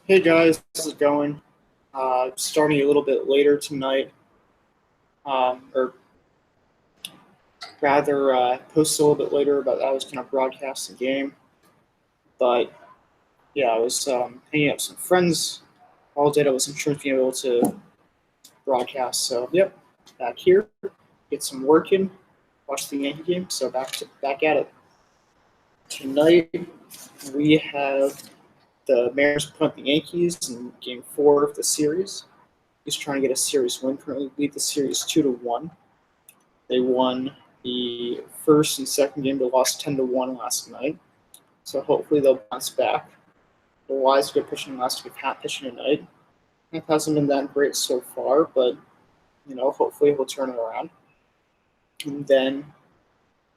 Hey guys, how's it going? Starting a little bit later tonight, or rather, posted a little bit later, but I was going to broadcast the game. But yeah, I was hanging out with some friends all day. I wasn't sure if being able to broadcast. So yep, back here, get some work in, watch the Yankee game. So back at it. Tonight we have the Mariners playing the Yankees in Game 4 of the series. He's trying to get a series win. Currently lead the series 2-1. They won the first and second game. They lost 10-1 last night. So hopefully they'll bounce back. The Wise good pitching last week, Pat pitching tonight. It hasn't been that great so far, but hopefully he'll turn it around. And then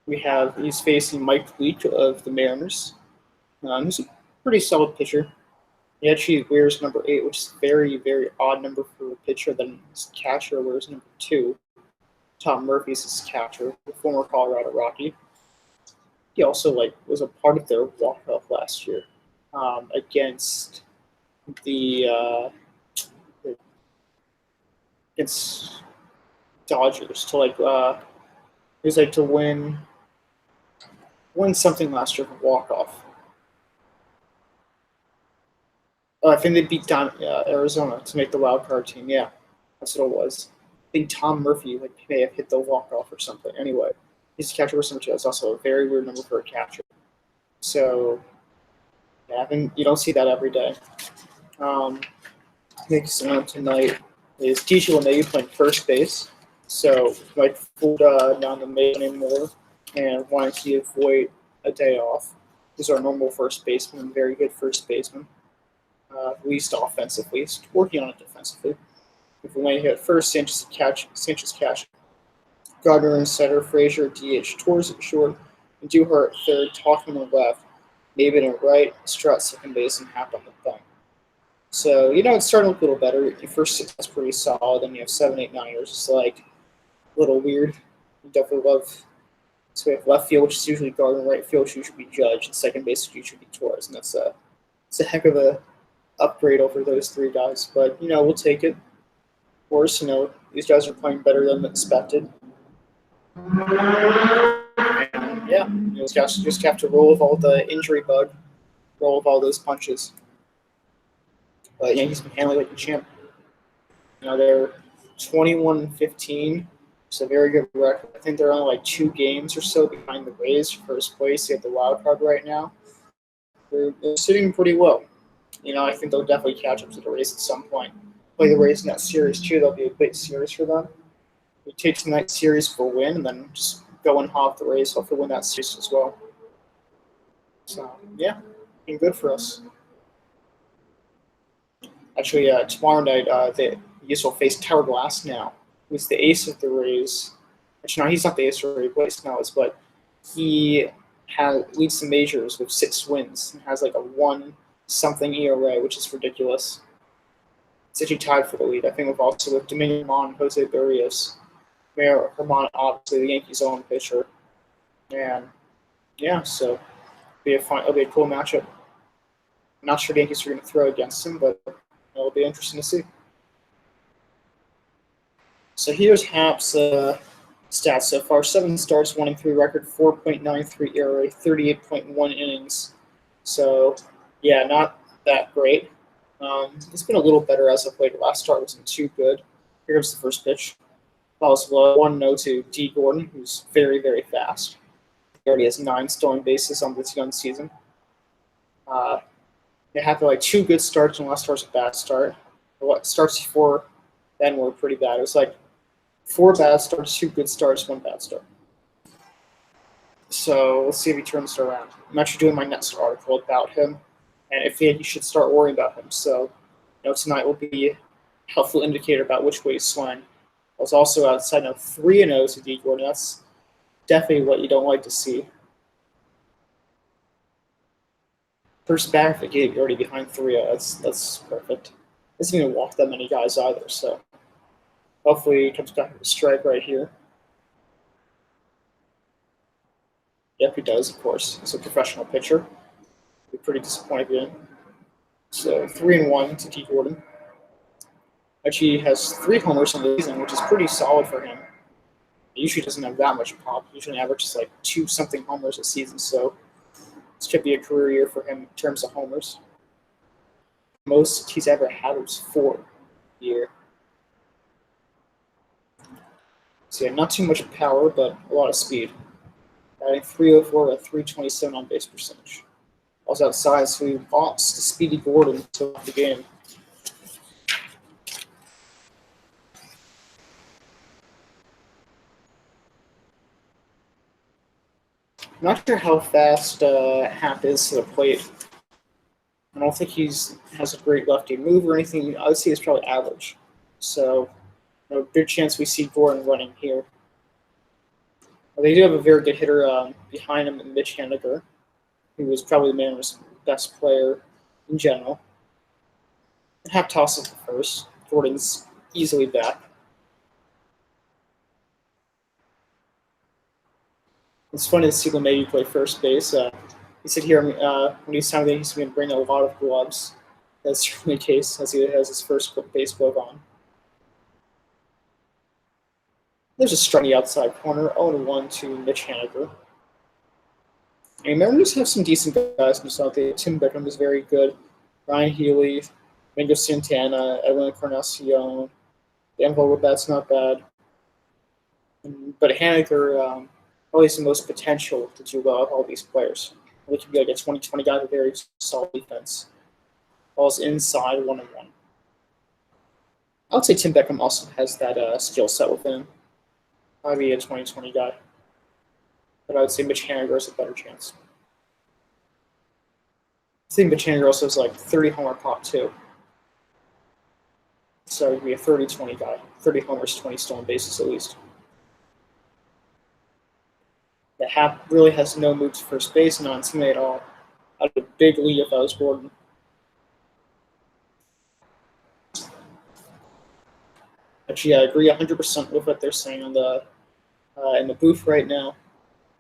he's facing Mike Leake of the Mariners. He's a pretty solid pitcher. He actually wears number 8, which is a very, very odd number for a pitcher. Then his catcher wears number 2. Tom Murphy's his catcher, the former Colorado Rocky. He also was a part of their walk-off last year against the against Dodgers to he was to win something last year for walk-off. I think they beat Arizona to make the wild card team. Yeah, that's what it was. I think Tom Murphy may have hit the walk-off or something. Anyway, he's a catcher for number 2. That's also a very weird number for a catcher. So, yeah, I think you don't see that every day. Next one tonight is DJ LeMahieu playing first base. So, Mike Fulda not the main anymore and wanting to avoid a day off. He's our normal first baseman, very good first baseman. At least offensively. He's working on it defensively. If LeMahieu at first, Sanchez catch. Gardner in center, Frazier DH, Torres at short, and Duhart at third, Talkman on left, Maven at right, Strout second base, and Happ on the bench. So, it's starting to look a little better. Your first 6 is pretty solid, then you have 7, 8, 9 years. It's a little weird. You definitely love. So we have left field, which is usually Gardner, right field, which usually be Judge, and second base, which usually be Torres, and it's a heck of a upgrade over those 3 guys. But, we'll take it. Of course, these guys are playing better than expected. And yeah, just have to roll with all the injury bug, roll with all those punches. But Yankees been handling like a champ. They're 21-15. It's a very good record. I think they're only 2 games or so behind the Rays for first place. They have the wild card right now. They're sitting pretty well. I think they'll definitely catch up to the Rays at some point. Play the Rays in that series too. That'll be a big series for them. We take tonight's series for a win, and then just go and hop the Rays. Hopefully win that series as well. So, yeah, been good for us. Actually, tomorrow night, the Yankees will face Tyler Glasnow, who's the ace of the Rays. Actually, no, he's not the ace of the Rays. Glasnow is, but he leads the majors with 6 wins and has a 1-something ERA, which is ridiculous. It's actually tied for the lead. I think also with Domingo Germán and Jose Barrios. Germán, obviously the Yankees' own pitcher, and yeah, so it'll be a cool matchup. I'm not sure the Yankees are going to throw against him, but it'll be interesting to see. So here's Happ's stats so far: 7 starts, 1-3 record, 4.93 ERA, 38.1 innings. So yeah, not that great. It's been a little better as of late. Last start wasn't too good. Here comes the first pitch. Follows 1-0 to D. Gordon, who's very, very fast. He already has 9 stolen bases on this young season. They had 2 good starts, and last start was a bad start. What starts before then were pretty bad. It was 4 bad starts, 2 good starts, 1 bad start. So let's see if he turns it around. I'm actually doing my next article about him, and if he should start worrying about him. So, tonight will be a helpful indicator about which way he's swung. I was also outside of 3-0 to D. Gordon. That's definitely what you don't like to see. First batter of the game, you're already behind 3-0. That's perfect. Doesn't even walk that many guys either, so hopefully he comes back with a strike right here. Yep, he does, of course. He's a professional pitcher. Be pretty disappointed in. So 3-1 to Dee Gordon. Actually, has 3 homers on the season, which is pretty solid for him. He usually doesn't have that much pop. He usually averages like 2-something homers a season, so this could be a career year for him in terms of homers. Most he's ever had was 4 a year. So yeah, not too much power, but a lot of speed. Batting 304 with 327 on base percentage. Also outside, so we lost to Speedy Gordon to the game. I'm not sure how fast Hap is to the plate. I don't think has a great lefty move or anything. I would say he's probably average. So, good chance we see Gordon running here. They do have a very good hitter behind him, Mitch Haniger, who was probably the Mariners' best player in general. Hap tosses the first. Gordon's easily back. It's funny to see LeMahieu play first base. He said here when he's telling me he's going to bring a lot of gloves. That's certainly the case, as he has his first base glove on. There's a strike in the outside corner, 0-1 to Mitch Haniger. And Mariners have some decent guys in the South. Tim Beckham is very good. Ryan Healy, Mingo Santana, Edwin Encarnacion, Dan Vogelbach's not bad. But Haniger probably has the most potential to do well with all these players. He could be like a 2020 guy with a very solid defense. Ball's inside, 1-1. I would say Tim Beckham also has that skill set within him. Probably a 2020 guy. But I would say Mitch Haniger has a better chance. I think Mitch Haniger also has like 30 homer pop too. So he'd be a 30-20 guy. 30 homers, 20 stolen bases at least. The Hap really has no move to first base, not intimidated at all. I'd have a big lead if I was Gordon. Actually, I agree 100% with what they're saying on the in the booth right now.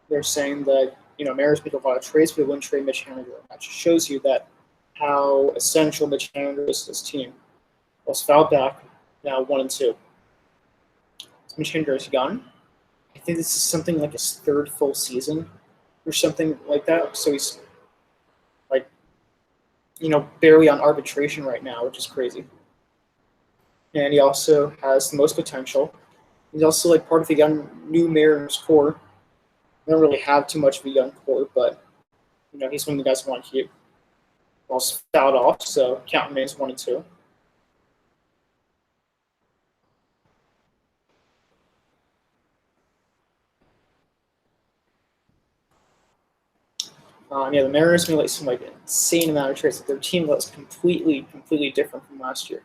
They're saying that Mariners make a lot of trades, but they wouldn't trade Mitch Haniger. That just shows you that how essential Mitch Haniger is to this team. Well, fouled back, now 1-2. So Mitch Haniger is gone. I think this is something like his 3rd full season or something like that. So he's like, barely on arbitration right now, which is crazy. And he also has the most potential. He's also like part of the young new Mariners core. They don't really have too much of a young core, but he's one of the guys I want to keep. Ball's fouled off, so count remains 1-2. The Mariners made some insane amount of trades. Their team was completely different from last year.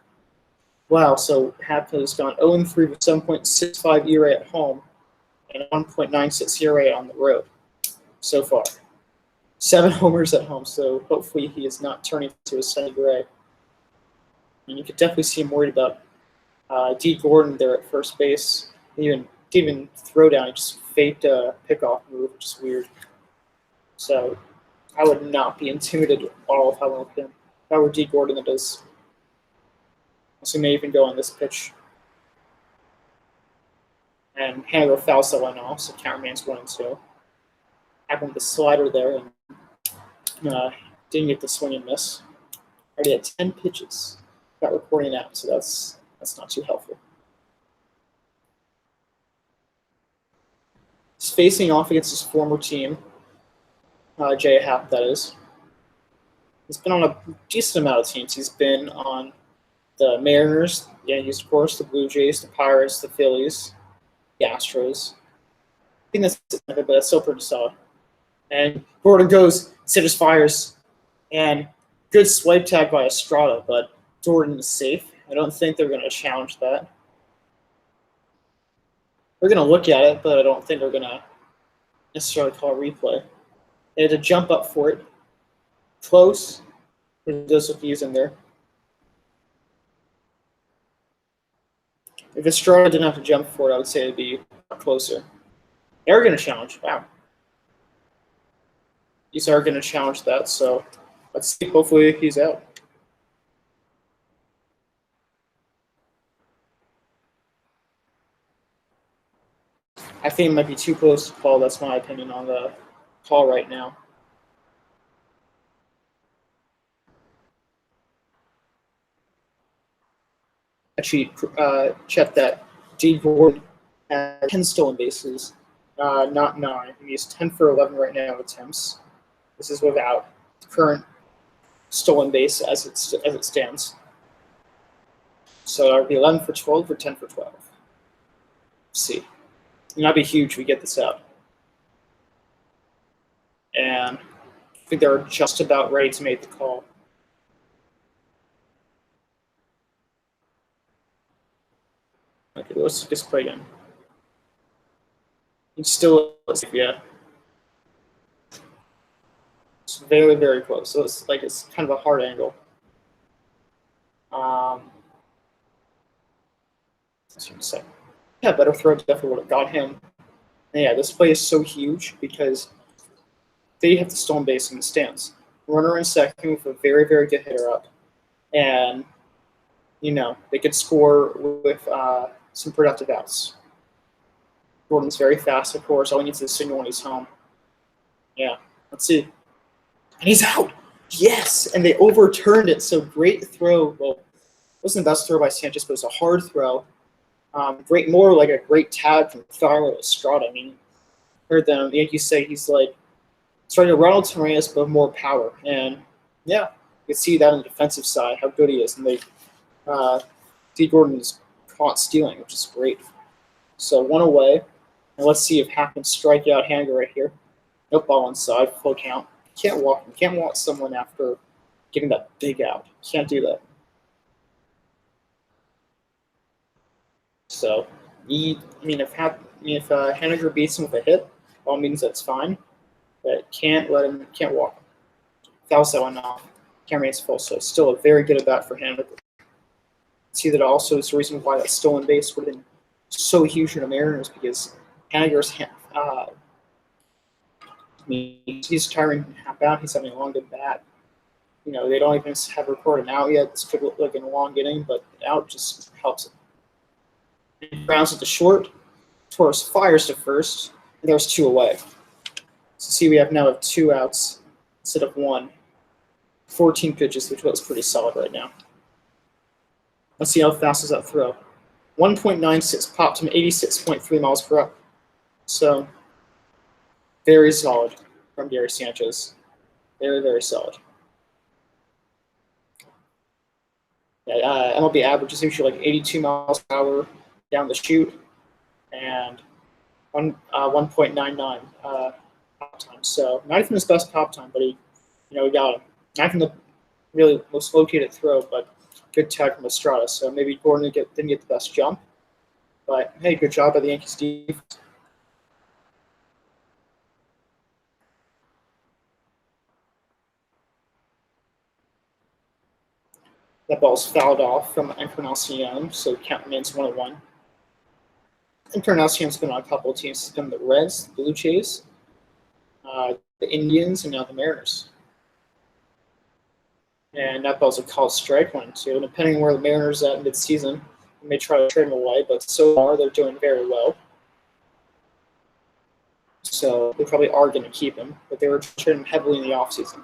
Wow, so Hap has gone 0-3 with 7.65 ERA at home and 1.96 ERA on the road so far. 7 homers at home, so hopefully he is not turning to a Sonny Gray. And you could definitely see him worried about Dee Gordon there at first base. He didn't even throw down, he just faked a pickoff move, which is weird. So I would not be intimidated at all if I went with him. If I were Dee Gordon, that does. So he may even go on this pitch. And Haniger fouls that one off, so count remains 1-2. Happened the slider there and didn't get the swing and miss. Already had 10 pitches. Got recording out, so that's not too helpful. He's facing off against his former team, Jay Happ, that is. He's been on a decent amount of teams. He's been on the Mariners, the Yankees, of course, the Blue Jays, the Pirates, the Phillies, the Astros. I think that's it, but that's still pretty solid. And Gordon goes, Citrus fires, and good swipe tag by Estrada, but Gordon is safe. I don't think they're going to challenge that. They're going to look at it, but I don't think they're going to necessarily call a replay. They had to jump up for it. Close. It does look he's in there. If Estrada didn't have to jump for it, I would say it'd be closer. They're going to challenge. Wow. These are going to challenge that, so let's see. Hopefully he's out. I think it might be too close to call. That's my opinion on the call right now. Actually, check that. D. Gordon had 10 stolen bases, not 9. He's 10 for 11 right now with attempts. This is without the current stolen base as it stands. So that would be 11 for 12 or 10 for 12. Let's see. And that'd be huge if we get this out. And I think they're just about ready to make the call. Okay, let's just play again. It's still, yeah. It's very, very close. So it's like it's kind of a hard angle. Yeah, better throw definitely would have got him. And yeah, this play is so huge because they have the stolen base in the stands. Runner in second with a very, very good hitter up. And, they could score with some productive outs. Gordon's very fast, of course. All he needs is a signal when he's home. Yeah, let's see. And he's out. Yes, and they overturned it. So great throw. Well, it wasn't the best throw by Sanchez, but it was a hard throw. More like a great tag from Thairo Estrada. I mean, heard them. The Yankees say he's like starting to Ronald Torres, but more power. And yeah, you can see that on the defensive side how good he is. And D. Gordon is caught stealing, which is great. So 1 away. And let's see if Hack can strike out Haniger right here. Nope, ball inside, full count. You can't walk someone after getting that big out. You can't do that. So, if Haniger beats him with a hit, by all means that's fine. But can't walk him. Fouls that one off. Camera's full, so it's still a very good at bat for Haniger. See that also is the reason why that stolen base would have been so huge for the Mariners because Haniger's he's tiring half out. He's having a long good bat. They don't even have recorded an out yet. This could look like an long inning, but out just helps it. He grounds it to short. Torres fires to first, and there's 2 away. So see, we now have 2 outs instead of 1. 14 pitches, which was pretty solid right now. Let's see how fast is that throw. 1.96 popped him 86.3 miles per hour. So very solid from Gary Sanchez. Very, very solid. Yeah, MLB average is usually like 82 miles per hour down the chute and 1.99 pop time. So not even his best pop time, but he got him. Not even the really most located throw, but good tag from Estrada. So maybe Gordon didn't get the best jump. But, hey, good job by the Yankees defense. That ball's fouled off from Encarnacion, so count remains 1-1. Encarnacion's been on a couple of teams. He's been the Reds, the Blue Jays, the Indians, and now the Mariners. And that ball's a called strike 1-2. And depending on where the Mariners are at mid-season, they may try to trade him away, but so far they're doing very well. So they probably are going to keep him, but they were trading him heavily in the offseason.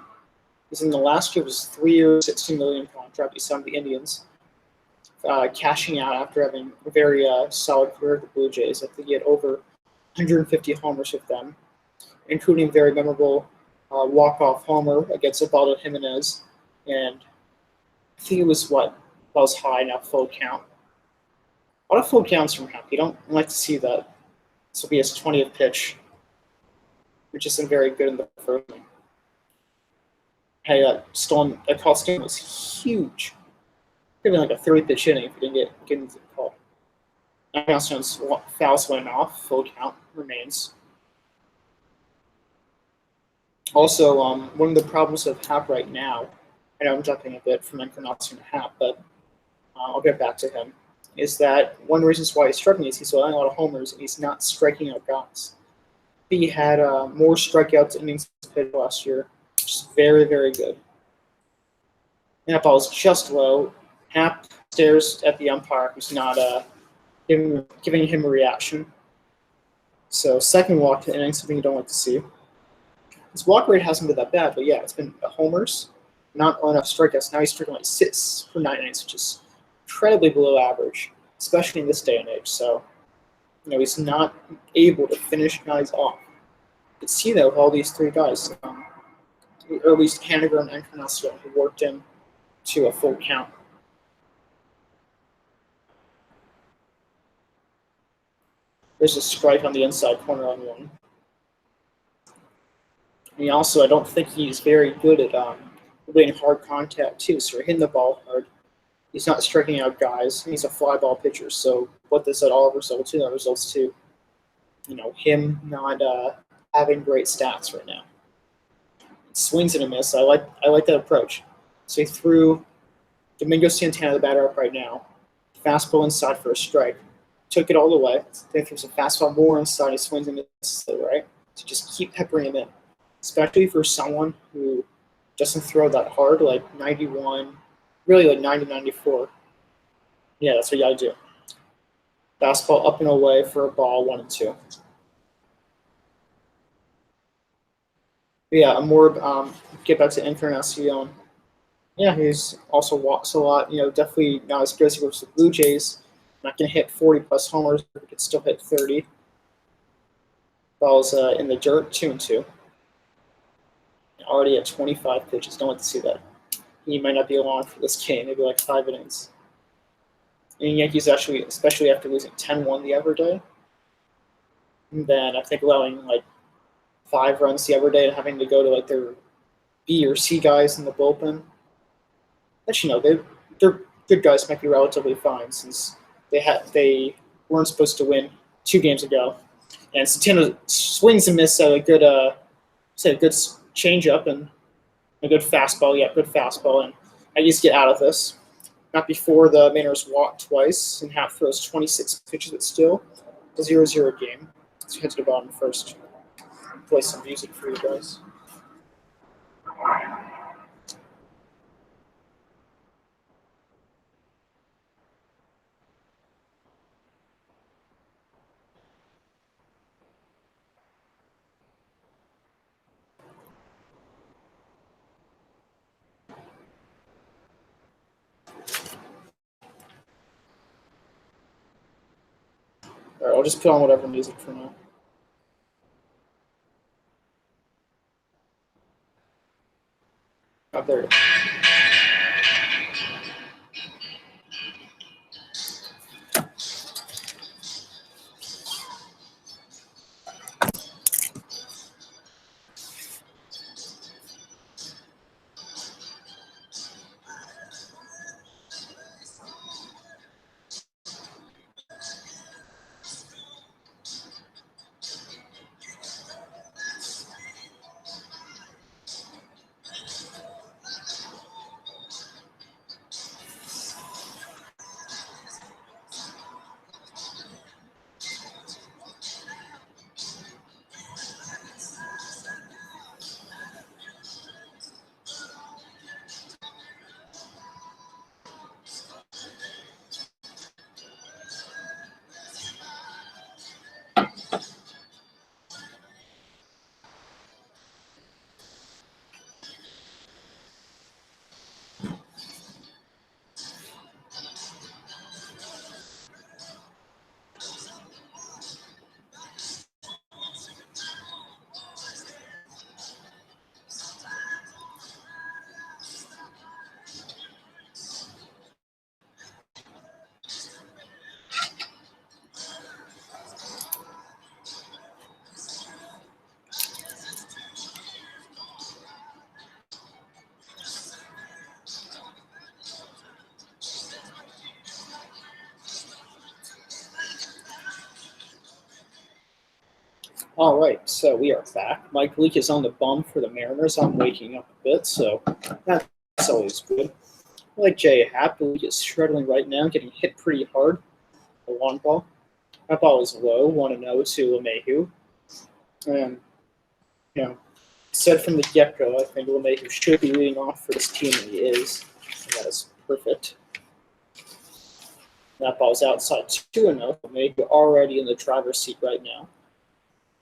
Because in the last year, it was 3 years, $16 million contract. He signed the Indians, cashing out after having a very solid career with the Blue Jays. I think he had over 150 homers with them, including a very memorable walk-off homer against Osvaldo Jimenez. And I think it was was high, not full count. A lot of full counts from him. You don't like to see that. This will be his 20th pitch, which isn't very good in the first inning. Hey, that call stealing was huge. Could have been like a 30-pitch inning if you didn't get into the call. Now fouls went off. Full count remains. Also, one of the problems of Happ right now, I know I'm jumping a bit from Encarnacion to Happ, but I'll get back to him, is that one of the reasons why he's struggling is he's allowing a lot of homers and he's not striking out guys. He had more strikeouts innings pitched last year, which is very, very good. And that ball is just low. Happ stares at the umpire who's not giving him a reaction. So second walk to the inning, something you don't like to see. His walk rate hasn't been that bad, but yeah, it's been homers, not enough strikeouts. Now he's striking like 6 per 9 innings, which is incredibly below average, especially in this day and age. So, he's not able to finish guys off. You can see that with all these three guys, or at least Haniger and Encarnacion, who worked in to a full count. There's a strike on the inside corner on one. And I don't think he's very good at hitting hard contact too. So hitting the ball hard. He's not striking out guys. He's a fly ball pitcher. So what this at all results to? That results to, him not having great stats right now. Swings and a miss. I like that approach. So he threw Domingo Santana, the batter, up right now. Fastball inside for a strike. Took it all the way. Then threw some fastball more inside. He swings and misses it, right? So just keep peppering him in, especially for someone who doesn't throw that hard, like 91, really like 90, 94. Yeah, that's what you got to do. Fastball up and away for a ball, 1-2. But yeah, get back to Encarnacion. Yeah, he's also walks a lot. Definitely not as good as he works with the Blue Jays. Not going to hit 40-plus homers, but he could still hit 30. Ball's in the dirt, 2-2. Already at 25 pitches. Don't like to see that. He might not be along for this game, maybe like 5 innings. And the Yankees actually, especially after losing 10-1 the other day, and then I think allowing like 5 runs the other day and having to go to like their B or C guys in the bullpen. Actually, no, their good guys might be relatively fine since they weren't supposed to win 2 games ago. And Santana swings and misses at a good changeup and a good fastball. Yeah, good fastball. And I used to get out of this. Not before the Mariners walked twice and half throws 26 pitches, but still a 0-0 game. Let's head to the bottom first. Play some music for you guys. All right, I'll just put on whatever music for now. Oh, there it is. All right, so we are back. Mike Leake is on the bum for the Mariners. I'm waking up a bit, so that's always good. I like Jay Happ. Leake is struggling right now, getting hit pretty hard. A long ball. That ball is low, 1-0 to LeMahieu. And, said from the get-go, I think LeMahieu should be leading off for this team, and he is. And that is perfect. That ball's outside 2-0. LeMahieu already in the driver's seat right now.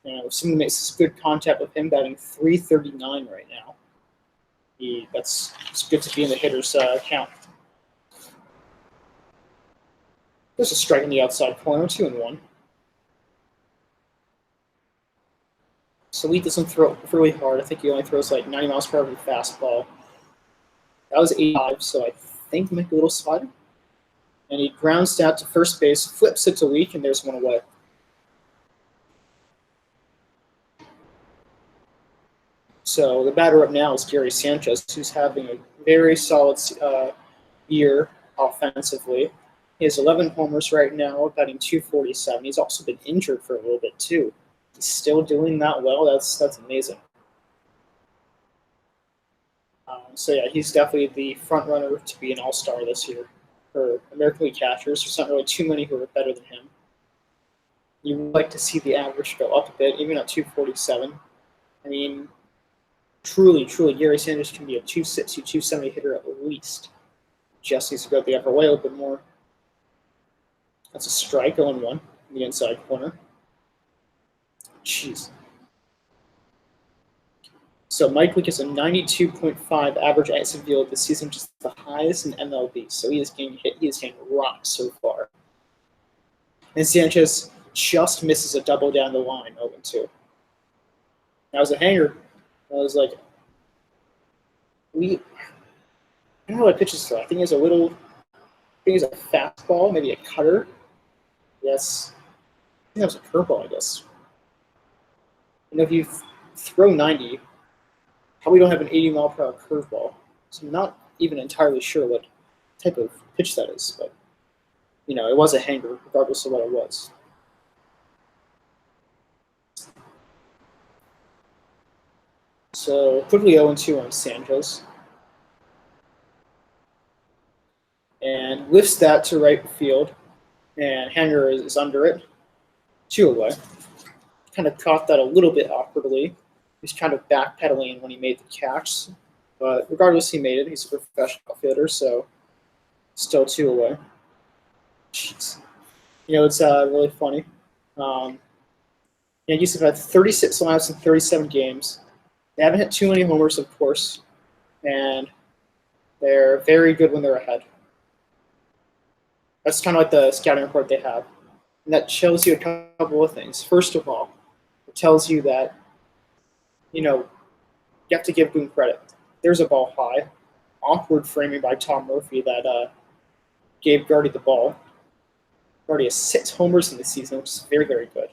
If someone makes good contact with him, batting 339 right now. It's good to be in the hitter's count. There's a strike in the outside corner, 2-1. So Lee doesn't throw really hard. I think he only throws like 90 miles per hour with a fastball. That was 85, so I think he might be a little slider. And he grounds out to first base, flips it to Leak, and there's one away. So the batter up now is Gary Sanchez, who's having a very solid year offensively. He has 11 homers right now, batting 247. He's also been injured for a little bit too. He's still doing that well. That's amazing. So yeah, he's definitely the front runner to be an all-star this year for American League catchers. There's not really too many who are better than him. You would like to see the average go up a bit, even at 247. I mean, truly, Gary Sanders can be a 260, 270 hitter at least. Just needs to go the upper way a little bit more. That's a strike, 0-1 in the inside corner. Jeez. So Mike Leake is a 92.5 average exit field this season, which is the highest in MLB. So he is getting hit. He is getting rocked so far. And Sanchez just misses a double down the line, 0-2. That was a hanger. I was like, I don't know what pitches for. I think it's a fastball, maybe a cutter. Yes. I think that was a curveball, I guess. If you throw 90, probably don't have an 80 mile per hour curveball. So I'm not even entirely sure what type of pitch that is, but it was a hanger, regardless of what it was. So quickly 0-2 on Sanchez. And lifts that to right field, and hanger is under it. 2 away. Kind of caught that a little bit awkwardly. He's kind of backpedaling when he made the catch. But regardless, he made it. He's a professional fielder, so still 2 away. Jeez. It's really funny. Yankees have had 36 lineups in 37 games. They haven't hit too many homers, of course, and they're very good when they're ahead. That's kind of like the scouting report they have. And that shows you a couple of things. First of all, it tells you that, you have to give Boone credit. There's a ball high. Awkward framing by Tom Murphy that gave Gardy the ball. Gardy has 6 homers in the season, which is very, very good.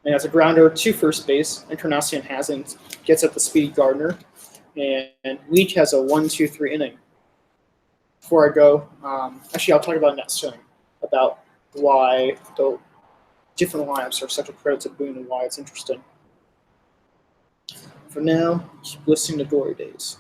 And as a grounder to first base, Encarnacion hasn't. Gets at the speedy Gardner. And Leak has a 1-2-3 inning. Before I go, actually, I'll talk about next soon, about why the different lineups are such a credit to Boone and why it's interesting. For now, keep listening to Glory Days.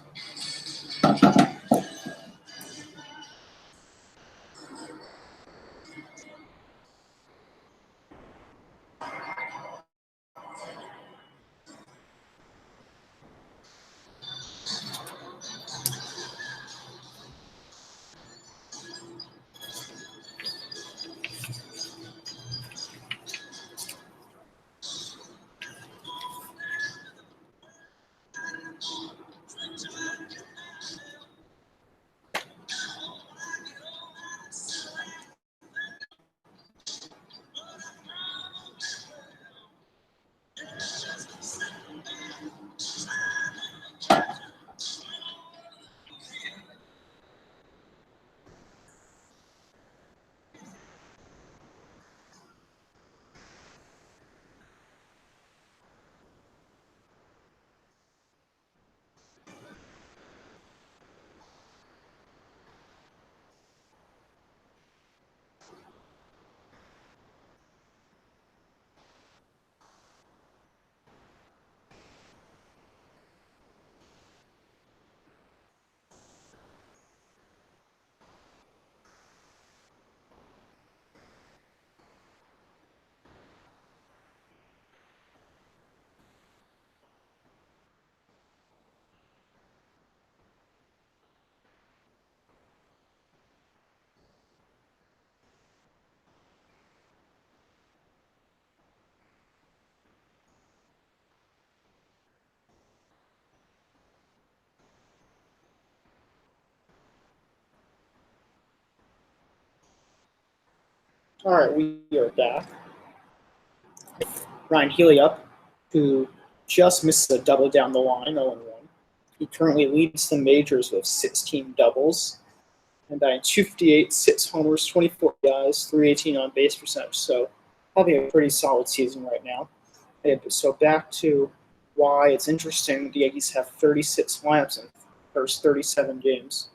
All right, we are back. Ryan Healy up, who just missed a double down the line, 0-1. He currently leads the majors with 16 doubles, and batting 258, 6 homers, 24 guys, 318 on base percentage. So having a pretty solid season right now. So back to why it's interesting. The Yankees have 36 lineups in the first 37 games.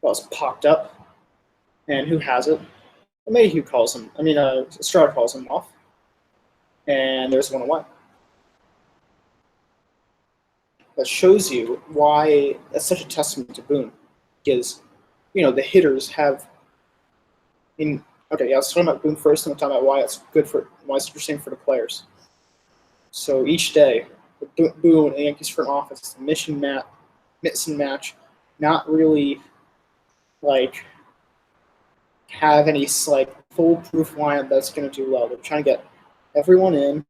Well, it's popped up, and who has it? Mayhew calls him. Stroud calls him off, and there's 1-1. That shows you why that's such a testament to Boone, because the hitters have. I was talking about Boone first, and I'm talking about why it's interesting for the players. So each day, Boone and the Yankees front office, mix and match, not really have any foolproof lineup that's going to do well. They're trying to get everyone in,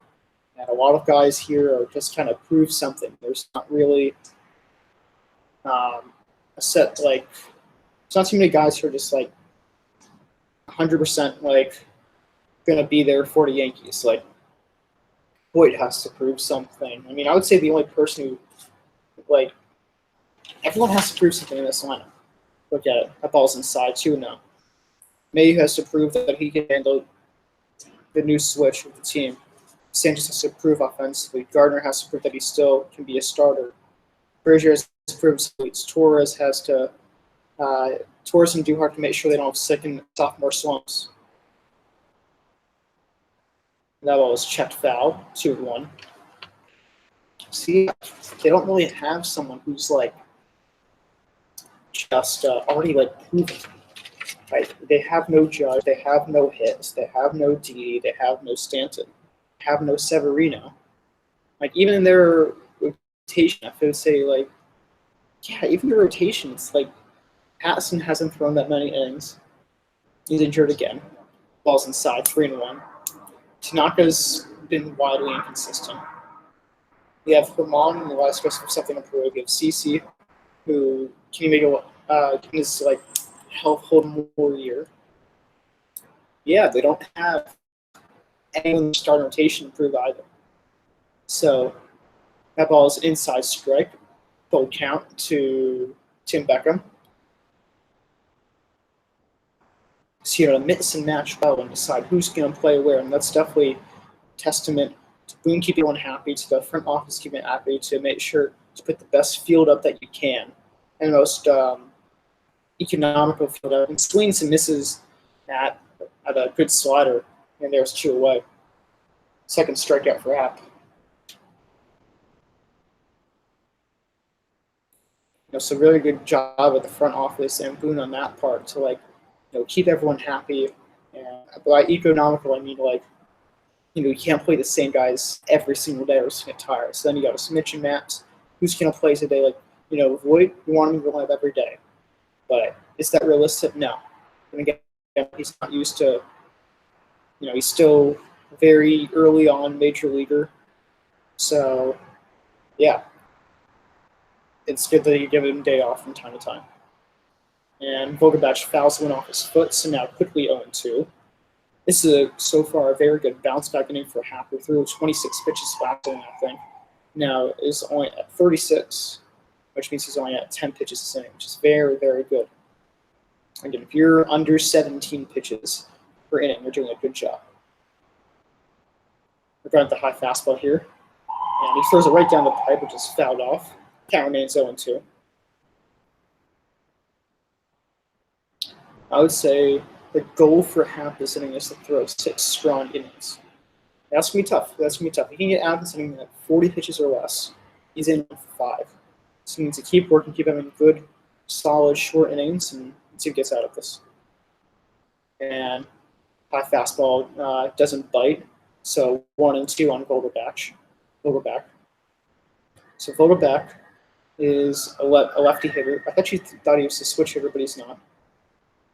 and a lot of guys here are just kind of prove something. There's not really a set there's not too many guys who are just 100% going to be there for the Yankees. Boyd has to prove something. I would say the only person who everyone has to prove something in this lineup. Look at it. That ball's inside 2-0. Mayhew has to prove that he can handle the new switch with the team. Sanchez has to prove offensively. Gardner has to prove that he still can be a starter. Berger has to prove his Torres has to Torres and Duhart to make sure they don't have second sophomore slumps. That ball was checked foul, 2-1. See, they don't really have someone who's just already proven. Right? They have no Judge, they have no Hicks, they have no D, they have no Stanton, they have no Severino. Even in their rotation, I would say even the rotation, it's Patterson hasn't thrown that many innings. He's injured again. Ball's inside, 3-1. Tanaka's been wildly inconsistent. We have Herman and the last rest of something improved. We have CC, who can make his health hold more year. Yeah, they don't have anyone in the starting rotation to improve either. So that ball is inside strike. Full count to Tim Beckham. So a mix and match well and decide who's going to play where, and that's definitely testament to Boone keeping everyone happy, to the front office keeping it happy, to make sure to put the best field up that you can, and the most economical field up. And swings and misses at a good slider, and there's 2 away. Second strikeout for App. So really good job with the front office and Boone on that part to keep everyone happy. And by economical, I mean you can't play the same guys every single day or it's going to get tired. So then you got to mix and match. Who's going to play today? Void, you want him to go live every day. But is that realistic? No. And again, he's not used to, he's still very early on major leaguer. So, yeah. It's good that you give him a day off from time to time. And Vogelbach fouls one off his foot, so now quickly 0-2. This is so far a very good bounce back inning for Happ, who threw 26 pitches last inning, I think. Now is only at 36, which means he's only at 10 pitches this inning, which is very, very good. Again, if you're under 17 pitches per inning, you're doing a good job. We're going at the high fastball here. And he throws it right down the pipe, which is fouled off. Count remains 0-2. I would say the goal for Happ this inning is to throw 6 strong innings. That's going to be tough. If he can get out this inning at 40 pitches or less, he's in for 5. So he needs to keep working, keep having good, solid, short innings, and see what gets out of this. And high fastball doesn't bite, so 1-2 on Vogelbach. So Vogelbach is a lefty hitter. I thought you thought he was a switch hitter, but he's not.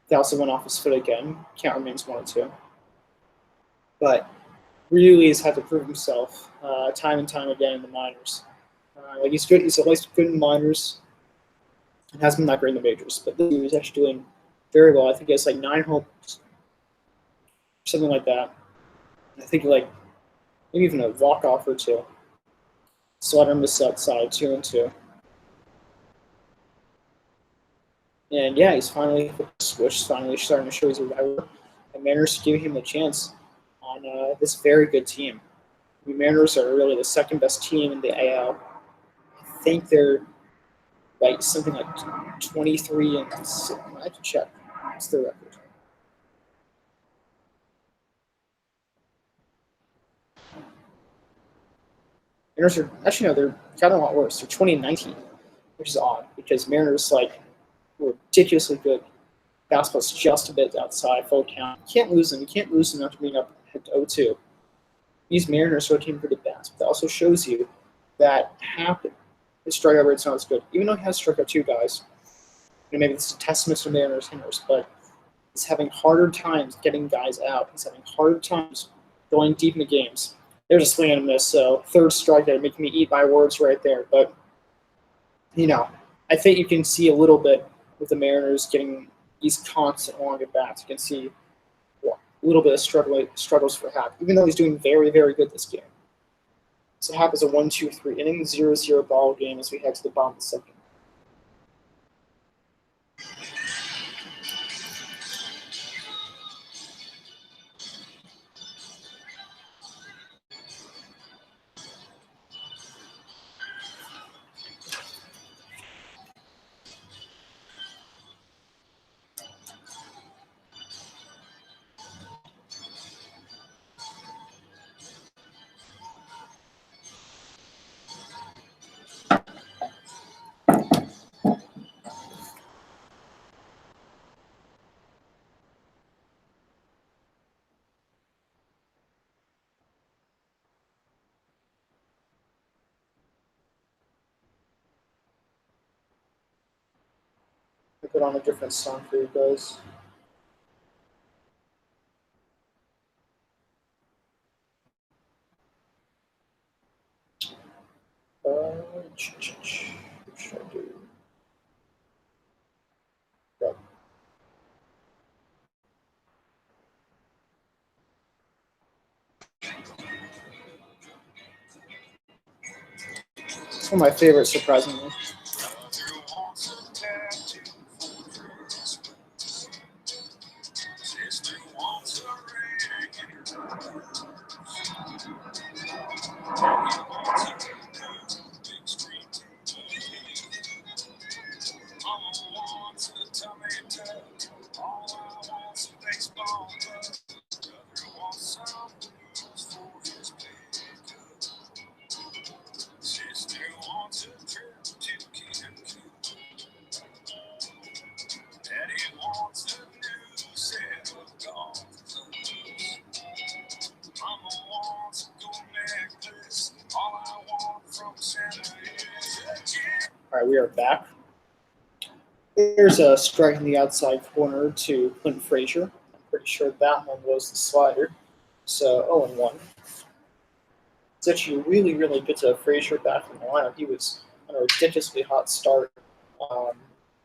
He also went off his foot again. Count remains 1-2. But really has had to prove himself time and time again in the minors. He's good. He's always good in minors. And hasn't been that great in the majors. But this year he's actually doing very well. I think he has 9 homers. something like that. I think like maybe even a walk off or two. Slaughter missed outside 2-2. And yeah, he's finally switched, finally starting to show he's a rival. And Mariners giving him a chance on this very good team. The Mariners are really the second best team in the AL. I think they're like something like 23 and I have to check. What's their record? Mariners are actually no, they're got a lot worse. They're 2019, which is odd because Mariners like were ridiculously good. Basketball's just a bit outside full count. You can't lose them. You can't lose them after being up at 0-2. These Mariners are a team pretty fast, but that also shows you that his strikeout rate's not as good. Even though he has struck out two guys, maybe this is a testament to Mariners hitters, but he's having harder times getting guys out. He's having harder times going deep into games. There's a swing and a miss, so third strikeout making me eat my words right there. But, I think you can see a little bit with the Mariners getting these constant long at bats. You can see a little bit of struggles for Happ, even though he's doing very, very good this game. So Happ is a 1-2-3 inning, 0-0 ball game as we head to the bottom of the second. I put on a different song for you guys. What should I do? Yep. It's one of my favorites, surprisingly. All right, we are back. There's a strike in the outside corner to Clint Frazier. I'm pretty sure that one was the slider. So 0-1. It's actually really, really good to have Frazier back in the lineup. He was on a ridiculously hot start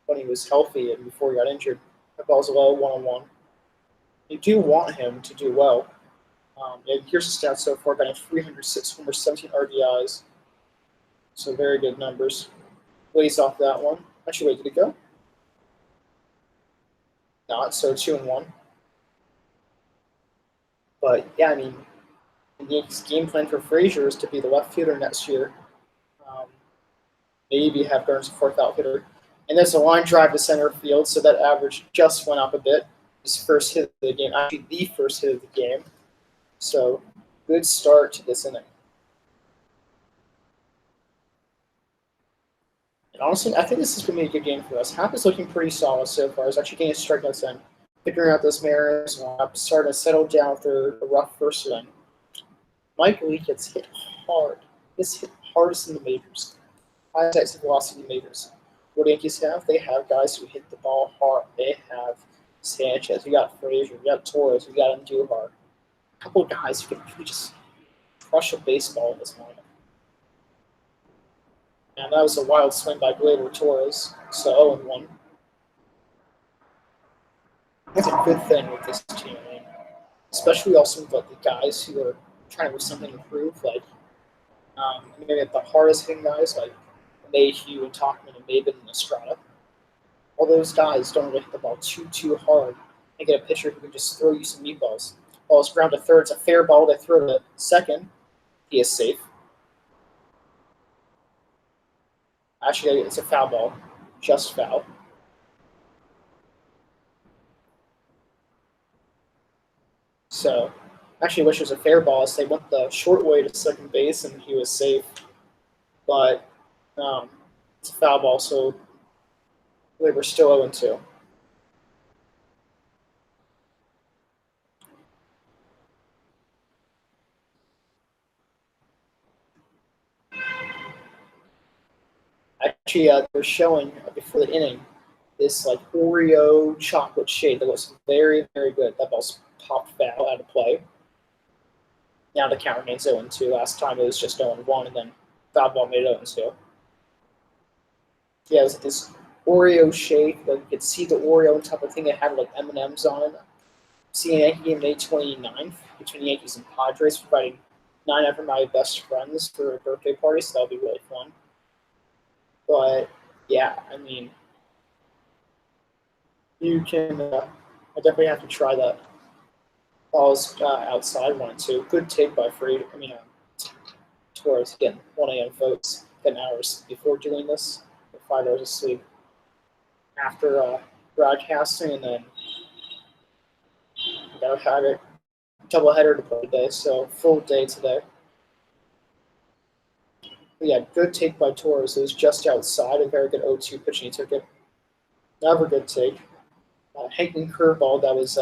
when he was healthy and before he got injured. That ball's low, 1-1. You do want him to do well. Here's the stats so far: batting 306 homers, 17 RBIs. So very good numbers. Lays off that one. Actually, wait, did it go? Not, so 2-1. But yeah, I mean, the Yankees' game plan for Frazier is to be the left fielder next year. Maybe have Burns a fourth outfielder. And there's a line drive to center field, so that average just went up a bit. His first hit of the game, actually the first hit of the game. So good start to this inning. And honestly, I think this is going to be a good game for us. Happ is looking pretty solid so far. He's actually getting his strikeouts in, figuring out this Mariners lineup, starting to settle down after a rough first inning. Mike Lee gets hit hard. He's hit hardest in the majors. Highest exit velocity in the majors. What do Yankees have? They have guys who hit the ball hard. They have Sanchez. We got Frazier. We got Torres. We got Andujar. A couple of guys who can really just crush a baseball in this lineup. And that was a wild swing by Gleyber Torres. So 0-1. That's a good thing with this team. I mean, especially also with like the guys who are trying to do something improve, like maybe the hardest hitting guys like Mayhew and Talkman and Maven and Estrada. All those guys don't really hit the ball too hard and get a pitcher who can just throw you some meatballs. Ball's ground to third, it's a fair ball. They throw to second. He is safe. Actually, it's a foul ball, just foul. So, actually, wish it was a fair ball. As they went the short way to second base, and he was safe. But it's a foul ball, so they were still 0-2. Actually, they're showing before the inning this like Oreo chocolate shade that looks very, very good. That ball's popped foul out of play. Now the count remains 0-2. Last time it was just 0-1, and then foul ball made it 0-2. Yeah, it was this Oreo shade. Like you could see the Oreo on top of the thing. It had like M&Ms on it. See a Yankee game May 29th between the Yankees and Padres, providing 9 of my best friends for a birthday party, so that'll be really fun. But yeah, I mean, you can. I definitely have to try that. Balls outside 1-2. Good take by Freed. I mean, Torres getting 1 a.m. votes 10 hours before doing this, 5 hours of sleep after broadcasting, and then I had a doubleheader to play today, so full day today. But yeah, good take by Torres. It was just outside, a very good 0-2 pitch, and he took it. Another good take. Hanging curveball that was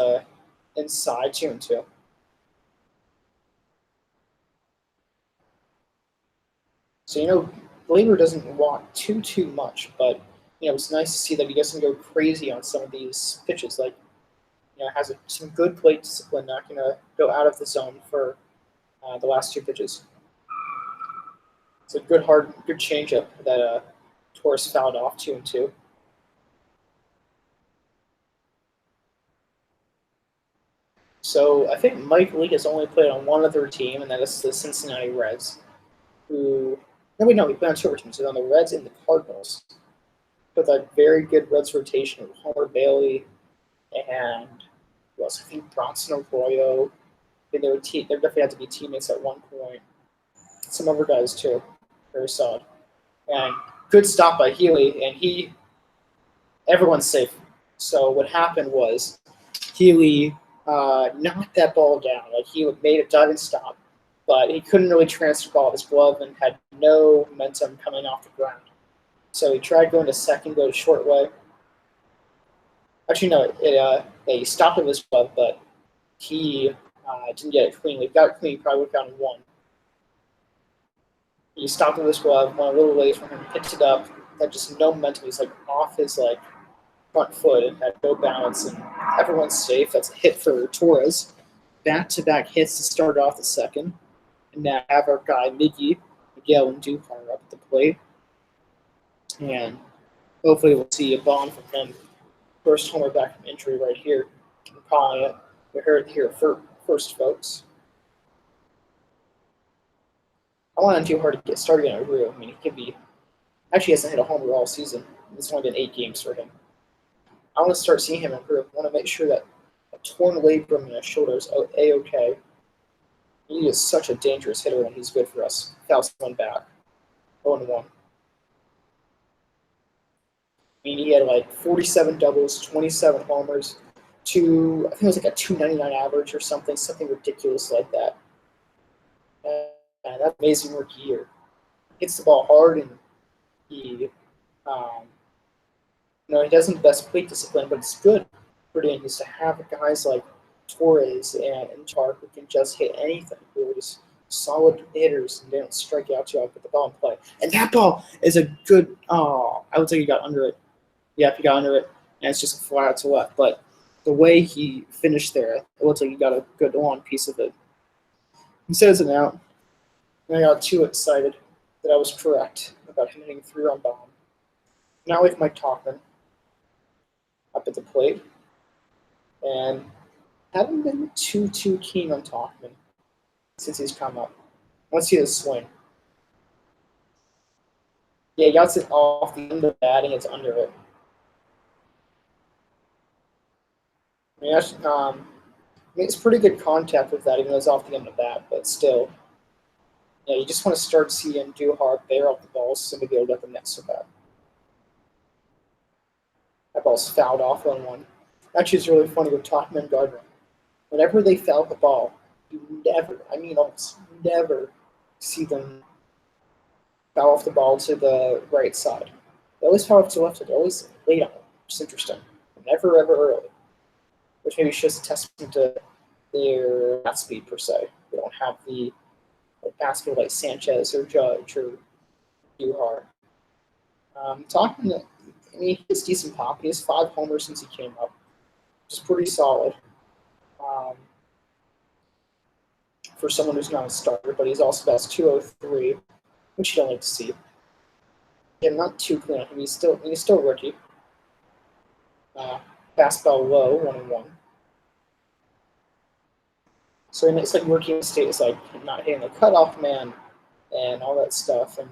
inside 2-2. So, Glaber doesn't walk too much, but, it's nice to see that he doesn't go crazy on some of these pitches. Like, has some good plate discipline, not going to go out of the zone for the last 2 pitches. It's a good changeup that Torres fouled off 2-2. So I think Mike Leake has only played on one other team, and that is the Cincinnati Reds, who he played on 2 other teams. He's on the Reds and the Cardinals, with a very good Reds rotation of Homer Bailey and who else? I think Bronson Arroyo. I think they definitely had to be teammates at one point. Some other guys too, very solid. And good stop by Healy, and everyone's safe. So what happened was Healy knocked that ball down. Like he made a diving stop, but he couldn't really transfer the ball with his glove and had no momentum coming off the ground. So he tried going to second, go to short way. Actually, no, he stopped with his glove, but he didn't get it cleanly. If he got it clean, he probably would have gotten 1. He stopped with his glove, went a little late from him, picked it up, had just no momentum. He's like off his front foot and had no balance, and everyone's safe. That's a hit for Torres. Back-to-back hits to start off the second. And now have our guy Miguel and Duhar up at the plate. And hopefully we'll see a bomb from him. First homer back from injury right here. I'm calling it. We heard it here first, folks. I want Duhar to get started in a real. I mean, he could be. Actually, hasn't hit a homer all season. It's only been 8 games for him. I want to start seeing him improve. I want to make sure that a torn labrum in his shoulder is A-okay. He is such a dangerous hitter when he's good for us. Fouls one back. 0-1. I mean, he had 47 doubles, 27 homers, I think it was a 299 average or something ridiculous like that. And that's amazing rookie year. Hits the ball hard, and he doesn't have the best plate discipline, but it's good for the Yankees to have guys like Torres and Char who can just hit anything. Who are just solid hitters and they don't strike out too hard, put the ball in play. And that ball is a good. I would say he got under it. Yeah, he got under it, and it's just a fly out to left. But the way he finished there, it looks like he got a good on piece of it. He says it out. And I got too excited that I was correct about him hitting a 3-run bomb. Now with Mike Talkman up at the plate. And Haven't been too keen on Talkman since he's come up. Let's see the swing. Yeah, he got it off the end of the bat and it's under it. I mean, it's pretty good contact with that, even though it's off the end of the bat, but still. Yeah, you just want to start seeing Duhar bear up the balls so maybe he'll get the next at bat. That ball's fouled off 1-1. Actually, it's really funny with Talkman and Gardner. Whenever they foul the ball, you never, I mean almost never, see them foul off the ball to the right side. They always foul off to the left side. They always late on it, which is interesting. Never, ever early. Which maybe shows a testament to their bat speed, per se. They don't have the basket like Sanchez or Judge or Duhar. Talking, I mean, he has decent pop. He has 5 homers since he came up, which is pretty solid. For someone who's not a starter, but he's also best 203, which you don't like to see. Yeah, not too clean. I mean, he's still a rookie. Fastball low, 1-1. So it's like rookie mistake is like not hitting the cutoff man and all that stuff, and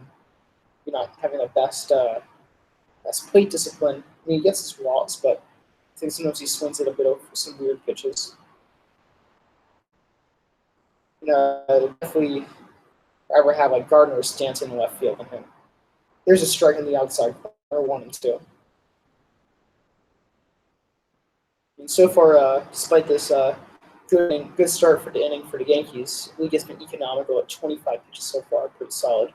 you're not having the best plate discipline. I mean, he gets his walks, but I think sometimes he swings it a bit over some weird pitches. Definitely ever have like Gardner stance in the left field on him. There's a strike in the outside corner, 1-2. And so far, despite this good start for the inning for the Yankees, league has been economical at 25 pitches so far, pretty solid.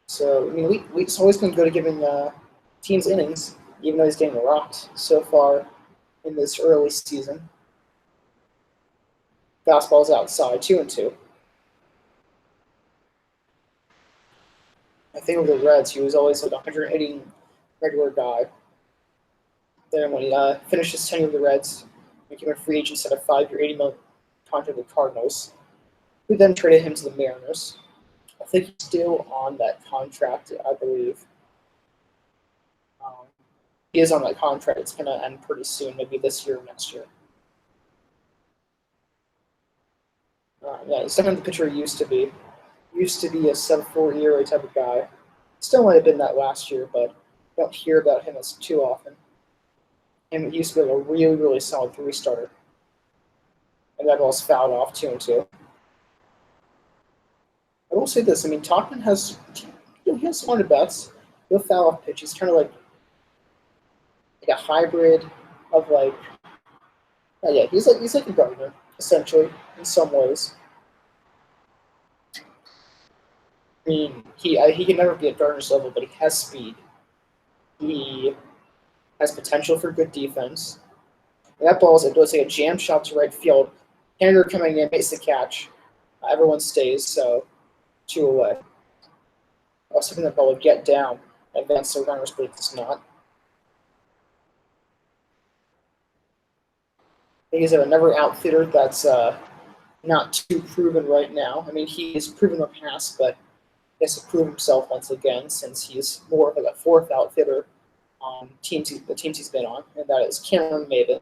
So I mean, it's always been good at giving teams innings, even though he's getting rocked so far in this early season. Fastball's outside, 2-2. I think with the Reds, he was always like a 180 regular guy. Then when he finished his tenure with the Reds, he became a free agent, set a 5-year, $80 million contract with the Cardinals, who then traded him to the Mariners. I think he's still on that contract, I believe. He is on that contract. It's going to end pretty soon, maybe this year or next year. Yeah, he's definitely the pitcher he used to be. Used to be a sub-4 ERA type of guy. Still might have been that last year, but I don't hear about him as too often. And he used to be a really, really solid 3-starter. And that ball's fouled off 2-2. I will say this. I mean, Talkman has one of the bets. He'll foul off pitches, kind of like a hybrid of like. Yeah, he's like a Gardner essentially in some ways. I mean, he can never be at Gardner's level, but he has speed. He has potential for good defense. And that ball is like a jam shot to right field. Hander coming in makes the catch. Everyone stays, so 2 away. I was hoping that ball would get down, advance the runners, but it's not. I think he's another outfitter that's not too proven right now. I mean, he's proven the past, but he has to prove himself once again since he's more of a 4th outfitter on the teams he's been on, and that is Cameron Maybin,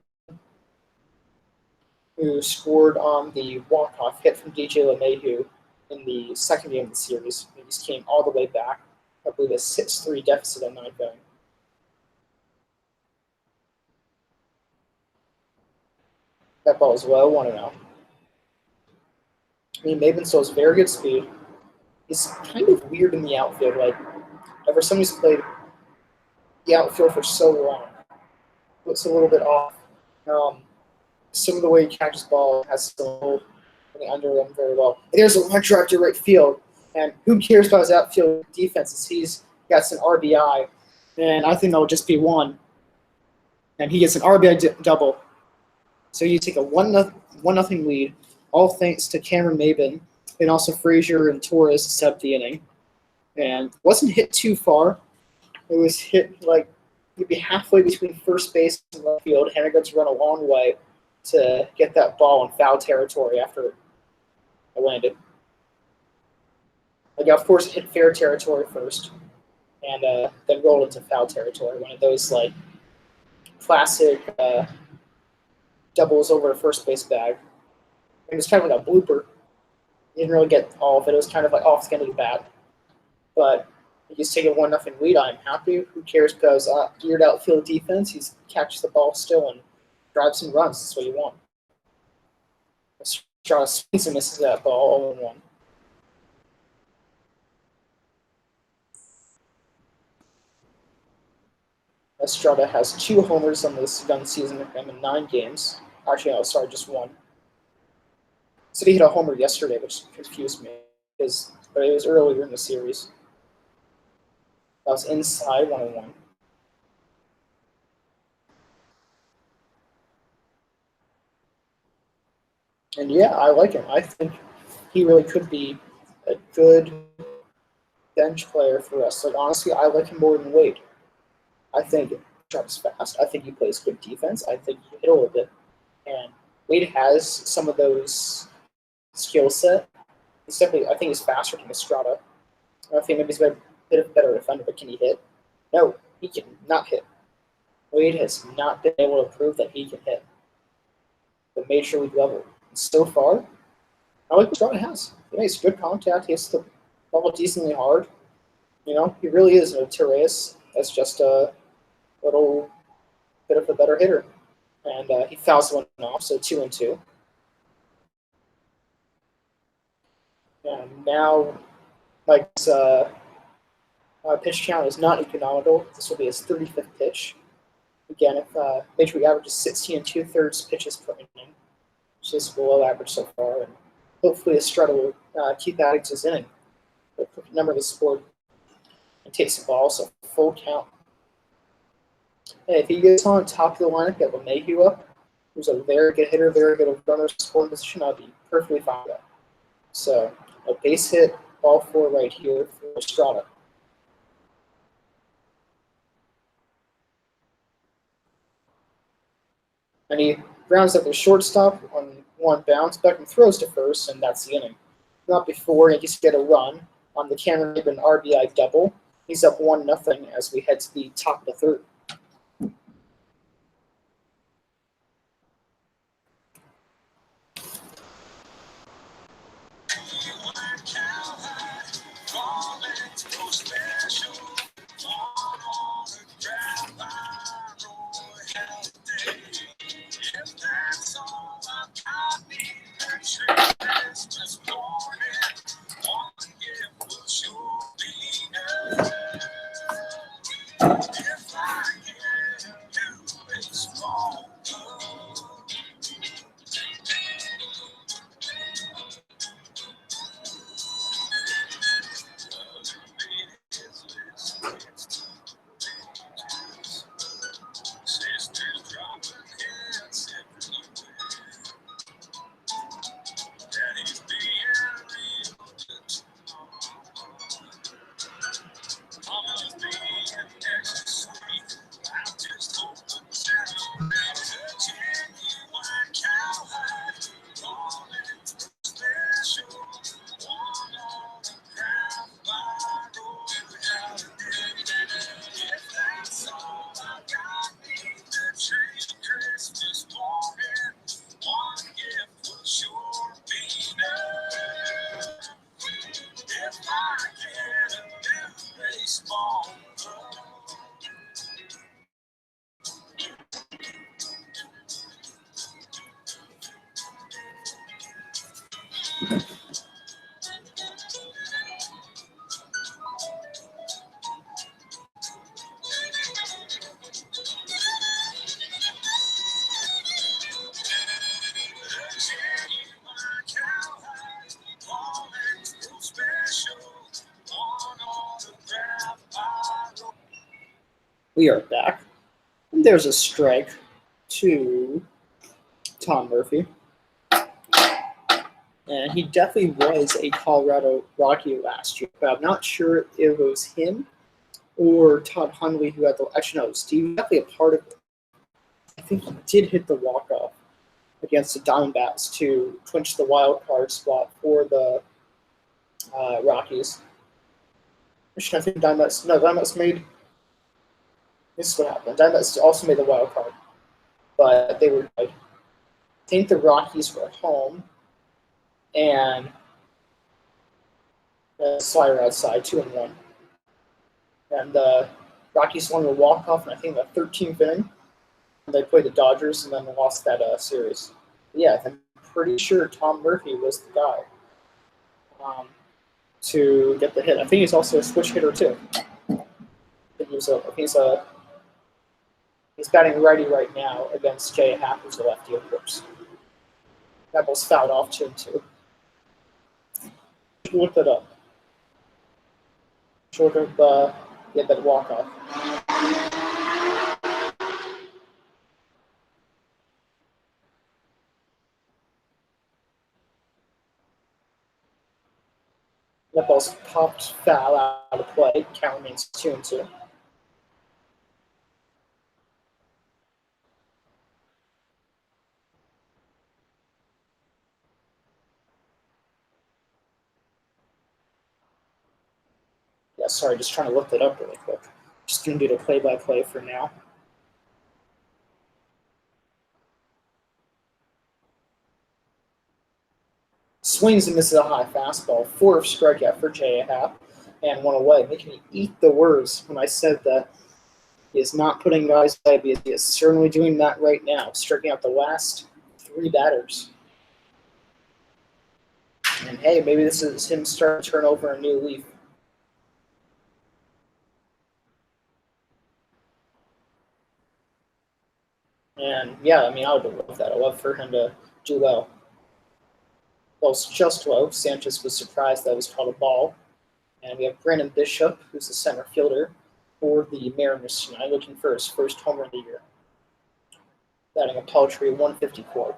who scored on the walk-off hit from DJ LeMahieu in the 2nd game of the series. He just came all the way back, I believe a 6-3 deficit in 9th inning. That ball is low, 1-0. I mean, Maybin still has very good speed. He's kind of weird in the outfield. Like, ever somebody's played the outfield for so long, looks a little bit off. Some of the way he catches ball has to hold the under him very well. And there's a line drive to right field, and who cares about his outfield defense? He's got some RBI, and I think that'll just be one. And he gets an RBI double. So you take a 1-0 lead, all thanks to Cameron Maybin, and also Frazier and Torres to set up the inning. And wasn't hit too far. It was hit like maybe halfway between first base and left field. Hennigan's run a long way to get that ball in foul territory after it landed. Like, of course, it hit fair territory first, and then rolled into foul territory. One of those like classic doubles over a first base bag. It was kind of like a blooper. You didn't really get all of it. It was kind of like off the end of the bat. But he just take a 1-0 lead. I'm happy. Who cares? Because geared outfield defense, he catches the ball still and drives some runs. That's what you want. Estrada swings and misses that ball all in one. Estrada has 2 homers on this gun season in 9 games. Actually, no, sorry, just 1. So he hit a homer yesterday, which confused me, but it was earlier in the series. That was inside 1-1. And yeah, I like him. I think he really could be a good bench player for us. Like honestly, I like him more than Wade. I think Trump's fast. I think he plays good defense. I think he can hit a little bit. And Wade has some of those skill set. He's definitely, I think he's faster than Estrada. I think maybe he's a bit of a better defender, but can he hit? No, he can not hit. Wade has not been able to prove that he can hit the major league level. And so far, I like what Estrada has. He makes good contact. He hits the ball decently hard. You know, he really is a Torres that's just a little bit of a better hitter. And he fouls one off, so 2-2. And now Mike's pitch count is not economical. This will be his 35th pitch. Again, if Major League average is 16 2/3 pitches per inning, which is below average so far, and hopefully Estrada will keep adding to his inning. The number of his board and takes the ball, so full count. Hey, if he gets on top of the lineup, get LeMahieu up, who's a very good hitter, very good runner scoring position, I'll be perfectly fine with that. So a base hit, ball 4 right here for Estrada. And he grounds up the shortstop on one bounce back and throws to first, and that's the inning. Not before Yankees get a run on the Cameron Gibbon RBI double. He's up 1-0 as we head to the top of the third. We are back. And there's a strike to Tom Murphy. And he definitely was a Colorado Rocky last year, but I'm not sure if it was him or Todd Hundley who had the. Actually, no, Steve was definitely a part of it. I think he did hit the walk-off against the Diamondbacks to clinch the wild card spot for the Rockies. Which I think Diamondbacks made. This is what happened. Diamondbacks also made the wild card, but they were. I think the Rockies were at home, and the Slider outside 2-1, and the Rockies won a walk off, and I think the 13th inning. And they played the Dodgers and then lost that series. Yeah, I'm pretty sure Tom Murphy was the guy to get the hit. I think he's also a switch hitter too. He's batting righty right now against Jay Happ, who's a lefty, of course. That ball's fouled off 2-2. Look that up. Short of that walk off. That ball's popped foul out of play. Count remains 2-2. Yeah, sorry, just trying to look that up really quick. Just going to do the play-by-play for now. Swings and misses a high fastball. 4 strikeout for Jay Happ and 1 away, making me eat the words when I said that he is not putting guys away, because he is certainly doing that right now, striking out the last 3 batters. And hey, maybe this is him starting to turn over a new leaf. And yeah, I mean, I would love that. I'd love for him to do well. Ball's just low. Sanchez was surprised that was called a ball. And we have Brandon Bishop, who's the center fielder for the Mariners tonight, looking for his first homer of the year. Batting a paltry 154.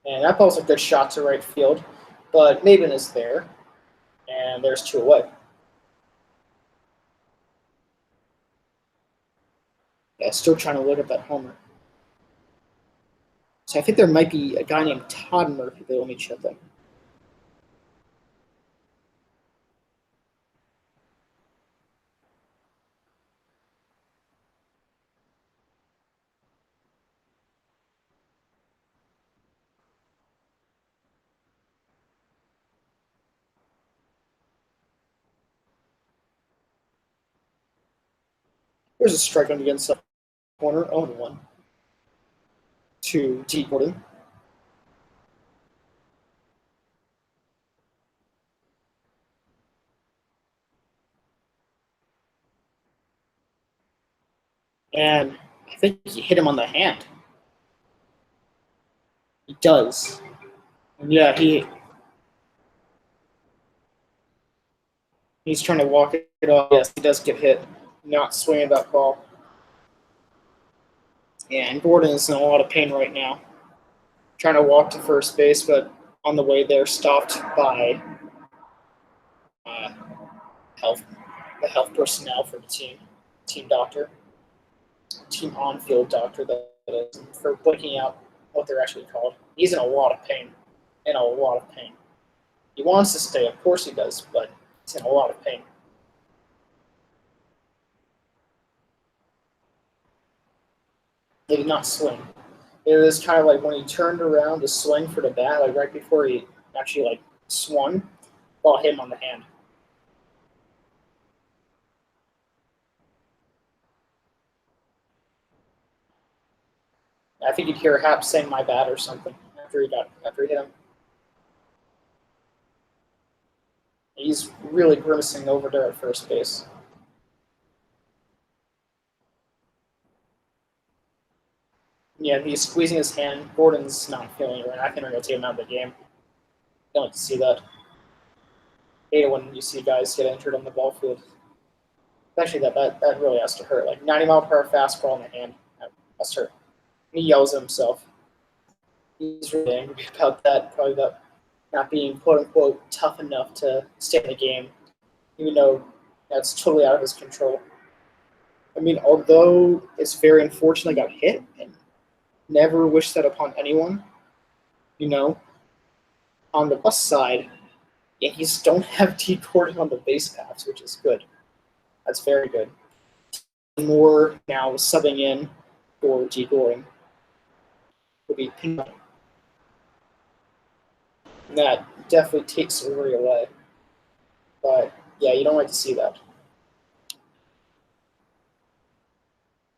And that ball's a good shot to right field, but Maben is there, and there's 2 away. Yeah, still trying to look at that homer. So I think there might be a guy named Todd Murphy. Let me check that. There's a strike on the inside corner, 0-1 to T. Gordon. And I think he hit him on the hand. He does. And yeah, he's trying to walk it off. Yes, he does get hit. Not swinging that ball. And Gordon is in a lot of pain right now. Trying to walk to first base, but on the way there, stopped by the health personnel for the team doctor, team on-field doctor, that is, for blinking out what they're actually called. He's in a lot of pain. He wants to stay, of course he does, but he's in a lot of pain. He did not swing. It was kind of like when he turned around to swing for the bat, like right before he actually swung, ball hit him on the hand. I think you'd hear Hap saying "my bad" or something after he hit him. He's really grimacing over there at first base. Yeah, he's squeezing his hand. Gordon's not feeling it right. I think they're going to take him out of the game. Don't like to see that. Hate it when you see guys get injured on the ball field. Actually, that really has to hurt. 90-mile-per-hour fastball in the hand. That must hurt. He yells at himself. He's really angry about that. Probably about not being quote-unquote tough enough to stay in the game, even though that's totally out of his control. I mean, although it's very unfortunate I got hit, and never wish that upon anyone, on the plus side, Yankees don't have T Gordon on the base paths, which is good. That's very good. Moore now subbing in for T Gordon will be pinning. And that definitely takes the worry away. But yeah, you don't like to see that.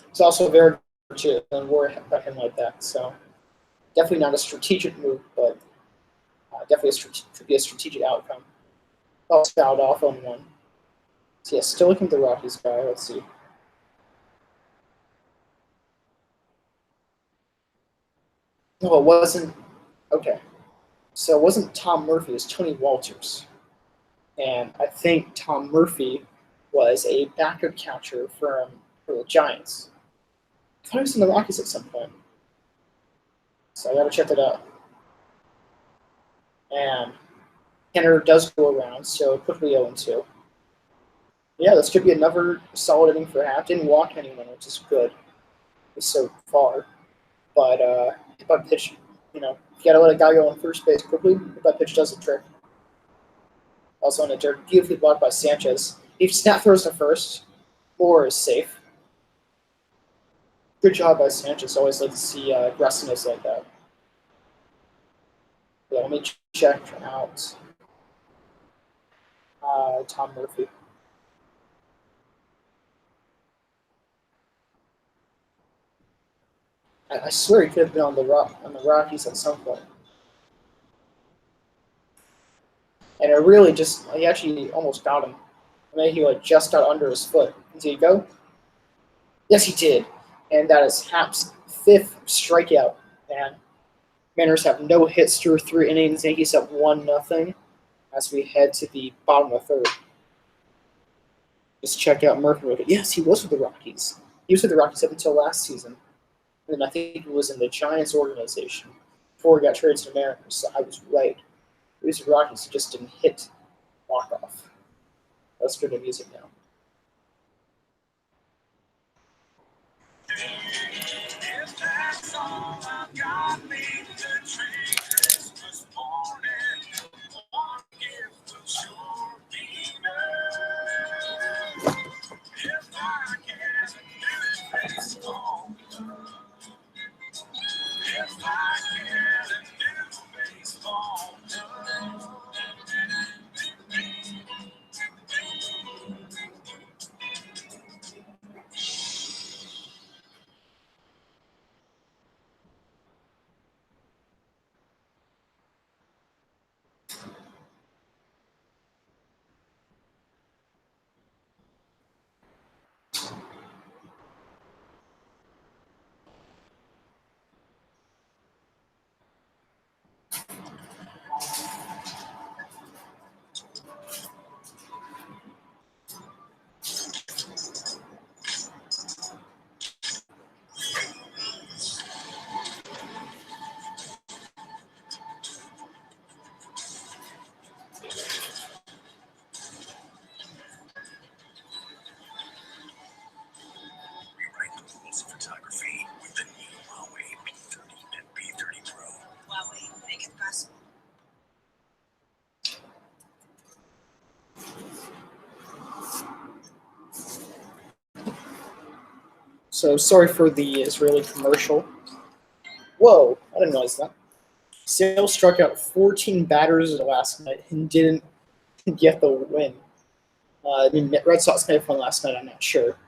It's also very good to worry about him like that. So definitely not a strategic move, but definitely could be a strategic outcome. Also fouled off on one. So yeah, still looking at the Rockies guy. Let's see. No, it wasn't. Okay. So it wasn't Tom Murphy, it was Tony Walters. And I think Tom Murphy was a backup catcher for the Giants. I thought he was in the Rockies at some point. So I got to check that out. And Kenner does go around, so quickly 0-2. Yeah, this could be another solid inning for Happ. Didn't walk anyone, which is good. So far. But if I pitch, you got to let a guy go on first base quickly. If that pitch does the trick. Also on a dirt, beautifully blocked by Sanchez. If snap throws to first, Moore is safe. Good job by Sanchez. Always like to see aggressiveness like that. Yeah, let me check out Tom Murphy. I swear he could have been on the Rockies at some point. And it really he actually almost got him. I mean, he just got under his foot. Did he go? Yes, he did. And that is Happ's 5th strikeout. And Mariners have no hits through 3 innings. Yankees have 1-0 as we head to the bottom of the 3rd. Just check out Murphy. Yes, he was with the Rockies. He was with the Rockies up until last season. And I think he was in the Giants organization before he got traded to the Mariners. So I was right. He was with the Rockies. He just didn't hit walk-off. Let's go to music now. If that's all I've got me to treat Christmas morning, one gift will sure be enough. If I can do baseball, if I can do baseball, So sorry for the Israeli commercial. Whoa, I didn't realize that. Sale struck out 14 batters last night and didn't get the win. I mean, Red Sox may have won last night, I'm not sure.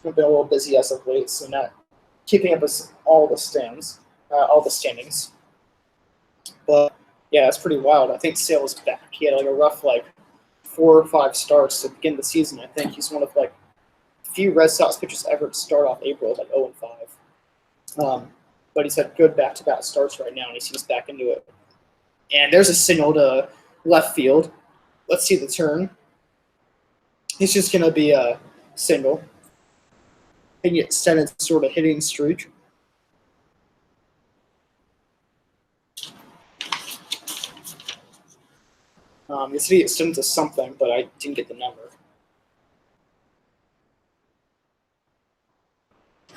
I've been a little busy as of late, so not keeping up with all the standings. But yeah, it's pretty wild. I think Sale's back. He had a rough 4 or 5 starts to begin the season. I think he's one of few Red Sox pitchers ever to start off April 0-5. But he's had good back-to-back starts right now, and he seems back into it. And there's a signal to left field. Let's see the turn. It's just going to be a single. And yet extended sort of hitting streak. This video extended to something, but I didn't get the number.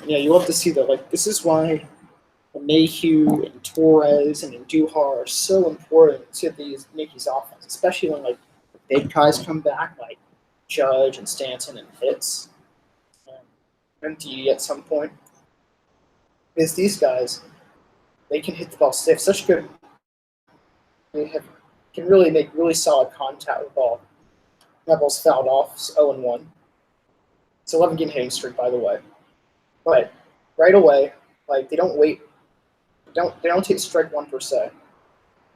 Yeah, you love to see that. This is why Mayhew and Torres and Andujar are so important to these Yankees offense, especially when like big guys come back like Judge and Stanton and Hitz and MD at some point. Is these guys they can hit the ball. They have such good. They have can really make really solid contact with the ball. That ball's fouled off. It's 0-1. It's 11 game hitting streak, by the way. But right away, like they don't wait. They don't take strike one per se.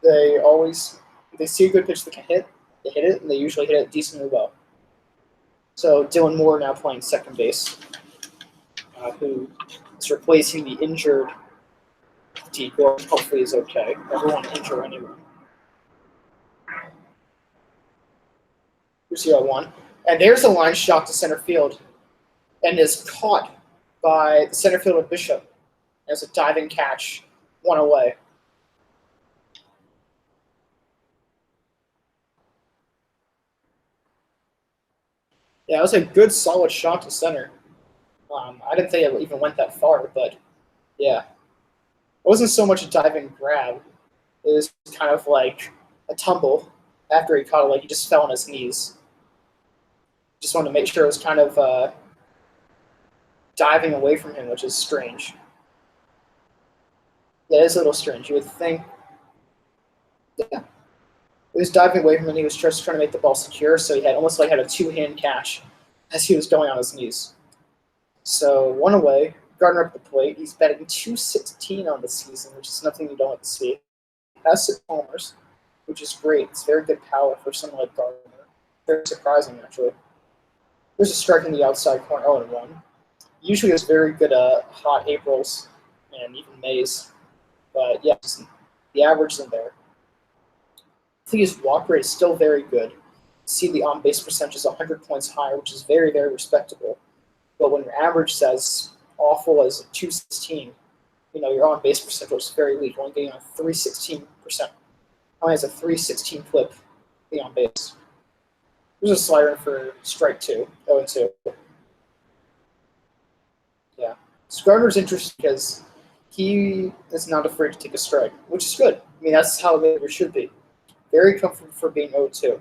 They always if they see a good pitch they can hit. They hit it, and they usually hit it decently well. So Dylan Moore now playing second base, who is replacing the injured D. Gordon. Hopefully he's okay. Everyone injure anyone. Here's 0-1. And there's a line shot to center field and is caught by the center fielder Bishop as a diving catch, one away. Yeah, it was a good, solid shot to center. I didn't think it even went that far, but yeah. It wasn't so much a diving grab. It was kind of like a tumble after he caught it, like he just fell on his knees. Just wanted to make sure it was kind of diving away from him, which is strange. Yeah, it is a little strange. You would think, yeah. He was diving away from him, and he was just trying to make the ball secure, so he had almost like had a two-hand catch as he was going on his knees. So one away, Gardner up the plate. He's batting .216 on the season, which is nothing you don't want to see. Has 6 homers, which is great. It's very good power for someone like Gardner. Very surprising, actually. There's a strike in the outside corner, 0-1. Usually has very good hot Aprils and even Mays. But yeah, the average is in there. I think his walk rate is still very good. See the on-base percentage is 100 points higher, which is very, very respectable. But when your average says awful as 216, your on-base percentage is very weak. Only getting on 316%. Only has a 316 clip the on-base. There's a slider for strike 2, 0-2. Yeah. So Gardner's interesting because he is not afraid to take a strike, which is good. I mean, that's how it should be. Very comfortable for being 0-2,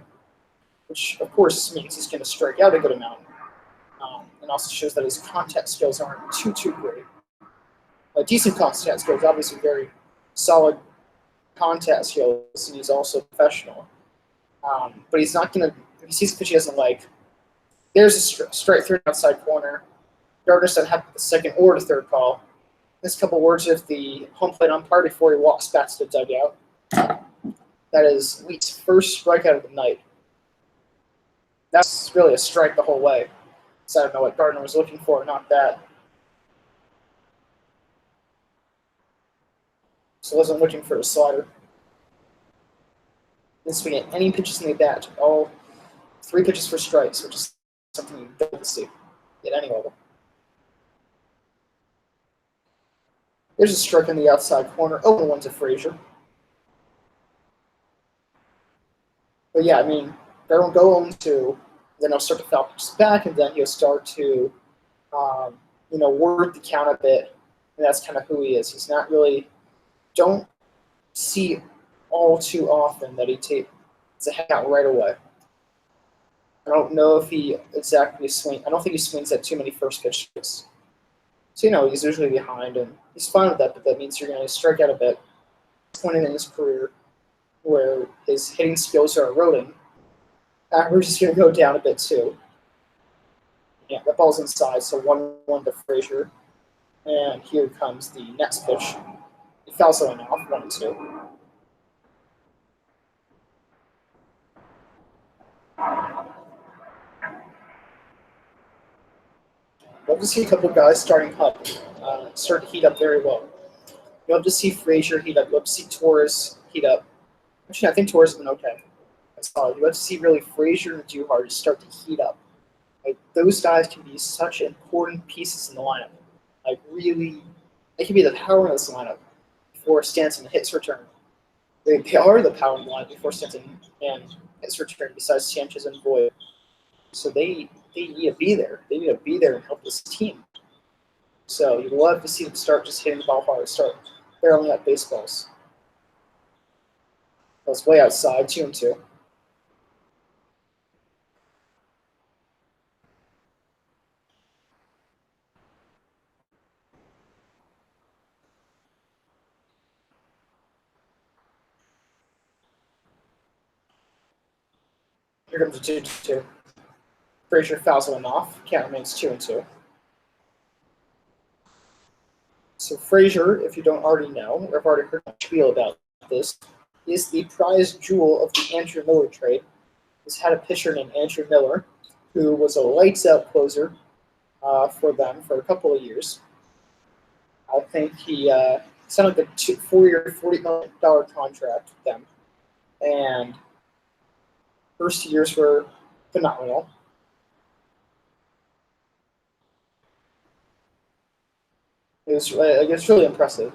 which, of course, means he's going to strike out a good amount. And also shows that his contact skills aren't too great. Decent contact skills, obviously very solid contact skills, and he's also professional. But he's not going to, if he sees a pitch he doesn't like, there's a straight through outside corner. Gardner doesn't have the second or the third call. There's a couple words with the home plate umpire before he walks back to the dugout. That is Wheat's first strikeout of the night. That's really a strike the whole way. So I don't know what Gardner was looking for, not that. So I wasn't looking for a slider. Didn't swing at any pitches in the bat. All 3 pitches for strikes, which is something you don't see at any level. There's a strike in the outside corner. 0-1 to Frazier. But yeah, I mean, they'll go 0-2, then he'll start to foul pitches back, and then he'll start to, work the count a bit. And that's kind of who he is. He's not really, don't see all too often that he takes a head out right away. I don't know if he exactly swings. I don't think he swings at too many first pitches. So, he's usually behind, and he's fine with that, but that means you're going to strike out a bit. Point in his career where his hitting skills are eroding. Average is going to go down a bit, too. Yeah, that ball's inside, so 1-1 to Frazier. And here comes the next pitch. He fouls it off, 1-2. Love to see a couple guys starting up, start to heat up very well. You love to see Frazier heat up. You love to see Torres heat up. Actually, I think Torres has been okay. That's solid. You love to see really Frazier and Duhart start to heat up. Like those guys can be such important pieces in the lineup. Like really, they can be the power in this lineup before Stanton hits return. They are the power in the lineup before Stanton and hits return. Besides Sanchez and Boyd, so they need to be there. They need to be there and help this team. So you love to see them start just hitting the ball hard, start barreling at baseballs. That's way outside, 2-2. Here comes a 2-2. Frazier fouls one off. Count remains 2-2. So Frazier, if you don't already know, or have already heard my spiel about this, is the prize jewel of the Andrew Miller trade. He's had a pitcher named Andrew Miller, who was a lights-out closer for them for a couple of years. I think he signed like a 4-year, $40 million contract with them. And first years were phenomenal. It was, I guess, really impressive.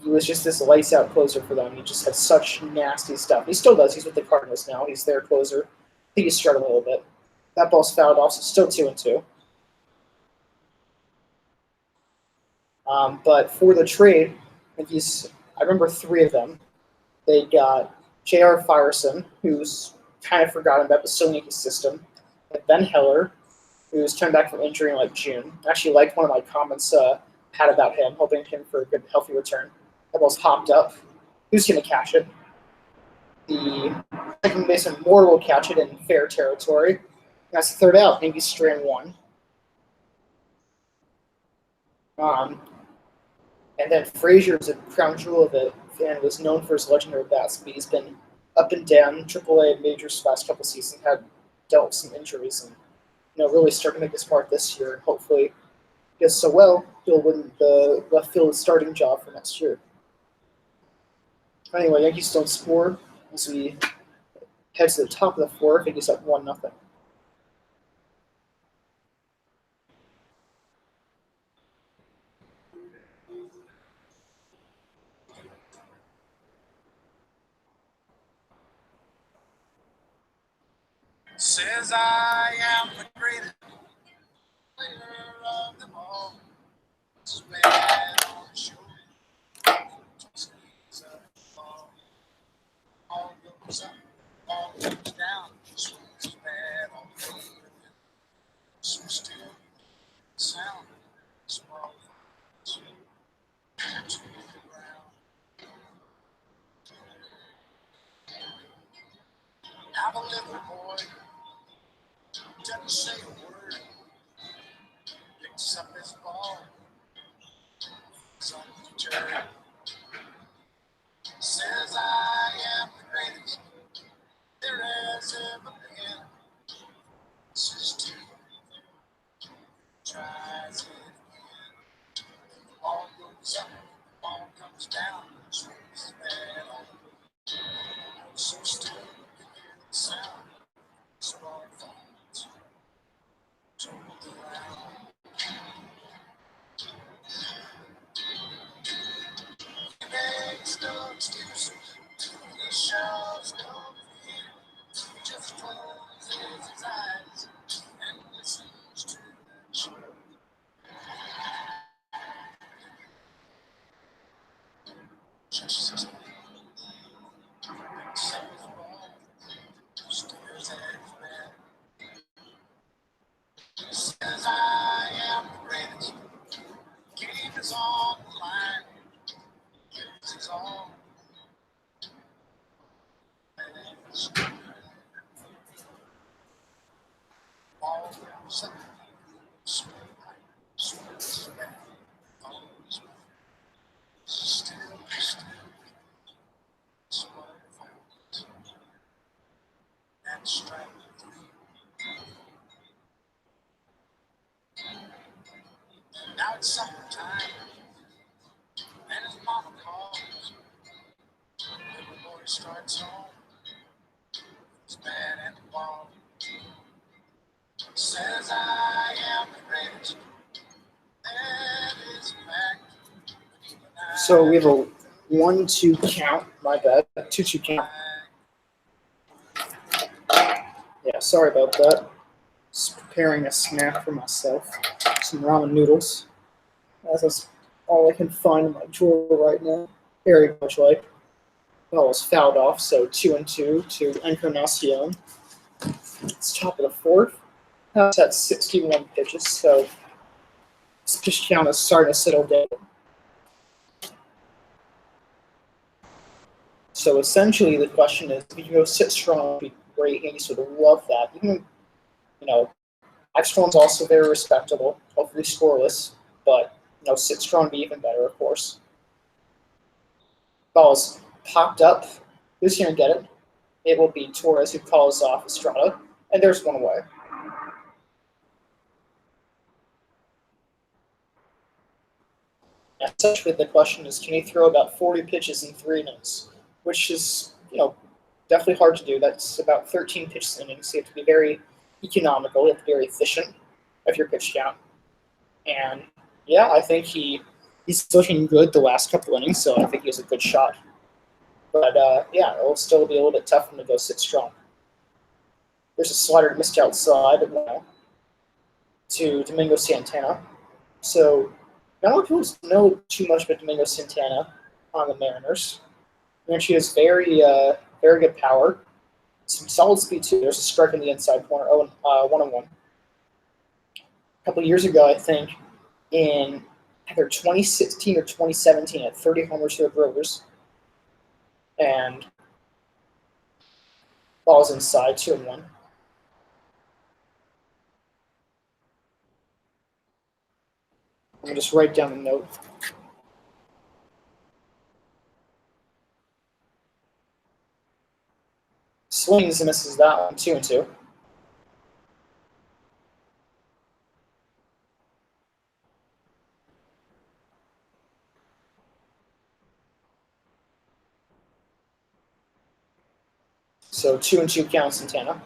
He was just this lights out closer for them. He just had such nasty stuff. He still does. He's with the Cardinals now. He's their closer. I think he's struggling a little bit. That ball's fouled off, so still 2-2. But for the trade, I remember 3 of them. They got J.R. Firesen, who's kind of forgotten about, but still in his system. And Ben Heller, who's turned back from injury in like June. I actually liked one of my comments had about him, hoping him for a good, healthy return. That ball's popped up. Who's going to catch it? The second baseman Moore will catch it in fair territory. That's the third out. Maybe strand 1. And then Frazier is a crown jewel of it and was known for his legendary bats, but he's been up and down AAA majors the last couple seasons, had dealt with some injuries, and really starting to make his mark this year. And hopefully, he does so well, he'll win the left field starting job for next year. Anyway, Yankees don't score as we head to the top of the 4th. I think he's up 1-0. Says I am the greatest player of them all. Spread on the shoulder, squeeze up the ball. All goes up, all goes down. Swings bad on the field. So still, sound, small, to the ground. I'm a little boy. Doesn't say a word. Picks up his ball. He's undeterred. Says I am the greatest there has ever been. This is too. Tries it again. The ball goes up, the ball comes down. Swings bad on the so still you hear the sound. Small falls to the ground. He makes no excuses. He shows no fear. He just closes his eyes and listens to the show. Just as picks up his ball, stares at his man. He says, I am the greatest. Game is on the line. Gives his all. Ball goes up. Swings back. Follows back. Still. Small falls. And strike 3. Now it's summertime, and his mama calls. Little boy starts home. He's bad at the ball. Says I am the greatest. That is a fact. So we have a 1-2 count. My bad. 2-2 count. Yeah, sorry about that. Just preparing a snack for myself. Some ramen noodles. As is all I can find in my drawer right now. Very much like. Ball was fouled off, so 2-2 to Encarnacion. It's top of the fourth. That's at 61 pitches, so this pitch count is starting to settle down. So essentially, the question is, if you go sit strong, would be great. Yankees would love that. Even, extra one's also very respectable, hopefully scoreless, but sit strong would be even better, of course. Ball's popped up. Who's going to get it? It will be Torres who calls off Estrada, and there's one away. Essentially, the question is, can he throw about 40 pitches in 3 innings, which is, definitely hard to do. That's about 13 pitches in innings. So you have to be very economical. You have to be very efficient of your pitch count. And, yeah, I think he's looking good the last couple innings, so I think he has a good shot. But, yeah, it'll still be a little bit tough for him to go sit strong. There's a slider missed outside to Domingo Santana. So, not a lot of people know too much about Domingo Santana on the Mariners. And she has very good power, some solid speed too. There's a strike in the inside corner, 1-1. A couple of years ago, I think, in either 2016 or 2017, at 30 homers to the Brewers, and ball's inside, 2-1. Let me just write down the note. Swings and misses that one, 2-2. So 2-2 counts Santana.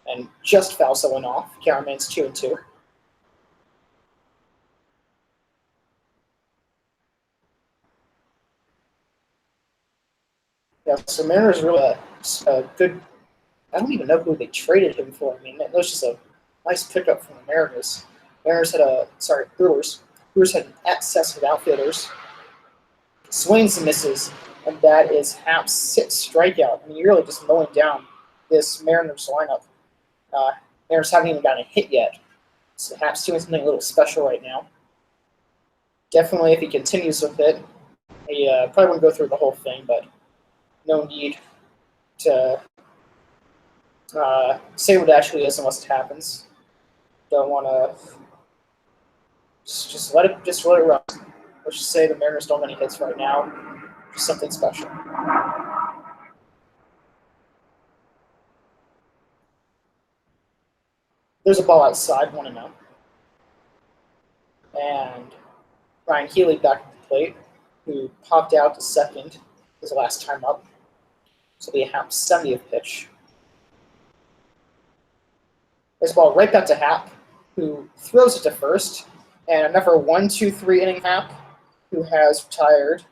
And just foul someone off. Count remains 2-2. Yeah, so Mariners really a good. I don't even know who they traded him for. I mean, it was just a nice pickup from the Mariners. Brewers. Brewers had an excess of outfielders. Swings and misses, and that is Happ's 6th strikeout. I mean, you're really just mowing down this Mariners lineup. Mariners haven't even gotten a hit yet. So Happ's doing something a little special right now. Definitely, if he continues with it, he probably won't go through the whole thing, but no need to say what actually is unless it happens. Don't want to just let it run. Let's just say the Mariners don't have any hits right now. Just something special. There's a ball outside, 1-0. And Ryan Healy back at the plate, who popped out to second his last time up. So it'll be a Happ 70th pitch. This ball right back to Happ, who throws it to first. And another 1-2-3 inning Happ, who has retired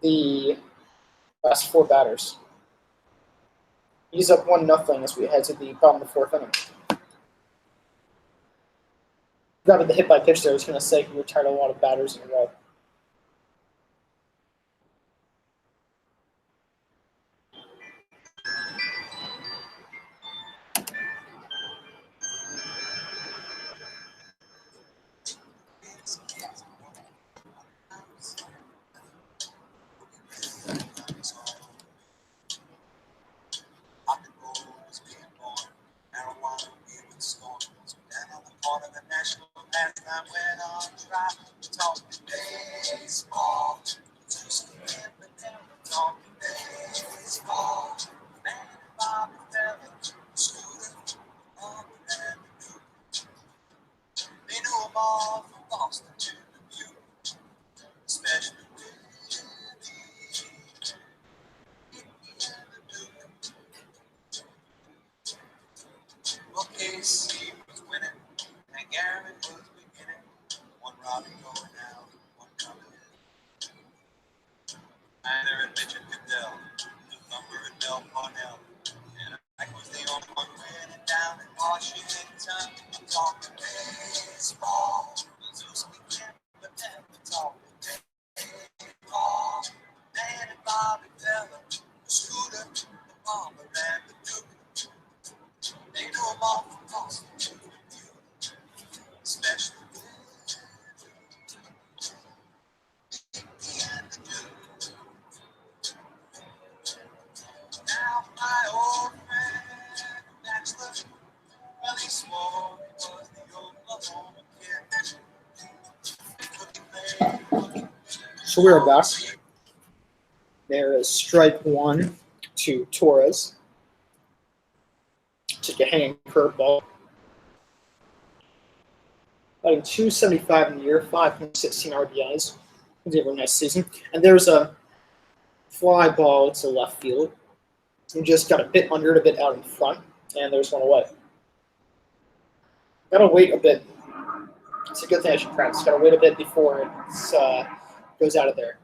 the last 4 batters. He's up 1-0 as we head to the bottom of the 4th inning. Grabbing the hit by pitch there, I was going to say he retired a lot of batters in a row. So we're back. There is strike one to Torres. Took a hanging curveball. Batting 275 in the year, 516 RBIs. He had a nice season. And there's a fly ball to left field. He just got a bit under it, a bit out in front, and there's one away. Gotta wait a bit. It's a good thing I should practice. Gotta wait a bit before it goes out of there.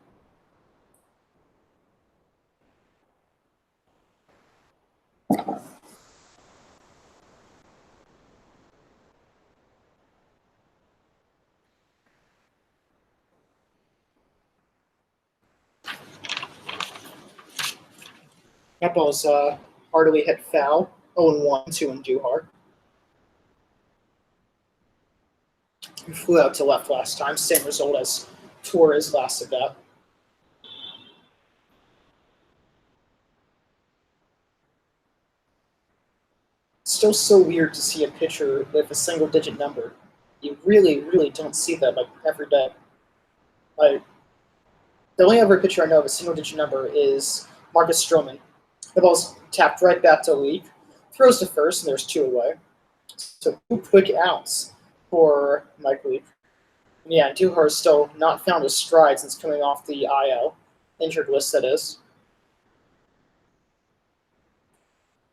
That ball's hardly hit foul. 0-1 to Andujar. He flew out to left last time. Same result as Torres last at bat. It's still so weird to see a pitcher with a single-digit number. You really, really don't see that like every day. Like the only other pitcher I know of a single-digit number is Marcus Stroman. The ball's tapped right back to Leak, throws to first, and there's two away. So 2 quick outs for Mike Leak. And yeah, Andujar has still not found his stride since coming off the IL, injured list that is.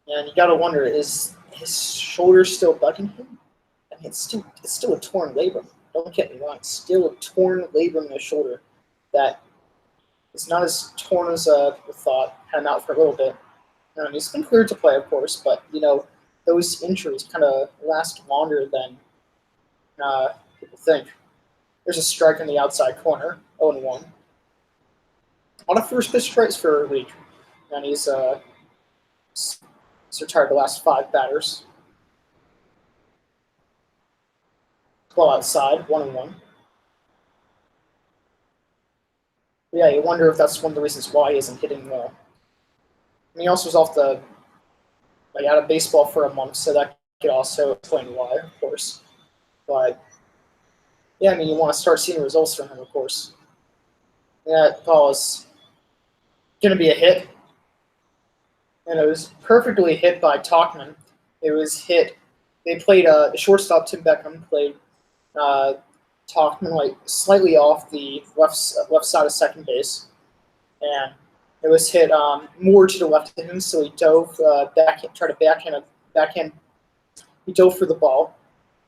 And you gotta wonder, is his shoulder still bugging him? I mean, it's still a torn labrum. Don't get me wrong, it's still a torn labrum in his shoulder that is not as torn as we thought. Had him out for a little bit. He's been cleared to play, of course, but those injuries kind of last longer than people think. There's a strike in the outside corner, 0-1. On a first pitch strikes for Leak, and he's retired the last 5 batters. Ball outside, 1-1. Yeah, you wonder if that's one of the reasons why he isn't hitting well. I mean, he also was out of baseball for a month, so that could also explain why, of course. But yeah, I mean, you want to start seeing results from him, of course. That ball is going to be a hit, and it was perfectly hit by Tauchman. It was hit. They played the shortstop Tim Beckham played Tauchman slightly off the left side of second base, and it was hit more to the left of him, so he dove tried to backhand. He dove for the ball,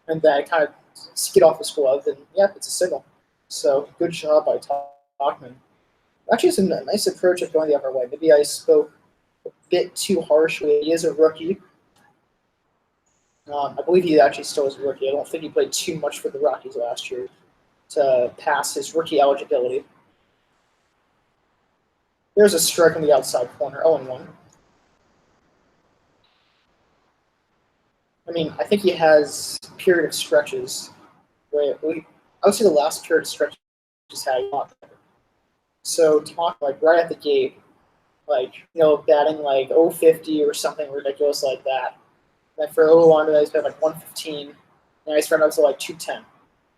and then kind of skid off his glove, and yeah, it's a single. So good job by Tauchman. Actually, it's a nice approach of going the other way. Maybe I spoke a bit too harshly. He is a rookie. I believe he actually still is a rookie. I don't think he played too much for the Rockies last year to pass his rookie eligibility. There's a strike on the outside corner, 0-1. I mean, I think he has period of stretches where I would say the last period of stretches had a lot better. So talk right at the gate, batting 050 or something ridiculous like that. And then for a little longer, he's been 115. Now he's running up to 210.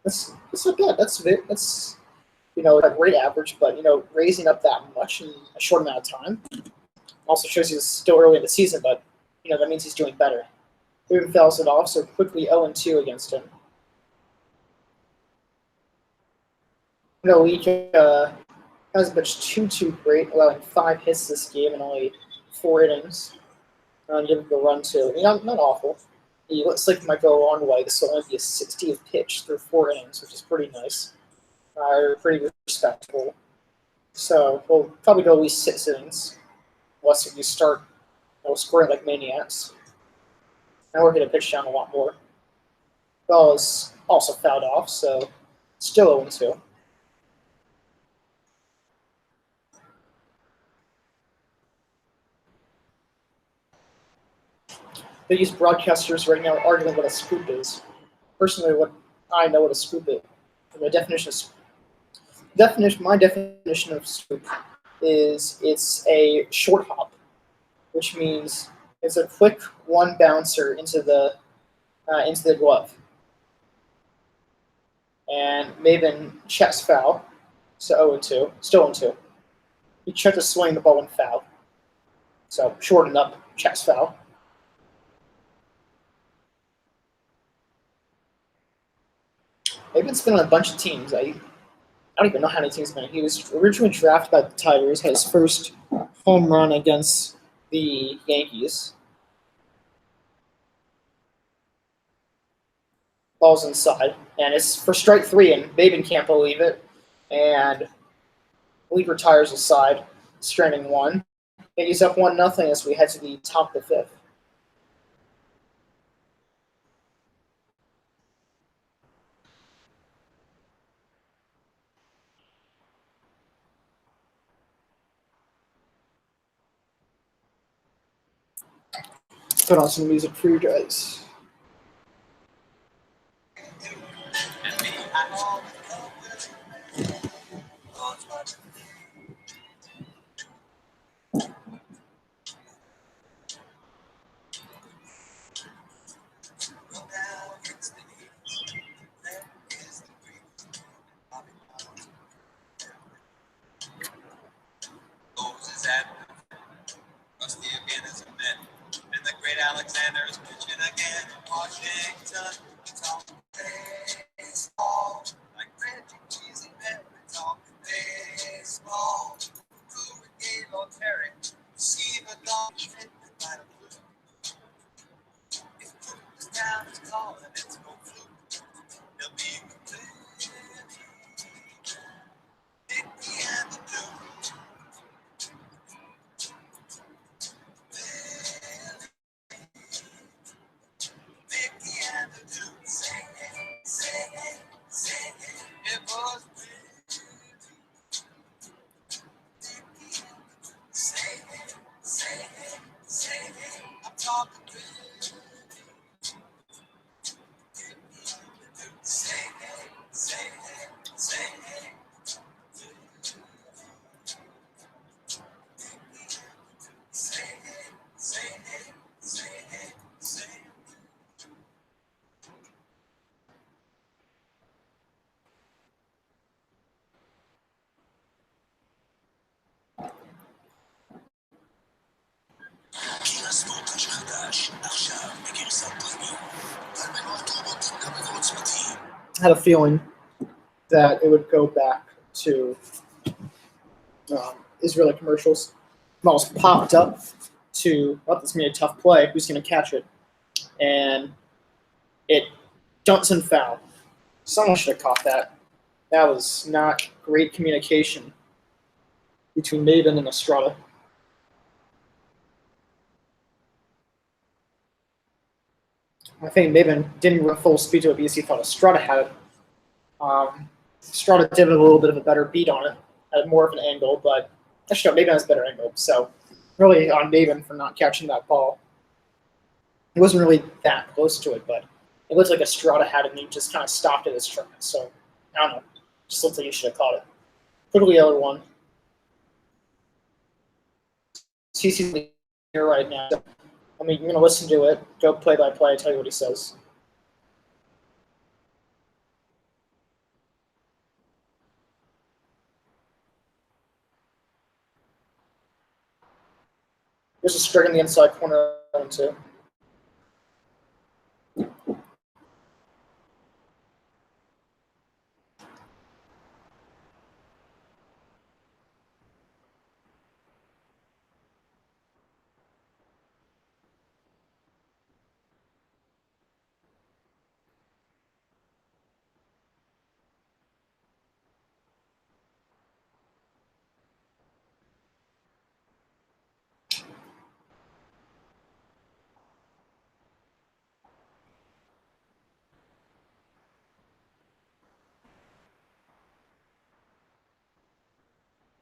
That's not bad. That's a great average, but raising up that much in a short amount of time also shows he's still early in the season, but that means he's doing better. He even fouls it off, so quickly 0-2 against him. Leak hasn't pitched too great, allowing 5 hits this game in only 4 innings. Give him a run too. I mean, not awful. He looks like he might go a long way. This will only be a 60th pitch through 4 innings, which is pretty nice. Pretty respectable. So we'll probably go at least 6 innings, unless we start scoring like maniacs. Now we're going to pitch down a lot more. Ball is also fouled off, so still 0-2. These broadcasters right now are arguing what a scoop is. Personally, I know what a scoop is. My definition of scoop is it's a short hop, which means it's a quick one bouncer into the glove. And Maven checks foul, So 0-2. Still 0-2. He tried to swing the ball and foul. So shortened up chest foul. They've been spinning on a bunch of teams. I don't even know how many teams he's been. He was originally drafted by the Tigers, had his first home run against the Yankees. Ball's inside, and it's for strike three, and Maben can't believe it. And Lee retires his side, stranding one. Yankees up 1-0 as we head to the top of the fifth. Put on some music for you guys. Rusty again is a net, and the great Alexander is pitching again. Washington, it's all baseball, like Reggie Cheesy Pet, it's all baseball. Blue Brigade on Terry, see the dog fit by the blue. If Blue is down, it's calling, it's no fluke. They'll be complete. Nicky and the Blue. It was I'm talking קירה ספורטאץ' חדש, עכשיו בגרסת פרמיום. על מנוע טורבו גם עוצמתי. I had a feeling that it would go back to Israeli commercials. Ball's popped up to, oh, this is going to be a tough play. Who's going to catch it? And it dumps and foul. Someone should have caught that. That was not great communication between Maben and Estrada. I think Maben didn't run full speed to it because he thought Estrada had it. Estrada did a little bit of a better beat on it, at more of an angle, but actually, Maben has a better angle. So, really on Maben for not catching that ball. It wasn't really that close to it, but it looked like Estrada had it, and he just kind of stopped at his track. So, I don't know. Just looks like he should have caught it. Quickly, the other one. CC's here right now. I mean, you're going to listen to it, go play by play, tell you what he says. There's a strike in the inside corner one too.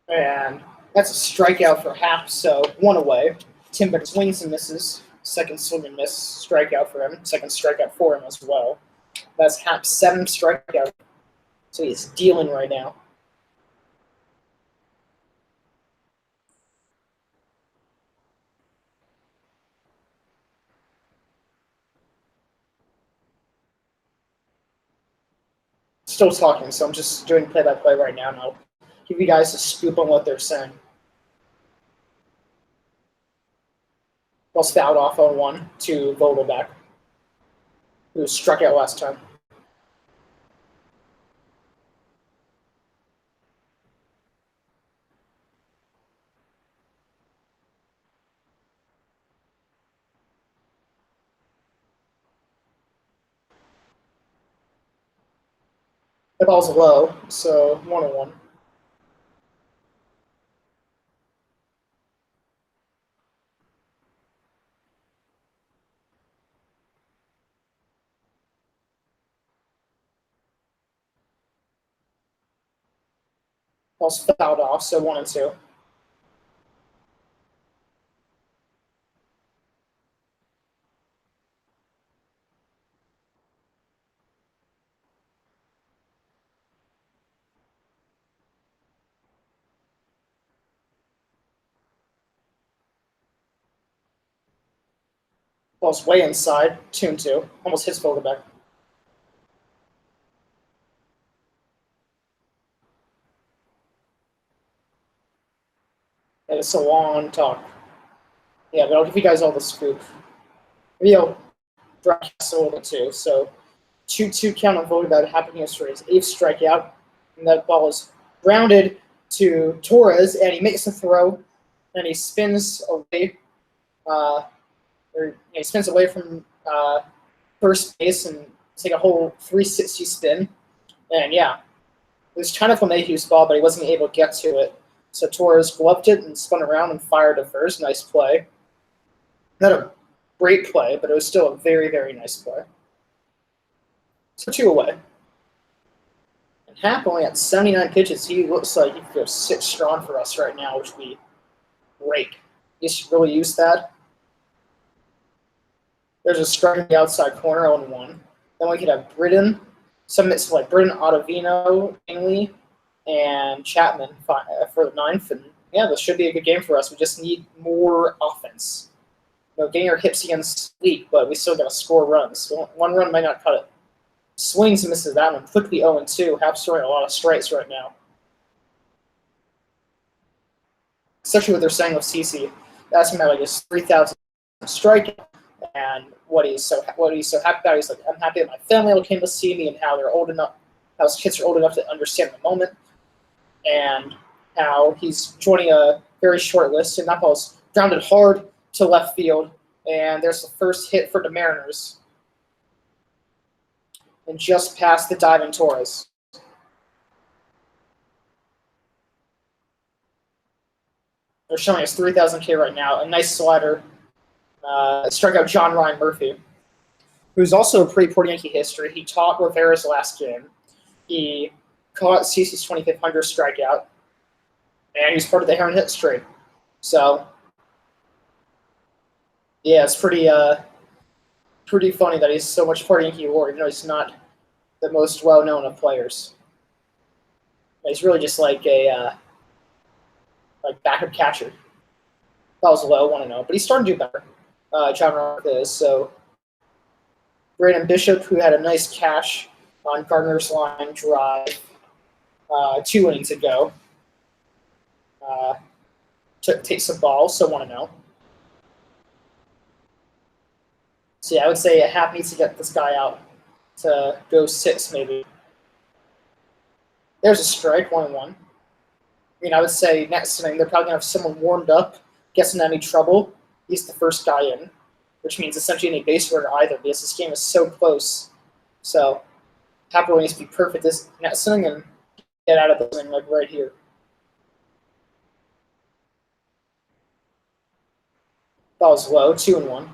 And that's a strikeout for Happ, so one away. Timber swings and misses. Second swing and miss strikeout for him. Second strikeout for him as well. That's Happ's seventh strikeout. So he's dealing right now. Still talking, so I'm just doing play-by-play right now. give you guys a scoop on what they're saying. Was fouled off on 1 to Vogelback, who struck out last time. The ball's low, so 1-1. Ball's fouled off, so 1-2. Ball's way inside, 2-2. Almost hits Vogelback. And it's a long talk. Yeah, but I'll give you guys all the scoop. Maybe I'll broadcast a little bit too. So 2-2 count on Vogelback happening for his 8th strikeout. And that ball is grounded to Torres, and he makes a throw, and he spins away. He spins away from first base, and it's like a whole 360 spin. And yeah, it was kind of LeMahieu's ball, but he wasn't able to get to it. So Torres gloved it and spun around and fired to first. Nice play. Not a great play, but it was still a very, very nice play. So 2 away. And Happ only at 79 pitches. He looks like he could go 6 strong for us right now, which would be great. He should really use that. There's a strike in the outside corner, 0-1. Then we could have Britton, some mix like Britton, Ottavino, Bingley, and Chapman for the 9th. And yeah, this should be a good game for us. We just need more offense. Getting our hips against leak, but we still got to score runs. So 1 run might not cut it. Swings and misses that one. Quickly 0-2. Happ's throwing a lot of strikes right now. Especially what they're saying with CC. That's him at like his 3,000 strike, and what he's so happy about. He's like, I'm happy that my family all came to see me, and how they're old enough, how his kids are old enough to understand the moment, and how he's joining a very short list. And that ball's grounded hard to left field, and there's the first hit for the Mariners. And just past the diving Torres. They're showing us 3,000 K right now. A nice slider. Struck out John Ryan Murphy, who's also a pretty important Yankee history. He taught Rivera's last game. He caught CC's 2500 strikeout, and he's part of the Heron hits trade. So, yeah, it's pretty funny that he's so much part of Yankee lore, even though he's not the most well-known of players. He's really just like a backup catcher. That was low, 1-0, but he's starting to do better. John Rock is. So Brandon Bishop, who had a nice catch on Gardner's line drive 2 innings ago, takes the ball, so 1-0. So yeah, I would say Happ needs to get this guy out to go 6 maybe. There's a strike, 1-1. I mean, I would say next inning they're probably going to have someone warmed up, gets in any trouble. He's the first guy in, which means essentially any base runner either, because this game is so close. So Happ really needs to be perfect this next inning and get out of this inning like right here. That was low, 2-1.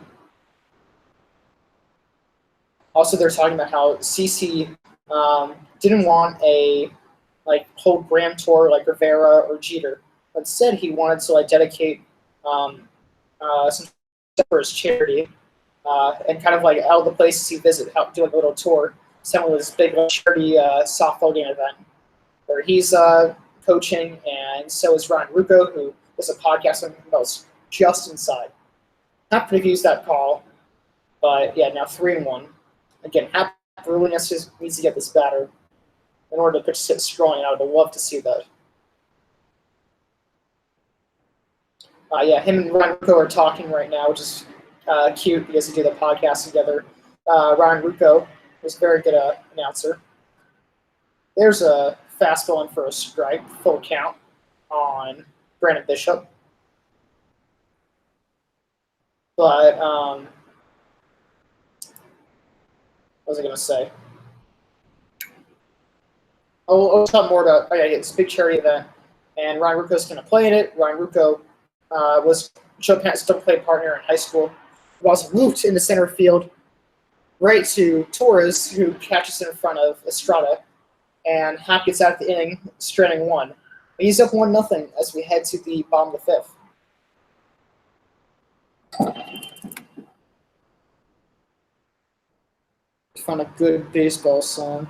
Also, they're talking about how CC didn't want a whole grand tour like Rivera or Jeter. Instead, he wanted to dedicate some stuff for his charity and kind of all the places he visited, do a little tour. Some of his big charity softball game event where he's coaching, and so is Ryan Rucco, who does a podcast on about just inside. Not to use that call, but yeah, now 3-1. Again, Happ really needs to get this batter in order to pitch strong, and I would love to see that. Yeah, him and Ryan Rucco are talking right now, which is cute because they do the podcast together. Ryan Rucco was a very good announcer. There's a fastball in for a strike, full count on Brandon Bishop. But what was I going to say? I'll talk more about. Oh yeah, it's a big charity event, and Ryan Rucco's going to play in it. Ryan Rucco was Joe Pant's double play partner in high school. He was looped in the center field, right to Torres, who catches it in front of Estrada, and Happ gets out of the inning, stranding one. And he's up 1-0 as we head to the bottom of the fifth. Found a good baseball song.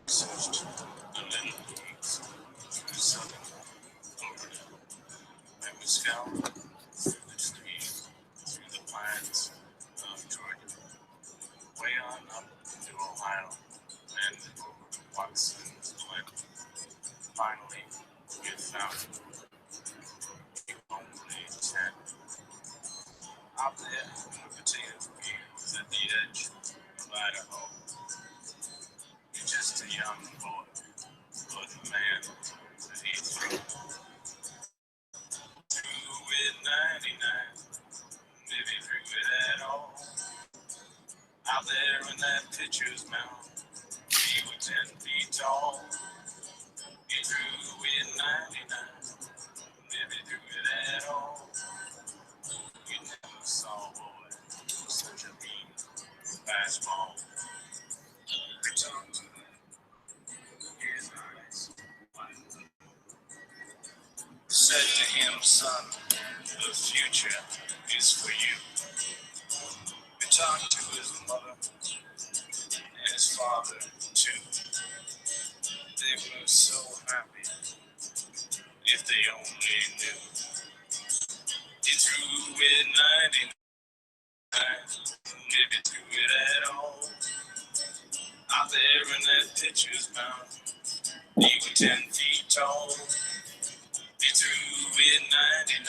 Searched the little leagues through southern Florida. I was found through the trees, through the pines of Georgia, way on up to Ohio, and over to Watson's Glen. Finally, you found you only 10. Out there in the potato fields at the edge of Idaho, you're just a young boy, but a man that he threw with 99, maybe threw it at all. Out there in that pitcher's mound, he was 10 feet tall. He threw with 99, maybe threw it at all. You never saw a boy such a mean fastball. Returned to his eyes. Said to him, son, the future is for you. He talked to his mother and his father too. They were so happy if they only knew. He threw with 99, maybe threw it at all. Out there in that pitcher's mound, he was 10 feet tall. He threw with 99,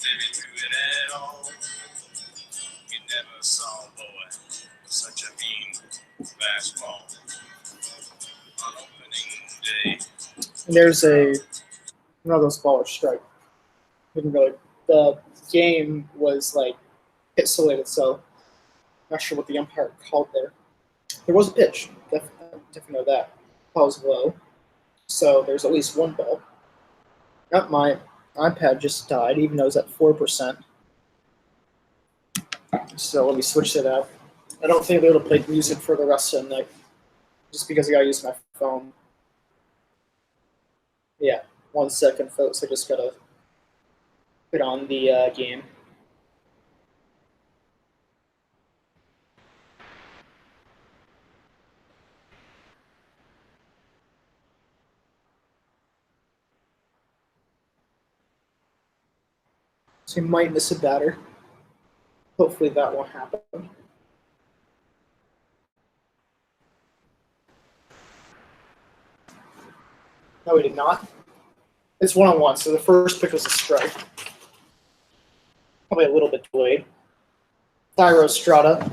maybe threw it at all. You never saw a boy with such a mean fastball. On opening day, There's one of those baller strike. Didn't really. The game was like pixelated, so not sure what the umpire called there. There was a pitch. Definitely know that. Ball was low, so there's at least one ball. Yep, my iPad just died, even though it's at 4%. So let me switch that out. I don't think I'll be able to play music for the rest of the night, just because I gotta use my phone. Yeah, 1 second, folks. I just gotta put on the game. So you might miss a batter. Hopefully that won't happen. No, we did not. It's 1-1, so the first pitch was a strike. Probably a little bit delayed. Thyro Strata.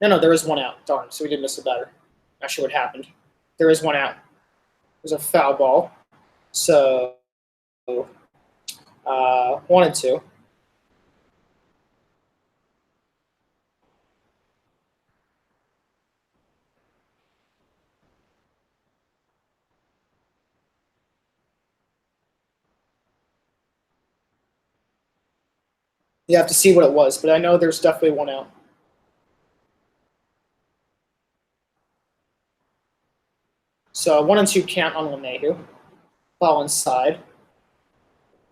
No, there is one out. Darn, so we did miss a batter. Not sure what happened. There is one out. There's a foul ball. So 1-2. You have to see what it was, but I know there's definitely one out. So 1-2 count on LeMahieu. Ball inside.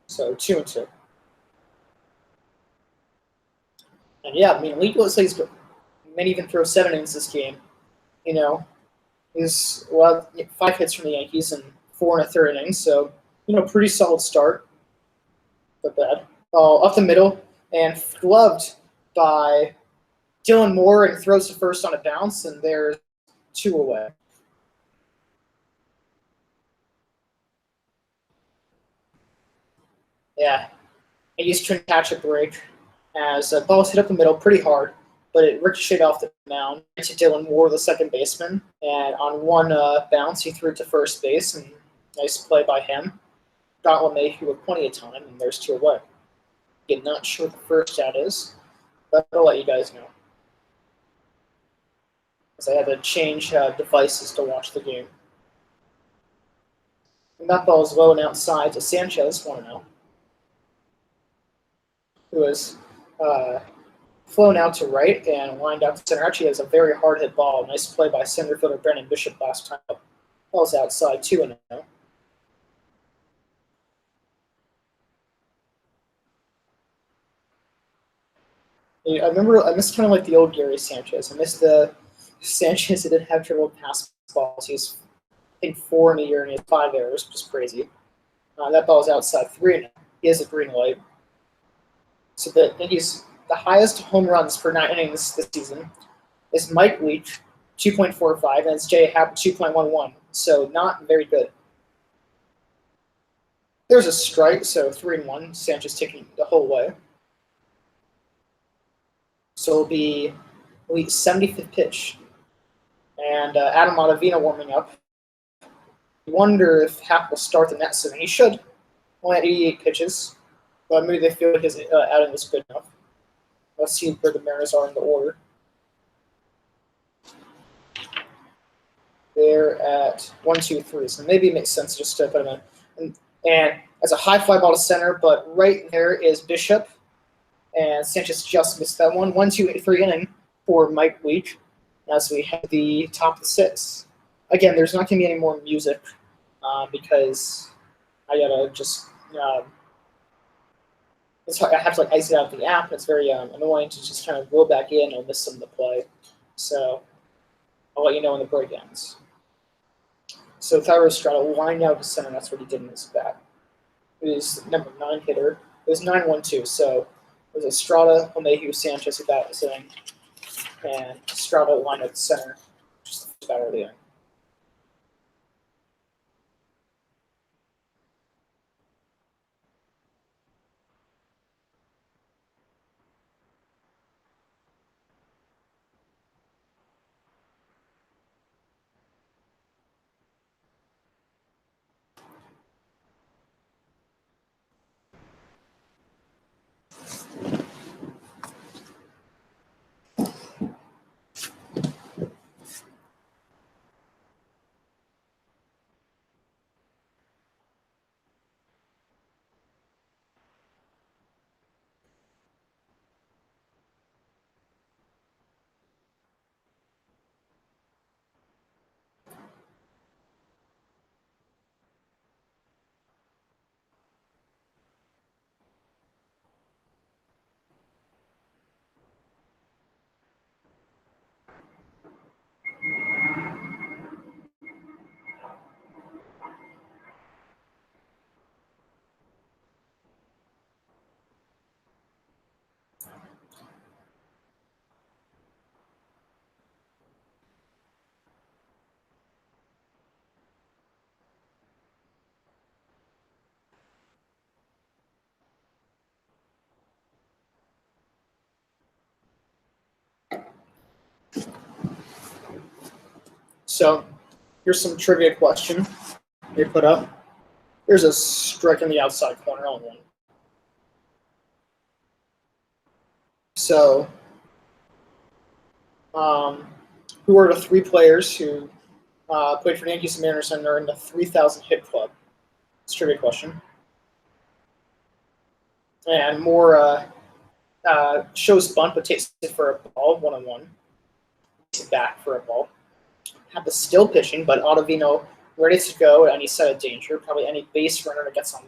So 2-2. And yeah, I mean, Lee Leslie's may even throw 7 innings this game. You know, he's 5 hits from the Yankees and 4 in a third inning. So Pretty solid start, but bad. Up the middle and gloved by Dylan Moore and throws to first on a bounce, and there's 2 away. Yeah, Yankees couldn't catch a break as balls hit up the middle pretty hard, but it ricocheted off the mound to Dylan Moore, the second baseman, and on one bounce he threw it to first base, and nice play by him. Got LeMahieu with plenty of time, and there's 2 away. Again, not sure what the first out is, but I'll let you guys know. Because I had to change devices to watch the game. And that ball is low and outside to Sanchez, 1-0, who is flown out to right and lined out to center. Actually, has a very hard hit ball. Nice play by center fielder Brandon Bishop last time. Ball's outside, 2-0. I missed kind of like the old Gary Sanchez. I missed the Sanchez that didn't have trouble pass balls. He's, I think, 4 in a year and he has 5 errors, which is crazy. That ball's outside, 3-0. He has a green light. So he's the highest home runs per 9 innings this season is Mike Leach, 2.45, and it's Jay Happ, 2.11. So not very good. There's a strike, so 3-1. Sanchez taking the whole way. So it'll be Leach's 75th pitch. And Adam Ottavino warming up. You wonder if Happ will start the net soon. He should. Only at 88 pitches. But maybe they feel like his outing was good enough. Let's see where the Mariners are in the order. They're at 1, 2, 3. So maybe it makes sense just to put them in. And as a high fly ball to center, but right there is Bishop. And Sanchez just missed that one. 1, 2, 3 inning for Mike Leach as we have the top of the 6th. Again, there's not going to be any more music because I gotta just I have to ice it out of the app. It's very annoying to just kind of roll back in and miss some of the play. So I'll let you know when the break ends. So Thairo Estrada lined out to center. That's what he did in his bat. It was number 9 hitter. It was 9-1-2. So it was Estrada, LeMahieu, Sanchez who bat was in, and Estrada lined out to center, just the first batter of the inning. So here's some trivia question they put up. There's a strike in the outside corner on one. So who are the 3 players who played for the Yankees and Mariners and are in the 3,000 hit club? It's a trivia question. And more shows bunt but takes it for a ball, 1-on-1. Takes it back for a ball. Have the still pitching, but Ottavino ready to go at any side of danger. Probably any base runner that gets on.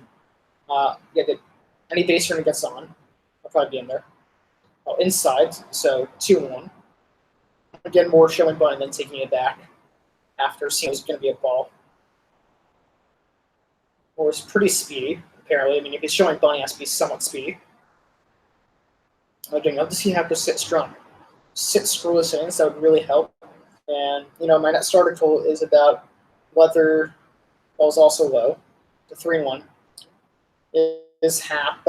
Any base runner gets on. I'll probably be in there. Oh, inside, so 2-1. Again, more showing bunt and then taking it back after seeing it was going to be a ball. or is pretty speedy, apparently. I mean, if he's showing Bunny, he has to be somewhat speedy. I'd love to see Hacker sit strong. Sit scoreless innings, that would really help. And, my next article is about whether ball's also low, the 3-1. Is Hap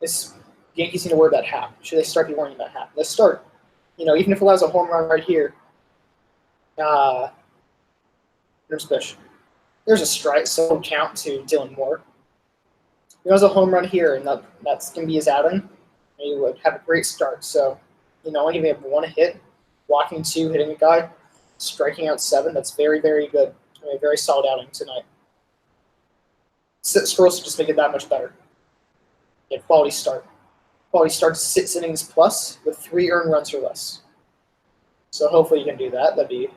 is Yankees need to worry about Hap? Should they start be worrying about Hap? Let's start. Even if it allows a home run right here, there's pitch. There's a strike, so count to Dylan Moore. If he has a home run here, and that's going to be his outing, and he would have a great start. So, only giving up 1 hit, walking 2, hitting a guy, striking out 7. That's very, very good. A very solid outing tonight. Scrolls to just make it that much better. Quality start. Quality start to 6 innings plus with 3 earned runs or less. So hopefully you can do that. That'd be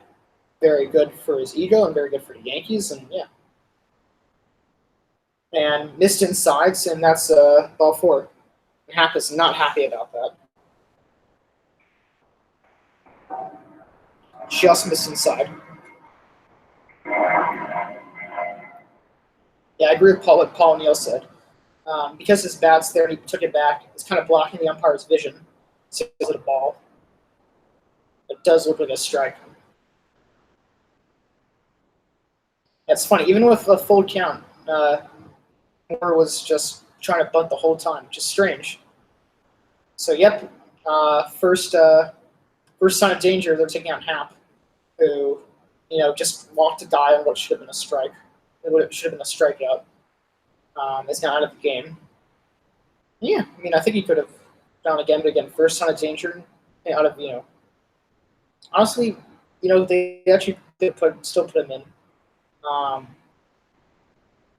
very good for his ego and very good for the Yankees. And yeah. And missed inside, and that's ball 4. Hap is not happy about that. Just missed inside. Yeah, I agree with what Paul Neal said. Because his bat's there and he took it back, it's kind of blocking the umpire's vision. So is it a ball? It does look like a strike. It's funny, even with a full count, Moore was just trying to bunt the whole time, which is strange. So, yep, first sign of danger, they're taking out Hap, who, just walked a guy on what should have been a strike. It should have been a strikeout. Is now out of the game. Yeah, I mean, I think he could have gone again, but again, first sign of danger, out of, honestly, they actually still put him in.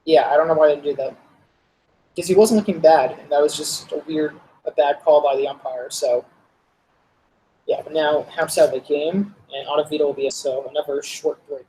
Yeah, I don't know why they didn't do that. Because he wasn't looking bad, and that was just a bad call by the umpire. So, yeah, but now Hap's out of the game, and Ottavino will be so another short break.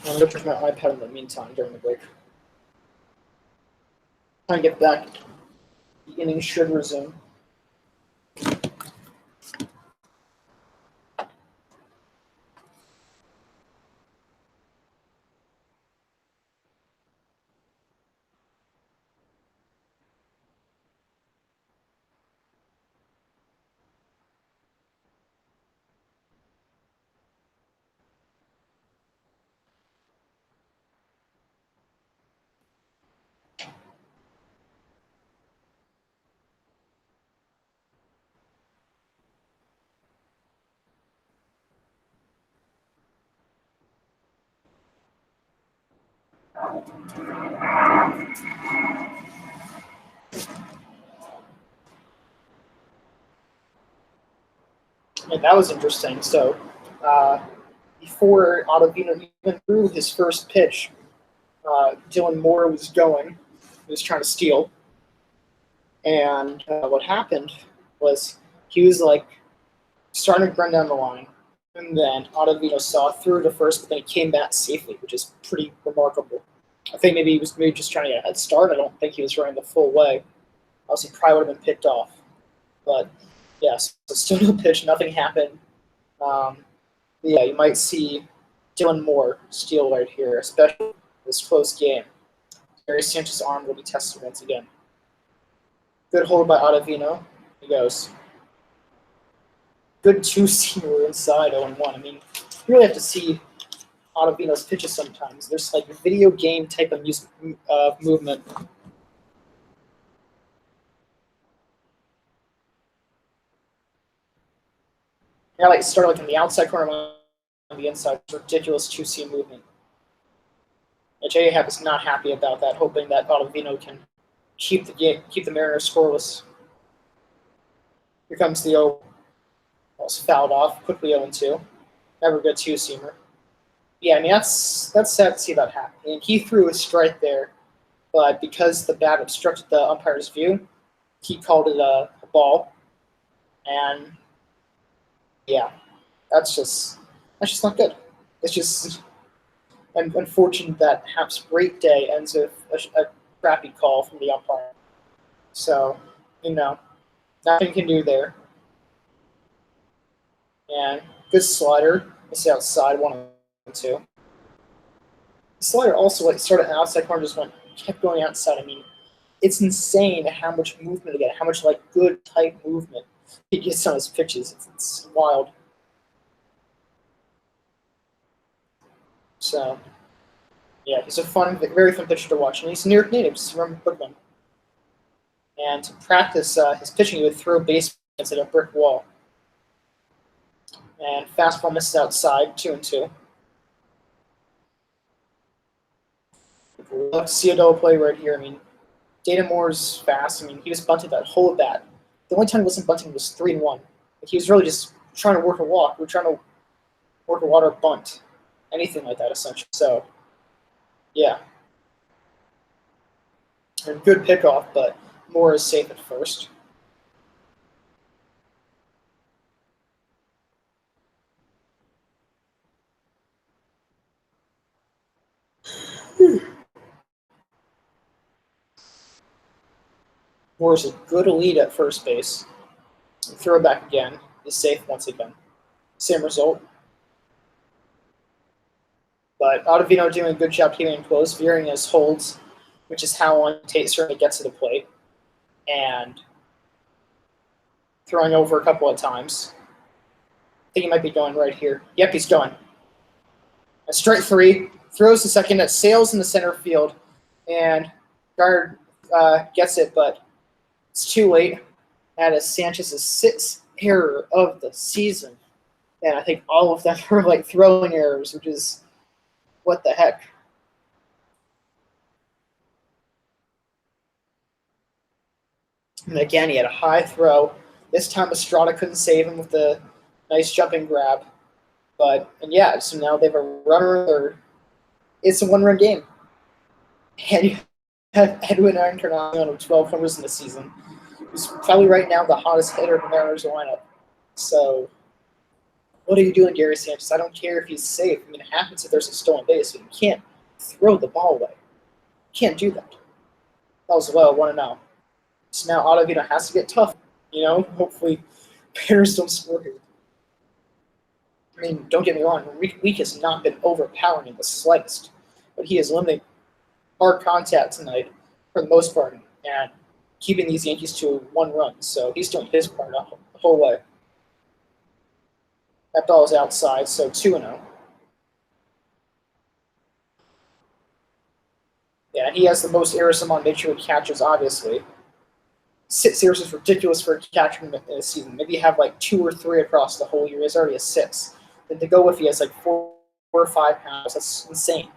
I'm going to check my iPad in the meantime during the break. Trying to get back. The inning should resume. And that was interesting. So, before Ottavino even threw his first pitch, Dylan Moore was going. He was trying to steal. And what happened was he was starting to run down the line. And then Ottavino saw through to first, but then he came back safely, which is pretty remarkable. I think maybe he was just trying to get a head start. I don't think he was running the full way. Else he probably would have been picked off. But, yeah, so still no pitch. Nothing happened. Yeah, you might see Dylan Moore steal right here, especially this close game. Gary Sanchez's arm will be tested once again. Good hold by Ottavino. He goes. Good 2-seamer inside 0-1. I mean, you really have to see Ottavino's pitches sometimes. There's video game type of movement. like started like in the outside corner on the inside. Ridiculous 2-seam movement. And J.A. is not happy about that, hoping that Ottavino can keep the Mariners scoreless. Here comes the 0. Ball's fouled off, quickly 0-2. Never a good 2-seamer. Yeah, I mean, that's sad to see that happen. And he threw a strike there, but because the bat obstructed the umpire's view, he called it a ball. And yeah, that's just not good. It's just unfortunate that Hap's great day ends with a crappy call from the umpire. So, nothing you can do there. And good slider. It's outside, 1-2. The slider also started outside corner, kept going outside. I mean, it's insane how much movement again, how much good tight movement he gets on his pitches. It's wild. So, yeah, he's a very fun pitcher to watch, and he's a New York native, just from Brooklyn. And to practice his pitching, he would throw baseball at a brick wall. And fastball misses outside, 2-2. Love to see a double play right here. I mean, Data Moore's fast. I mean, he was bunted that whole at bat. The only time he wasn't bunting was 3-1. He was really just trying to work a walk. We're trying to work a water bunt. Anything like that, essentially. So, yeah. And good pickoff, but Moore is safe at first. Moore's a good lead at first base. Throw it back again. Is safe once again. Same result. But Ottavino doing a good job keeping him close, veering his holds, which is how Tate certainly gets to the plate. And throwing over a couple of times. I think he might be going right here. Yep, he's going. A strike 3. Throws the second that sails in the center field. And Gard gets it, but it's too late. That is Sanchez's 6th error of the season. And I think all of them are throwing errors, which is what the heck. And again, he had a high throw. This time Estrada couldn't save him with the nice jumping grab. And yeah, so now they have a runner third. It's a 1-run game. And you have Edwin Encarnacion with 12 homers in the season. He's probably right now the hottest hitter in the Mariners lineup. So, what are you doing, Gary Sanchez? I don't care if he's safe. I mean, it happens if there's a stolen base, but you can't throw the ball away. You can't do that. That was well, 1-0. So now Ottavino has to get tough. Hopefully, Bears don't score here. I mean, don't get me wrong, Week has not been overpowering in the slightest, but he is limiting hard contact tonight for the most part and keeping these Yankees to 1 run. So he's doing his part the whole way. That ball is outside, so 2-0. Yeah, he has the most errors among major league catchers, obviously. 6 errors is ridiculous for a catcher in a season. Maybe you have 2 or 3 across the whole year. He's already a 6. Then to go with, he has 4 or 5 pounds. That's insane.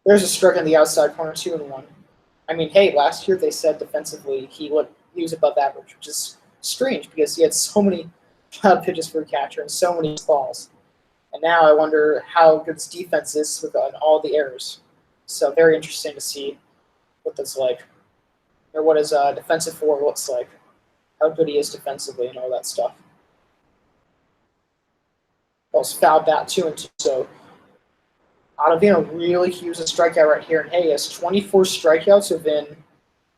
There's a strike on the outside corner, 2-1. I mean, hey, last year they said defensively he was above average, which is strange because he had so many bad pitches for a catcher and so many balls. And now I wonder how good his defense is with all the errors. So very interesting to see what that's like, or what his defensive forward looks like, how good he is defensively and all that stuff. Also fouled that 2-2. So Ottavino really huge a strikeout right here, and hey, he has 24 strikeouts within,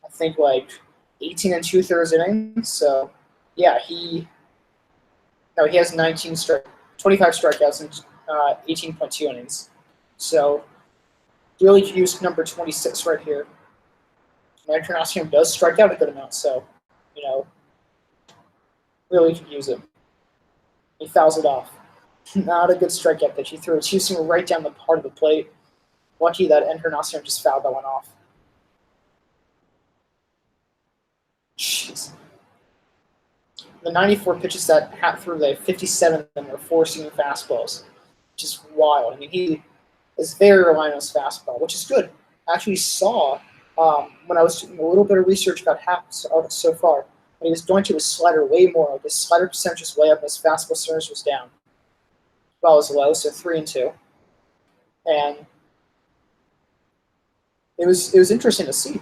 I think, 18 2/3 innings. So yeah, he has 25 strikeouts in 18.2 innings. So really could use number 26 right here. Encarnacion does strike out a good amount, so really could use it. He fouls it off. Not a good strikeout pitch. He threw a 2-seamer right down the part of the plate. Lucky that Encarnacion just fouled that one off. Jeez. the 94 pitches that Hat threw, the 57 of them were four-seam fastballs, which is wild. I mean, he is very reliant on his fastball, which is good. I actually saw when I was doing a little bit of research about Hat so far, when he was going to his slider way more, like his slider percentage was way up, and his fastball percentage was down. Ball was low, so 3-2, and it was interesting to see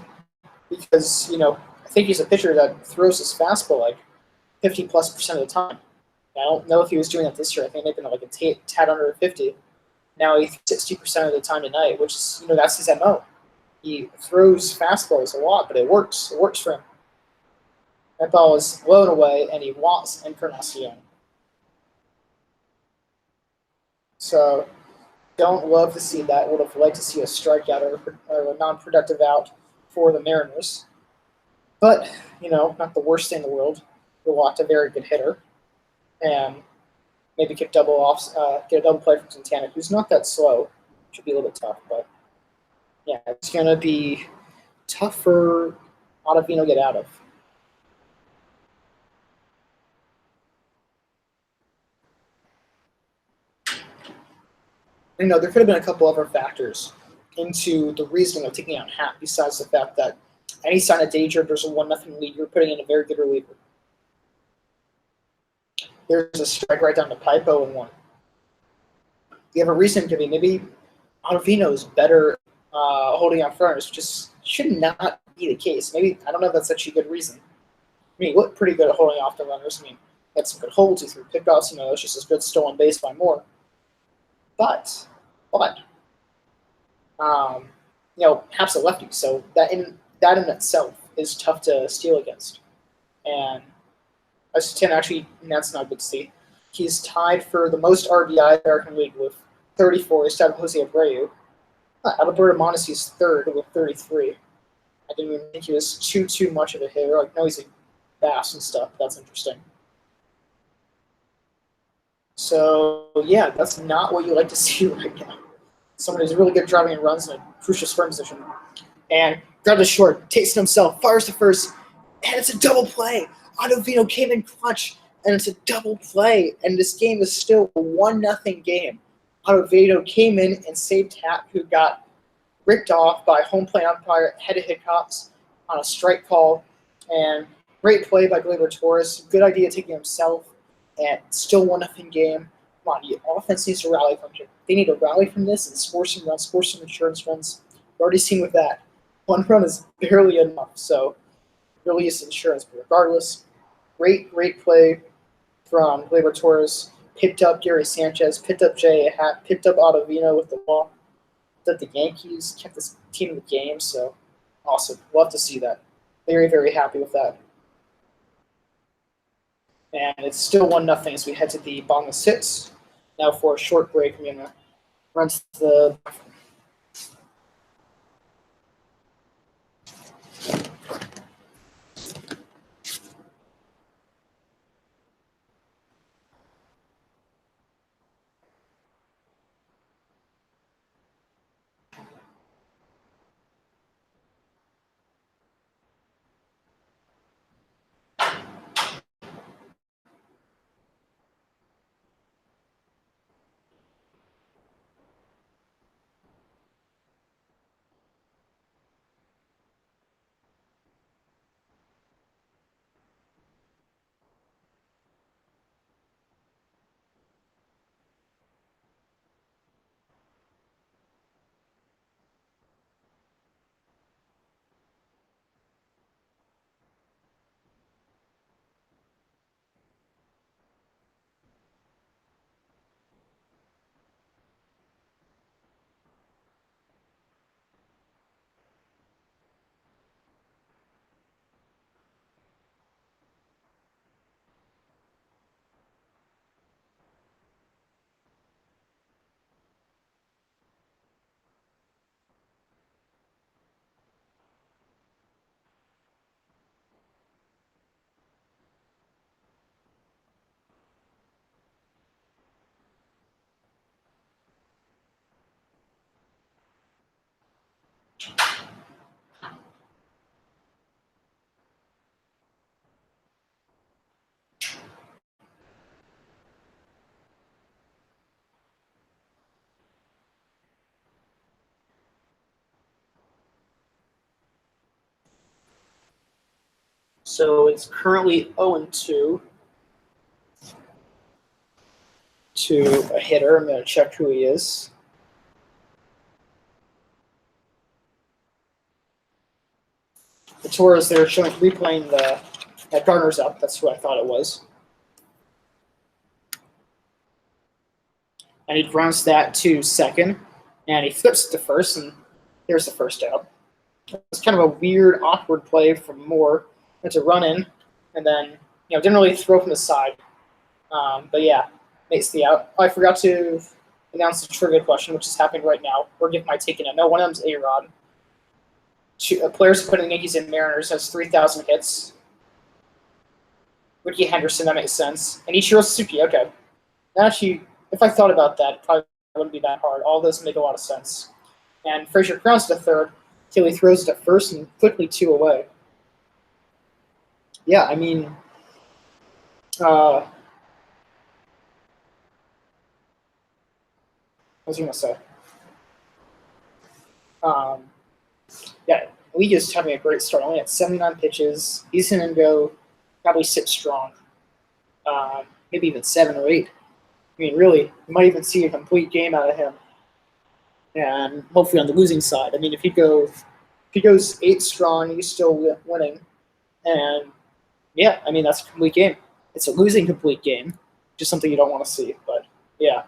because I think he's a pitcher that throws his fastball like 50+% of the time. I don't know if he was doing that this year. I think they've been like a tad under 50. Now he's 60% of the time tonight, which is that's his MO. He throws fastballs a lot, but it works. It works for him. That ball was blown away, and he walks Encarnacion. So don't love to see that. Would have liked to see a strikeout or a non-productive out for the Mariners. But, not the worst thing in the world. We locked a very good hitter. And maybe get a double play from Santana, who's not that slow. Should be a little bit tough, but yeah, it's going to be tough for Ottavino to get out of. There could have been a couple other factors into the reasoning of taking out Hat, besides the fact that any sign of danger, there's a 1-0 lead, you're putting in a very good reliever. There's a strike right down the pipe, 0-1. You have a reason to be. Maybe Ottavino is better holding out runners, which should not be the case. Maybe, I don't know if that's such a good reason. I mean, he looked pretty good at holding off the runners. I mean, he had some good holds, he threw pickoffs, it's just as good stolen base by more. But, Hap's a lefty, so that in itself is tough to steal against. And Santana, actually, that's not good to see. He's tied for the most RBI in the American League with 34. He's tied with Jose Abreu. Alberto Mondesi's third with 33. I didn't even think he was too much of a hitter. No, he's a bass and stuff. That's interesting. So, yeah, that's not what you like to see right now. Someone who's really good driving and runs in a crucial scoring position. And grabs a short, takes it himself, fires to first, and it's a double play. Ottavino came in clutch, and it's a double play. And this game is still a 1-0 game. Ottavino came in and saved Hat, who got ripped off by home plate umpire Hedda Hickox on a strike call. And great play by Gleyber Torres. Good idea taking himself. And still 1-0 game. Come on, the offense needs to rally from here. They need to rally from this and score some runs, score some insurance runs. We've already seen with that. One run is barely enough, so really is insurance. But regardless, great play from Gleyber Torres. Picked up Gary Sanchez, picked up J.A. Happ, picked up Ottavino with the ball. Picked up the Yankees, kept this team in the game, so awesome. Love to see that. Very, very happy with that. And it's still 1-0 as we head to the bottom of 6. Now for a short break, I'm going to run to the So it's currently 0-2 to a hitter. I'm going to check who he is. The Torres, they're replaying that Gardner's up. That's who I thought it was. And he grounds that to second, and he flips to first, and here's the first out. It's kind of a weird, awkward play from Moore. It's a run in, and then didn't really throw from the side. But yeah, makes the out. I forgot to announce the trivia question, which is happening right now. Or give my take in it. No, one of them's A-Rod. Players putting the Yankees and Mariners has 3,000 hits. Ricky Henderson, that makes sense. And Ichiro Suzuki, okay. Actually, if I thought about that, it probably wouldn't be that hard. All those make a lot of sense. And Frazier grounds to third till he throws it at first and quickly 2 away. Yeah, I mean, what was I going to say? Yeah, League is having a great start. Only at 79 pitches. He's going to go probably 6 strong. Maybe even 7 or 8. I mean, really, you might even see a complete game out of him. And hopefully on the losing side. I mean, if he goes 8 strong, he's still winning. And yeah, I mean, that's a complete game. It's a losing complete game, just something you don't want to see. But yeah,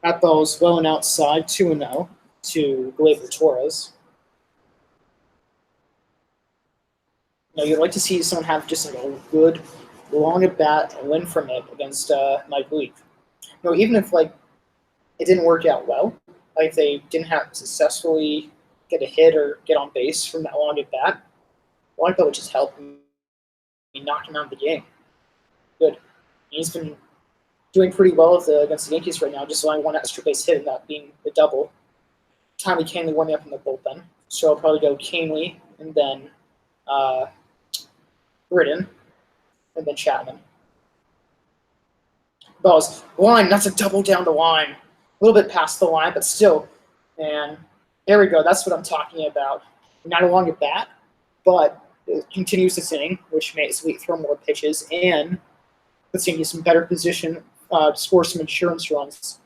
that ball's well and outside, 2-0 to Gleyber Torres. You'd like to see someone have just like a good long at bat and win from it against Mike Leake. Even if it didn't work out well, if they didn't have to successfully get a hit or get on base from that long at bat, that would just help him knock him out of the game. Good. He's been doing pretty well against the Yankees right now, just allowing 1 extra base hit and that being a double. Tommy Kahnle warming up in the bullpen, so I'll probably go Kahnle and then Britton and then Chapman. Balls line, that's a double down the line. A little bit past the line, but still. And there we go. That's what I'm talking about. Not a long at bat, but it continues this inning, which makes Leake throw more pitches and puts Yankees in better position to score some insurance runs.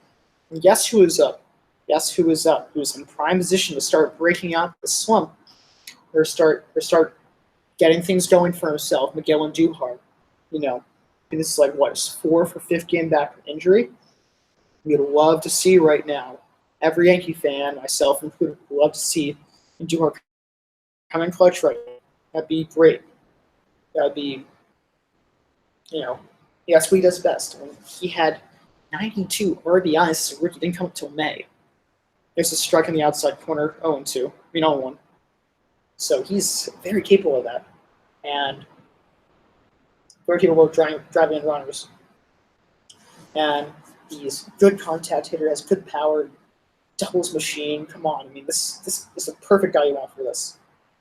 And guess who is up? Guess who is up? Who's in prime position to start breaking out the slump or start getting things going for himself? Miguel Andujar. This is his 4th or 5th game back from injury. We'd love to see right now, every Yankee fan, myself included, would love to see Andujar come in clutch right now. That'd be great. That'd be, that's what he does best. He had 92 RBIs as a rookie, didn't come up until May. There's a strike in the outside corner, 0-2. 0-1. So he's very capable of that. And very capable of driving in runners. And he's good contact hitter, has good power, doubles machine. Come on, I mean, this is a perfect guy you want for this.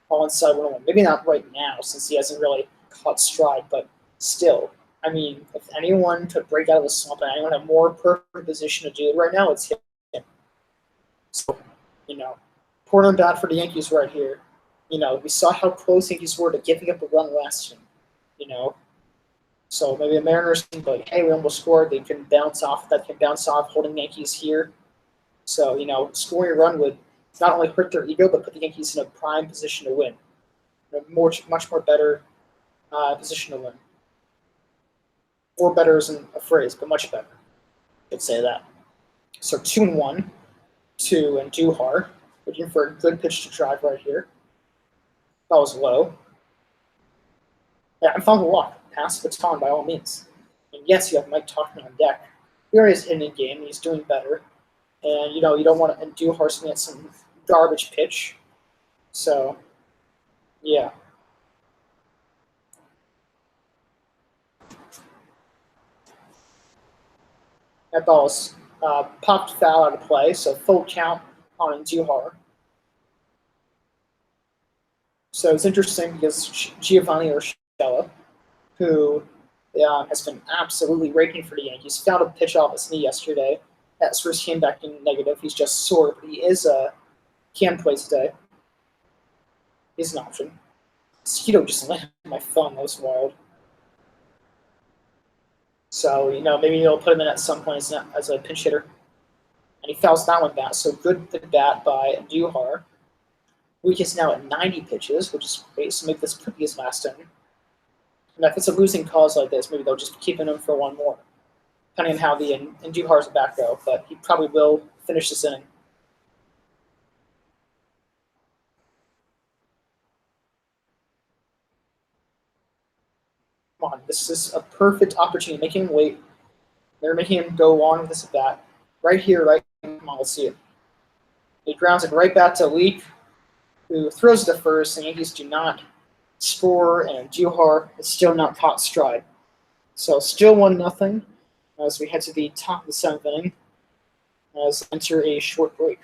All inside 101. Maybe not right now since he hasn't really caught stride, but still. I mean, if anyone could break out of the slump and anyone had more perfect position to do it right now, it's him. So, important bat for the Yankees right here. We saw how close Yankees were to giving up a run last year. So maybe the Mariners can be like, hey, we almost scored. They can bounce off. That can bounce off, holding Yankees here. So, scoring a run would not only hurt their ego, but put the Yankees in a prime position to win. Much more better position to win. Or better isn't a phrase, but much better. I'd say that. So 2-1 to Andujar. Looking for a good pitch to drive right here. That was low. Yeah, I'm following the walk. Pass the baton by all means. And yes, you have Mike Tauchman on deck. He already has hitting a game. He's doing better. And, you don't want to do Harson at some garbage pitch. So, yeah. That ball's popped foul out of play, so full count on Andujar. So it's interesting because Giovanni Urshela, who has been absolutely raking for the Yankees, found a pitch off his knee yesterday. That first came back in negative. He's just sore, but he can play today. He's an option. Mosquito just landed on my phone. That was wild. So, maybe they'll put him in at some point as a pinch hitter. And he fouls that one back. So good at bat by Duhar. Week is now at 90 pitches, which is great. So make this pretty his last inning. And if it's a losing cause like this, maybe they'll just keep him for one more, depending on how the Duhar's back go. But he probably will finish this inning. Come on, this is a perfect opportunity. Making him wait. They're making him go on with this at bat. Right here, right. Come on, let's see it. He grounds it right back to Leak, who throws it to first. The Yankees do not score, and Duhar is still not caught stride. So still 1-0 as we head to the top of the seventh inning. As we enter a short break.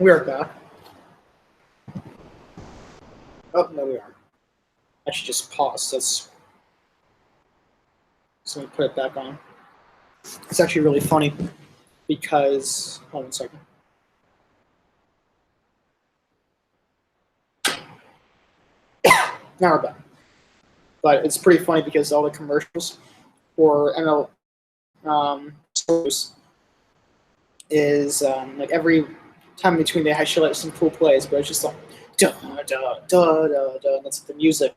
We are back. Oh, no, we aren't. I should just pause. So let me put it back on. It's actually really funny because. Hold on a second. Now we're back. But it's pretty funny because all the commercials for ML stores is like every time between they highlight some cool plays, but it's just like da da da da da, and that's the music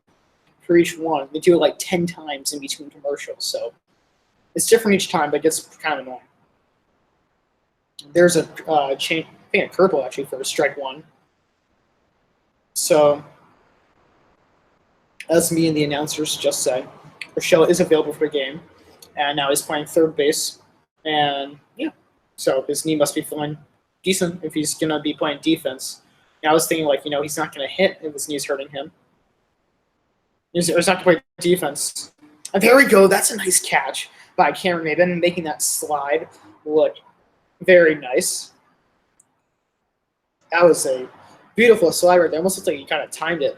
for each one. They do it like 10 times in between commercials, so it's different each time, but it gets kind of annoying. There's a change, I think a curveball actually for strike one. So, as me and the announcers just said, Rochelle is available for the game, and now he's playing third base, and yeah, so his knee must be feeling decent if he's gonna be playing defense. And I was thinking like, he's not gonna hit if his knee's hurting him. He's not gonna play defense. And there we go. That's a nice catch by Cameron Maben, making that slide look very nice. That was a beautiful slide right there. Almost looked like he kind of timed it.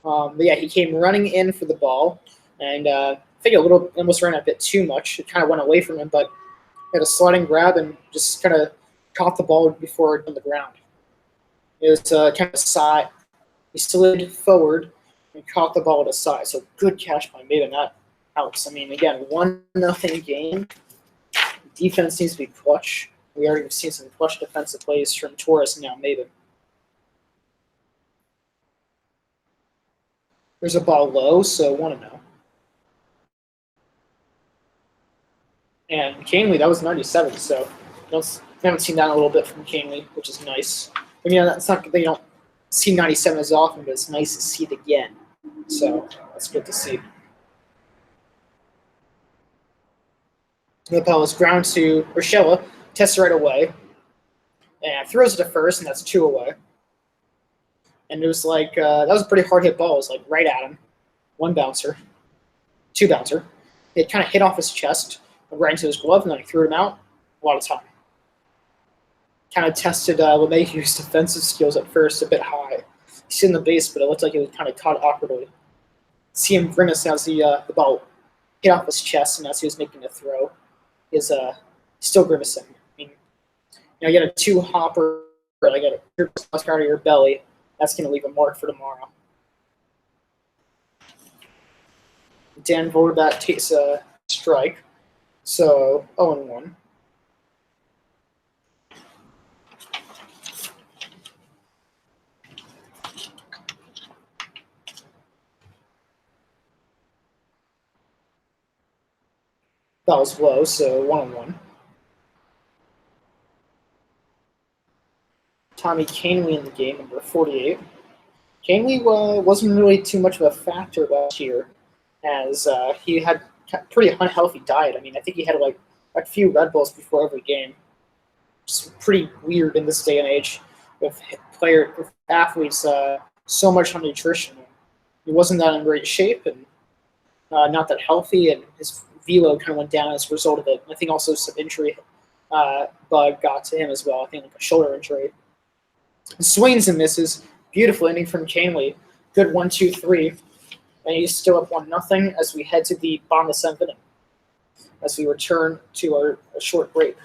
But yeah, he came running in for the ball, and I think almost ran a bit too much. It kind of went away from him, but he had a sliding grab and just kind of caught the ball before it on the ground. It was kind of side. He slid forward and caught the ball at the side. So good catch by Maben. That helps. I mean, again, 1-0 game. Defense needs to be clutch. We already have seen some clutch defensive plays from Torres and now Maben. There's a ball low, so 1-0. And Canely, that was 97, so we haven't seen that a little bit from Canely, which is nice. I mean, it's see 97 as often, but it's nice to see it again. So that's good to see. The ball is ground to Urshela, tests right away, and throws it to first, and that's 2 away. And it was like, that was a pretty hard hit ball. It was like right at him. One bouncer, two bouncer. It kind of hit off his chest, went right into his glove, and then he threw him out. A lot of time. Kind of tested LeMahieu's defensive skills at first a bit high. He's in the base, but it looked like it was kind of caught awkwardly. See him grimace as the ball hit off his chest, and as he was making the throw, he's still grimacing. I mean, you get a two hopper, like a out of your belly. That's going to leave a mark for tomorrow. Dan Vogelbach takes a strike, so 0-1. That was low, so 1-1. Tommy Canely in the game, number 48. Canely wasn't really too much of a factor last year, as he had a pretty unhealthy diet. I mean, I think he had like a few Red Bulls before every game. It's pretty weird in this day and age with athletes so much on nutrition. He wasn't that in great shape and not that healthy, and his velo kind of went down as a result of it. I think also some injury bug got to him as well. I think like a shoulder injury. Swings and misses. Beautiful inning from Canely. Good 1-2-3. And he's still up 1-0 as we head to the bottom of the seventh inning. As we return to our short break.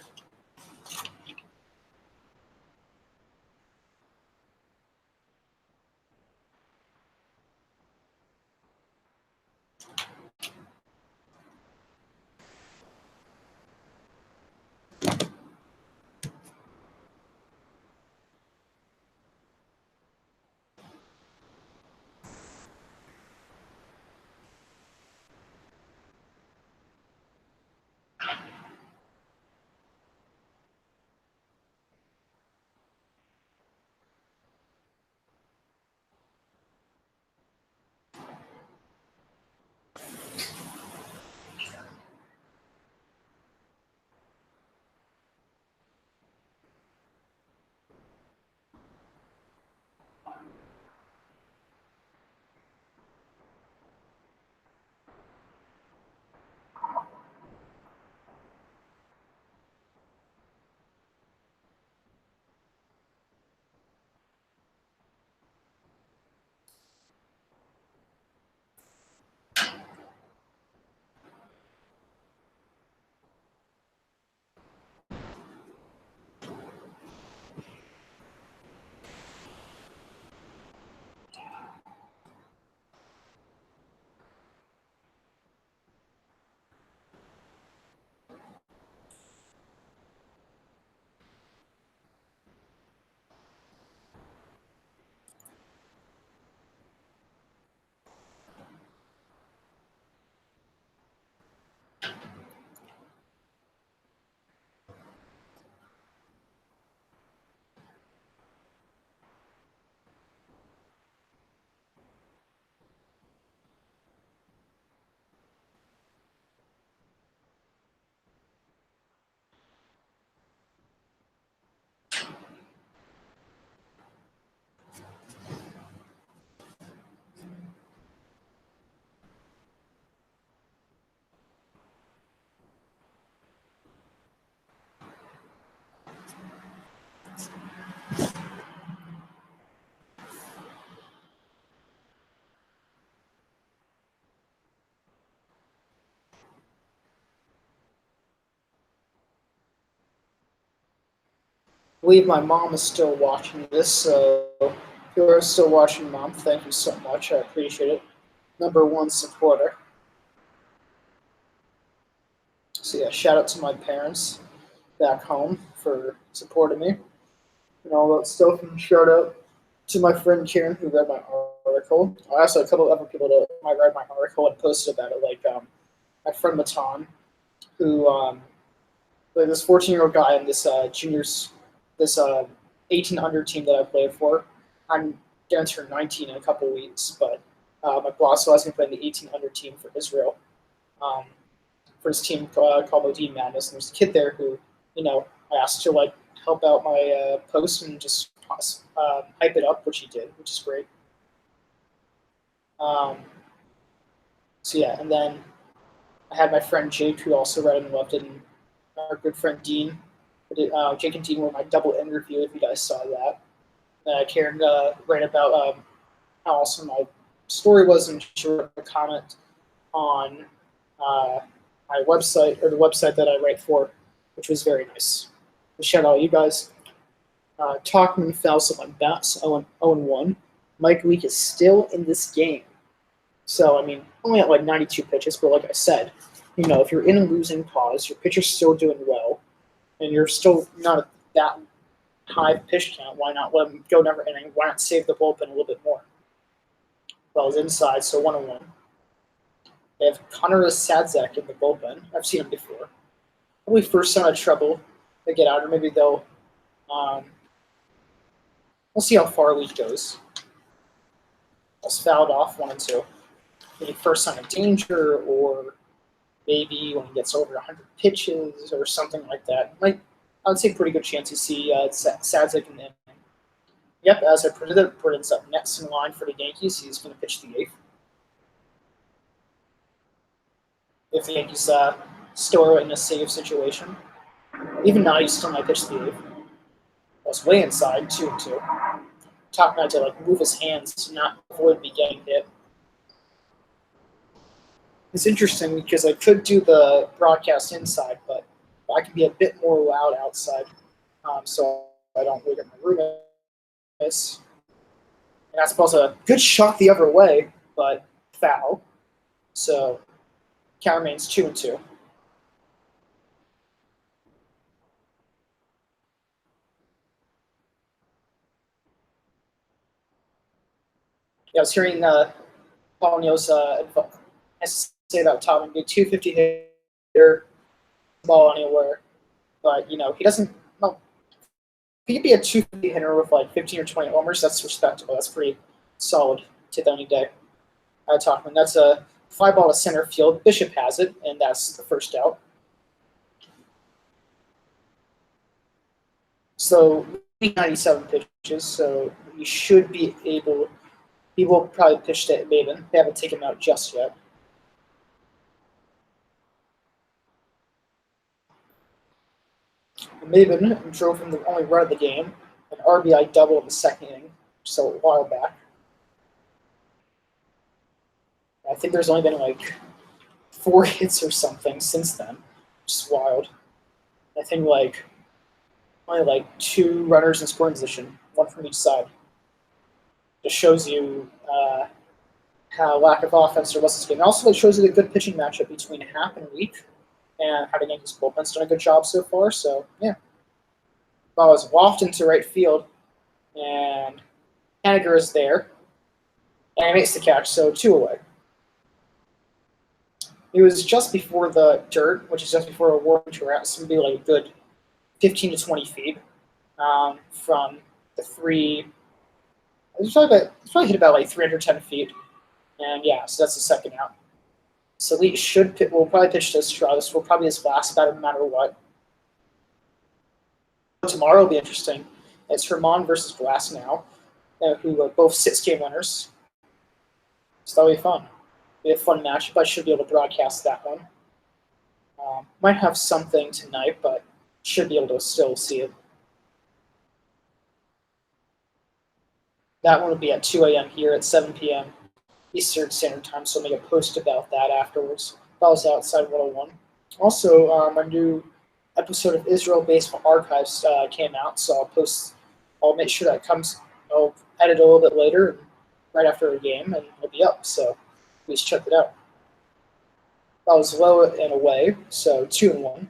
I believe my mom is still watching this, so if you are still watching, Mom, thank you so much. I appreciate it. #1 supporter. So yeah, shout out to my parents back home for supporting me and all that stuff. And shout out to my friend Karen who read my article. I also had a couple of other people that might read my article and posted about it, like my friend Matan, who like this 14-year-old guy in this juniors, this 18 under team that I played for. I'm going to turn 19 in a couple weeks, but my boss was going to play in the 1800 team for Israel, for his team called Modine Madness. And there's a kid there who, I asked to like help out my post and just hype it up, which he did, which is great. So yeah, and then I had my friend Jake, who also read and loved it, and our good friend Dean. Jake and Dean were my double interview, if you guys saw that. Karen ran about how awesome my story was, and she wrote a comment on my website, or the website that I write for, which was very nice. So shout out you guys. Talkman fouls on bats 0-1. Mike Leake is still in this game. So, I mean, only at like 92 pitches, but like I said, if you're in a losing cause, your pitcher's still doing well, and you're still not at that high pitch count, why not let him go another inning? Why not save the bullpen a little bit more? Well, it's inside, so 1-1. They have Connor Sadzek in the bullpen. I've seen him before. Probably first time I had trouble to get out, or maybe they'll. We'll see how far Leake goes. Was fouled off 1-2. Maybe first sign of danger, or maybe when he gets over 100 pitches or something like that. I would say pretty good chance to see Sadzik in the inning. Yep, as I predicted, Burden's up next in line for the Yankees. He's going to pitch the 8th. If the Yankees still are in a save situation. Even now, he still might pitch the 8th. That's way inside, 2-2. Top man to move his hands to not avoid me getting hit. It's interesting because I could do the broadcast inside, but I can be a bit more loud outside, so I don't wake up my roommates. And that's supposed to a good shot the other way, but foul. So count remains 2-2. Yeah, I was hearing Paul Neal's say about Tom and be 250 hitter, ball anywhere, but he doesn't. Well, he could be a 250 hitter with 15 or 20 homers. That's respectable. That's pretty solid to any day. Talkman. That's a fly ball to center field. Bishop has it, and that's the first out. So 97 pitches. So he should be able. He will probably pitch to Maven. They haven't taken him out just yet. Maven drove him the only run of the game, an RBI double in the second inning, so a while back. I think there's only been 4 hits or something since then, which is wild. I think only 2 runners in scoring position, 1 from each side. Just shows you how lack of offense there was this game. Also, it shows you the good pitching matchup between Happ and Leake, and how the Yankees bullpen's done a good job so far. So yeah, ball is wafted into right field, and Haniger is there, and he makes the catch. So 2 away. It was just before the dirt, which is just before a warning track, so maybe a good 15 to 20 feet from the 3. It's probably hit about 310 feet, and yeah, so that's the second out. So Lee will probably pitch to Stroud. This will probably his last bat, no matter what. Tomorrow will be interesting. It's Herman versus Glass now, who are both 6-game winners. So that'll be fun. It'll be a fun match, but I should be able to broadcast that one. Might have something tonight, but should be able to still see it. That one will be at 2 a.m. here at 7 p.m. Eastern Standard Time, so I'll make a post about that afterwards. That was outside 101. Also, a new episode of Israel Baseball Archives came out, so I'll make sure that comes. I'll edit a little bit later, right after a game, and it'll be up, so please check it out. That was low and away, so 2-1.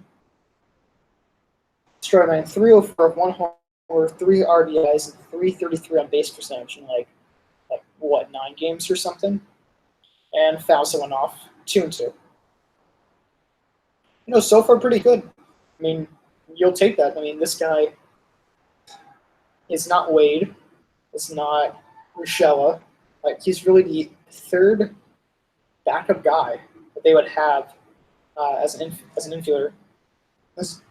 Stroman 304, 1 homer, 3 RBIs, and 333 on base percentage in 9 games or something. And fouls went off 2-2. So far pretty good. I mean, you'll take that. I mean, this guy is not Wade. It's not Urshela. Like he's really the third backup guy that they would have as an infielder. That's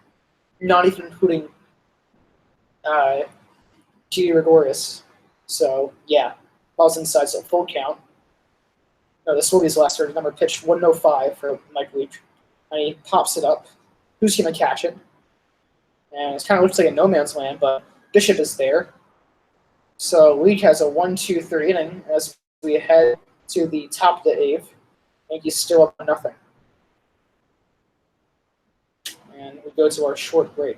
not even including uh, G. Gregorius. So yeah, ball's inside, so full count. No, this will be his last starting number. Pitch 105 for Mike Leach, and he pops it up. Who's gonna catch it? And it kind of looks like a no man's land, but Bishop is there. So Leach has a 1-2-3 inning as we head to the top of the eighth. Yankees still up 0. And we go to our short break.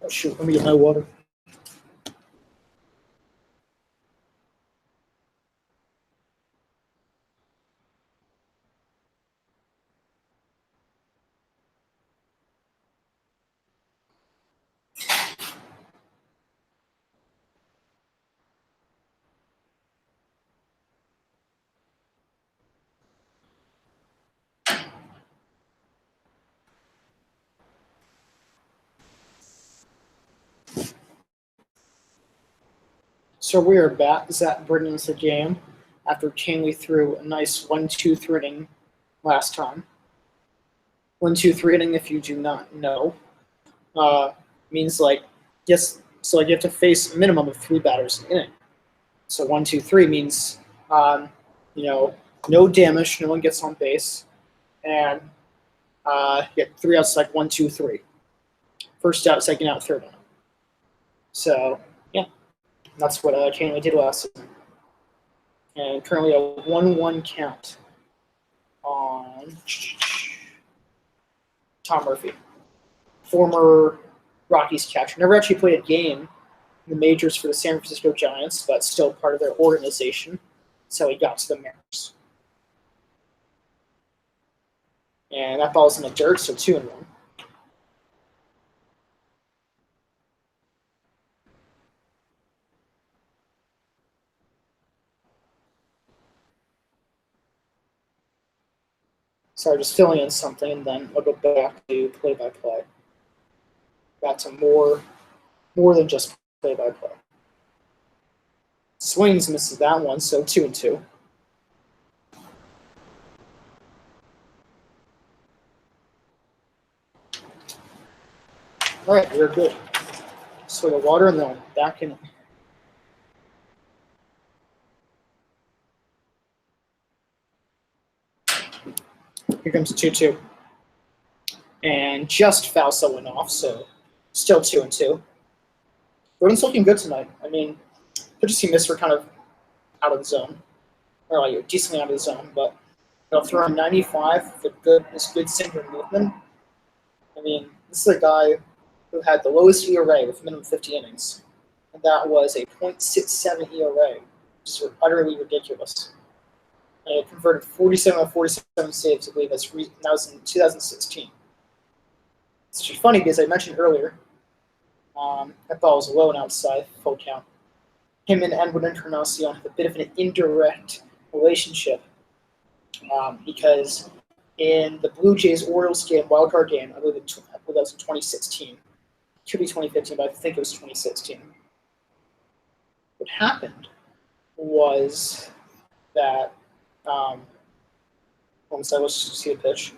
Oh shoot, let me get my water. So we are back. Zach Britton's the game after Canley threw a nice 1-2-3 inning last time. 1-2-3 inning, if you do not know, means like yes. So like you have to face a minimum of 3 batters an inning. So 1-2-3 means you know no damage, no one gets on base, and you get 3 outs like 1-2-3. First out, second out, third out. So yeah, that's what Canley did last season. And currently a 1-1 count on Tom Murphy, former Rockies catcher. Never actually played a game in the majors for the San Francisco Giants, but still part of their organization. So he got to the Mariners. And that ball's in the dirt, so 2-1. Sorry, just filling in something, and then I'll go back to play-by-play. Back to more than just play-by-play. Swings misses that one, so 2-2. All right, we're good. Swig of water, and then back in. Here comes 2-2. And just Fausto went off, so still 2-2. Gordon's looking good tonight. I mean, pitches he missed were kind of out of the zone, or like decently out of the zone, but throwing 95 with this good sinker movement. I mean, this is a guy who had the lowest ERA with minimum 50 innings, and that was a .67 ERA, which is utterly ridiculous. And it converted 47 of 47 saves, I believe. That was in 2016. It's just funny because I mentioned earlier that ball was low and outside, full count. Him and Edwin Encarnacion have a bit of an indirect relationship because in the Blue Jays-Orioles game, wildcard game, I believe that was in 2016. It could be 2015, but I think it was 2016. What happened was that, let's see the pitch.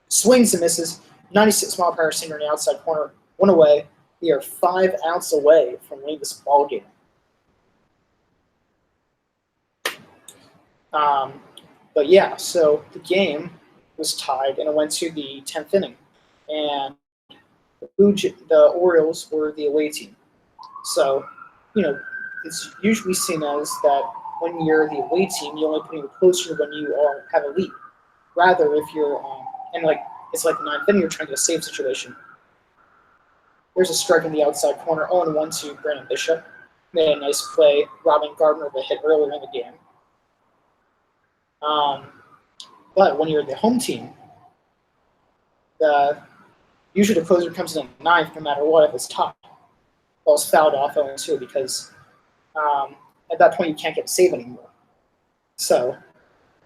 Swings and misses, 96-mile-per-hour sinker in the outside corner, one away. We are 5 outs away from winning this ball game. But yeah, so the game was tied, and it went to the 10th inning. And the Orioles were the away team. So, it's usually seen as that when you're the away team, you're only putting it closer when you have a lead. Rather, if you're it's like the 9th inning, you're trying to get a save situation. There's a strike in the outside corner, 0-1 to Brandon Bishop. Made a nice play, robbing Gardner of a hit earlier in the game. But when you're the home team, usually the closer comes in at 9th no matter what if it's tied. Ball's fouled off 0-2 because at that point you can't get a save anymore. So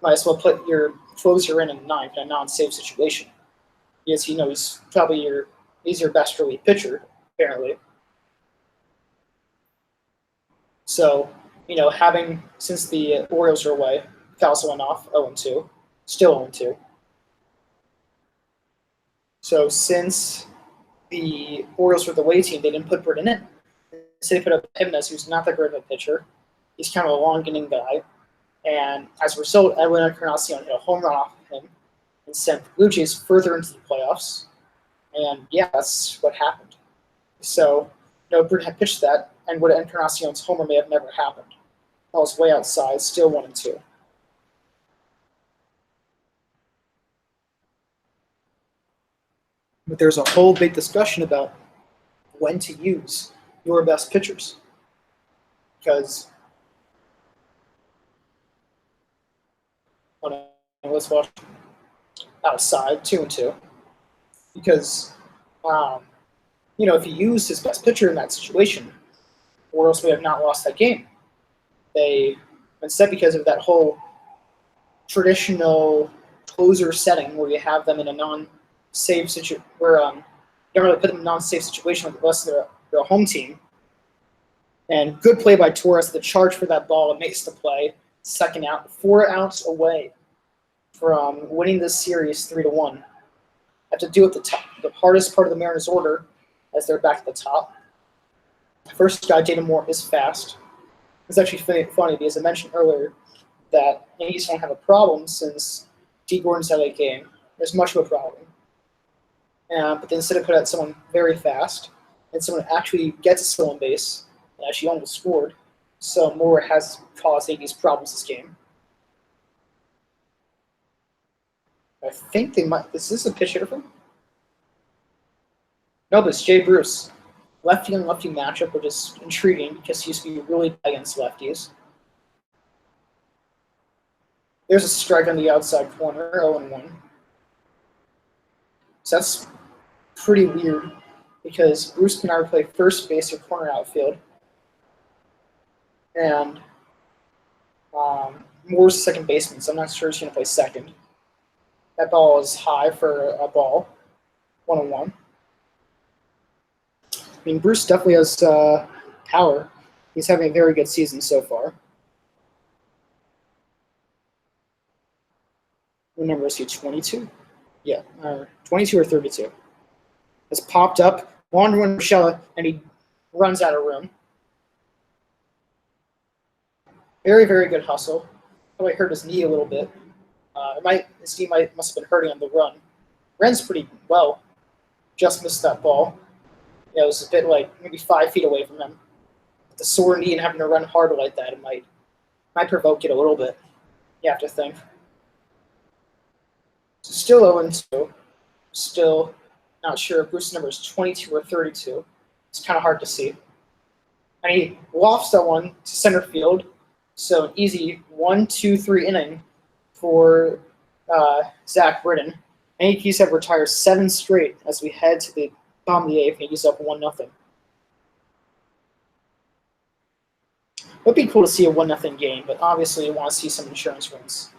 might as well put your closer in 9th in a non-save situation. Because he's probably your best relief pitcher, apparently. So, since the Orioles are away, Falso went off 0-2, still 0-2. So since the Orioles were the away team, they didn't put Britton in. So they put up Jimenez, who's not that great of a pitcher. He's kind of a long inning guy. And as a result, Edwin Encarnacion hit a home run off of him and sent the Blue Jays further into the playoffs. And yeah, that's what happened. So, Britton had pitched that, and what Encarnacion's homer may have never happened. Ball was way outside, still 1-2. But there's a whole big discussion about when to use your best pitchers. Because, let's watch outside, 2-2. Because, if he used his best pitcher in that situation, Orioles would have not lost that game. Instead, because of that whole traditional closer setting where you have them in a non-save situation, where you don't really put them in a non-save situation like the rest of their home team. And good play by Torres, the charge for that ball, it makes the play. Second out, 4 outs away from winning this series 3-1. Have to do at the hardest part of the Mariners' order as they're back at the top. The first guy, Jaden Moore, is fast. It's actually funny because I mentioned earlier that Yankees don't have a problem since D. Gordon's LA game. There's much of a problem. But then instead of put out someone very fast and someone actually gets a stolen base and actually almost scored, so Moore has caused Yankees problems this game. I think they might. Is this a pitch hitter from? No, but it's Jay Bruce. Lefty on lefty matchup, which is intriguing because he used to be really bad against lefties. There's a strike on the outside corner, 0-1. So that's pretty weird because Bruce can either play first base or corner outfield. And Moore's second baseman, so I'm not sure he's going to play second. That ball is high for a ball, 1-1. I mean, Bruce definitely has power. He's having a very good season so far. What number is he, 22? Yeah, 22 or 32. It's popped up, wandering Michelle, and he runs out of room. Very, very good hustle. Probably hurt his knee a little bit. His knee must have been hurting on the run. Runs pretty well. Just missed that ball. It was a bit maybe 5 feet away from him. With the sore knee and having to run hard like that, it might provoke it a little bit. You have to think. So still 0-2. Still not sure if Bruce's number is 22 or 32. It's kind of hard to see. And he lofts that one to center field. So an easy 1-2-3 inning for Zach Britton. Yankees have retired 7 straight as we head to the bottom of the 8th. Yankees up 1-0. It would be cool to see a 1-0 game, but obviously you want to see some insurance runs.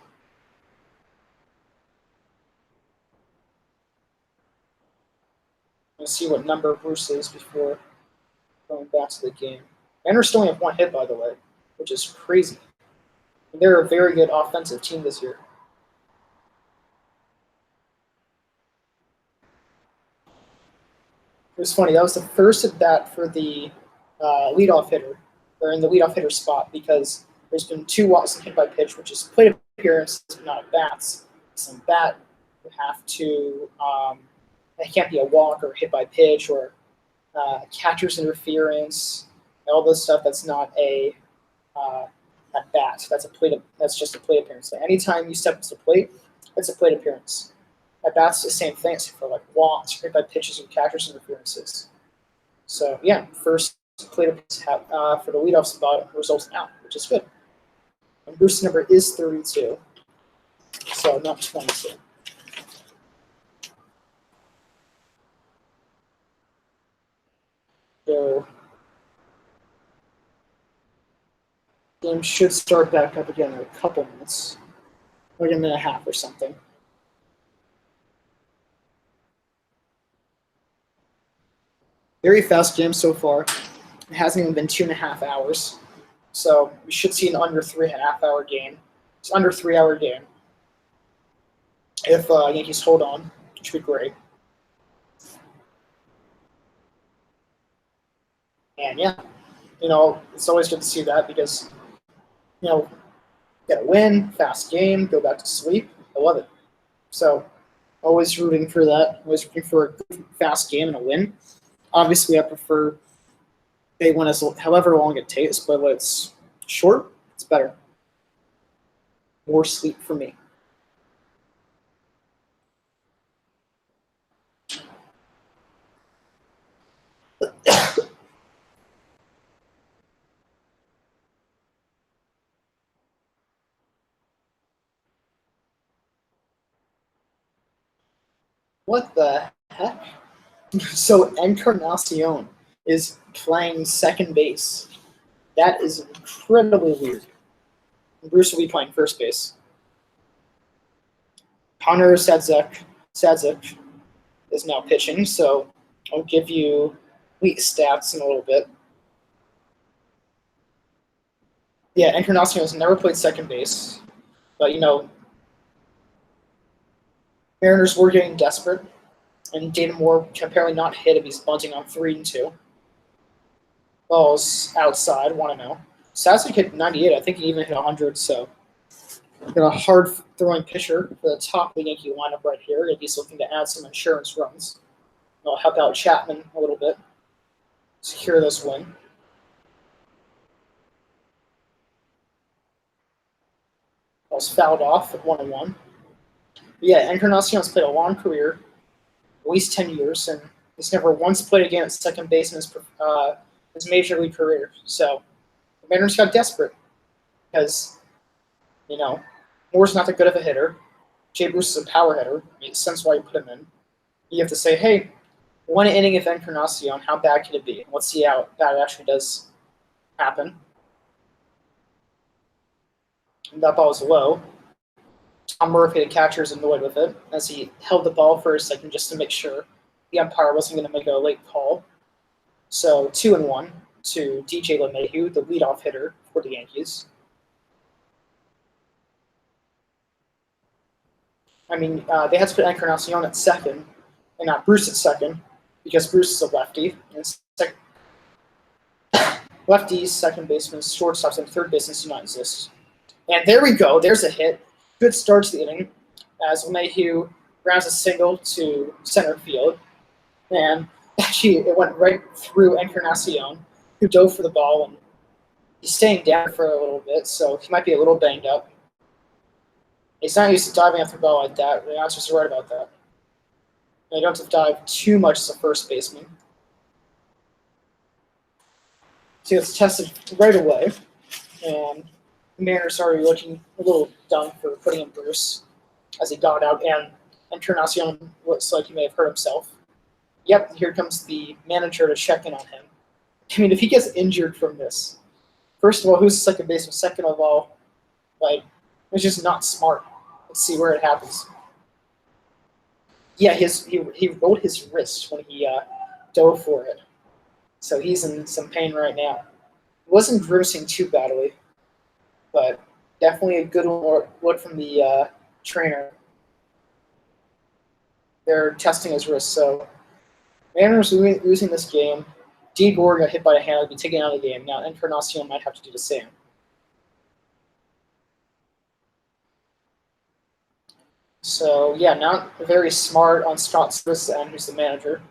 Let's see what number Bruce is before going back to the game. Mariners only have 1 hit, by the way, which is crazy. And they're a very good offensive team this year. It was funny. That was the first at bat for the leadoff hitter, or in the leadoff hitter spot, because there's been 2 walks and hit by pitch, which is plate appearances, but not at bats. Some bat, you have to. It can't be a walk or hit by pitch or catcher's interference, all this stuff. That's not a at bat. That's just a plate appearance. So anytime you step to the plate, it's a plate appearance. At bats, the same thing. So for like walks, hit by pitches, and catcher's interferences. So yeah, first plate appearance for the leadoff spot results in out, which is good. And Bruce's number is 32, so not 22. So game should start back up again in a couple minutes, like a minute and a half or something. Very fast game so far. It hasn't even been 2.5 hours, so we should see an under 3.5 hour game. It's under 3 hour game if Yankees hold on, which would be great. And yeah, it's always good to see that because, get a win, fast game, go back to sleep. I love it. So always rooting for that. Always rooting for a good, fast game and a win. Obviously, I prefer they win as however long it takes, but when it's short, it's better. More sleep for me. What the heck? So Encarnacion is playing second base. That is incredibly weird. Bruce will be playing first base. Connor Sadzik is now pitching, so I'll give you weak stats in a little bit. Yeah, Encarnacion has never played second base, but Mariners were getting desperate, and Dana Moore can apparently not hit if he's bunting on 3-2. Balls outside, 1-0. Sadzik hit 98. I think he even hit 100, so got a hard throwing pitcher for the top of the Yankee lineup right here. If he's looking to add some insurance runs, I'll help out Chapman a little bit, secure this win. Ball's fouled off at 1-1. Yeah, Encarnacion's played a long career, at least 10 years, and he's never once played a game at second base in his major league career. So the Mariners got desperate because, Moore's not that good of a hitter. Jay Bruce is a power hitter. Makes sense why you put him in. You have to say, hey, 1 inning of Encarnacion, how bad could it be? Let's see how bad it actually does happen. And that ball was low. Tom Murphy, the catcher, is annoyed with it as he held the ball for a second just to make sure the umpire wasn't going to make a late call. So 2-1 to DJ LeMahieu, the leadoff hitter for the Yankees. I mean, they had to put Encarnacion at second and not Bruce at second because Bruce is a lefty. And lefties, second baseman, shortstops, and third baseman do not exist. And there we go. There's a hit. Good start to the inning as LeMahieu grounds a single to center field. And actually, it went right through Encarnacion, who dove for the ball, and he's staying down for a little bit, so he might be a little banged up. He's not used to diving after the ball like that. The announcer's right about that. And you don't have to dive too much as a first baseman. So it's tested right away, and the Mariners are looking a little dumb for putting in Bruce as he got out, and Encarnacion looks like he may have hurt himself. Yep, here comes the manager to check in on him. I mean, if he gets injured from this, first of all, who's the second baseman? Second of all, like, it's just not smart. Let's see where it happens. Yeah, he rolled his wrist when he dove for it, so he's in some pain right now. It wasn't grimacing too badly, but definitely a good look from the trainer. They're testing his wrist, so Mariners losing this game. D. Gore got hit by a hand, will be taken out of the game. Now Encarnacion might have to do the same. So yeah, not very smart on Scott Smith's end, who's the manager.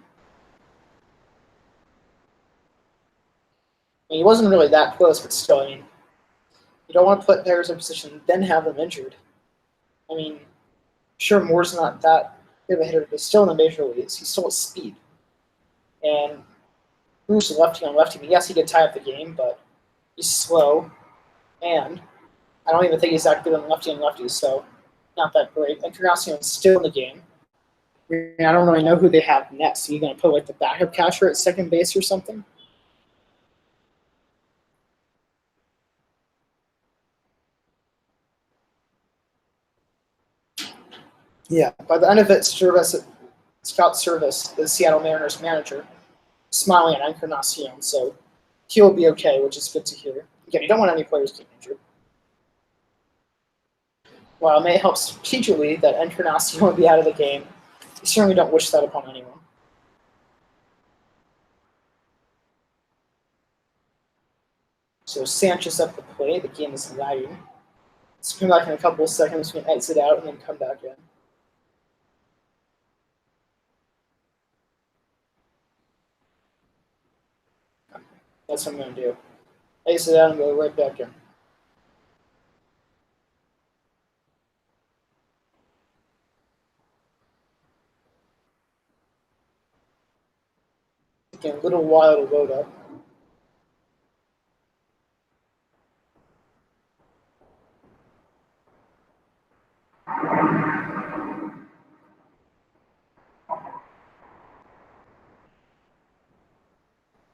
I mean, he wasn't really that close, but still, I mean, you don't want to put players in a position, then have them injured. I mean, sure, Moore's not that good of a hitter, but still in the major leagues, he still has speed. And Bruce lefty on lefty. Yes, he could tie up the game, but he's slow, and I don't even think he's that good on lefty and lefty, so not that great. Encarnacion's still in the game. I don't really know who they have next. Are you going to put like the backup catcher at second base or something? Yeah. By the end of it, Scott Service, the Seattle Mariners manager, smiling at Encarnacion, so he'll be okay, which is good to hear. Again, you don't want any players getting injured. While it may help strategically that Encarnacion will be out of the game, you certainly don't wish that upon anyone. So Sanchez up the plate. The game is lagging. Let's come back in a couple of seconds. We can exit out and then come back in. That's what I'm going to do. Exit out and go right back in. Taking a little while to load up.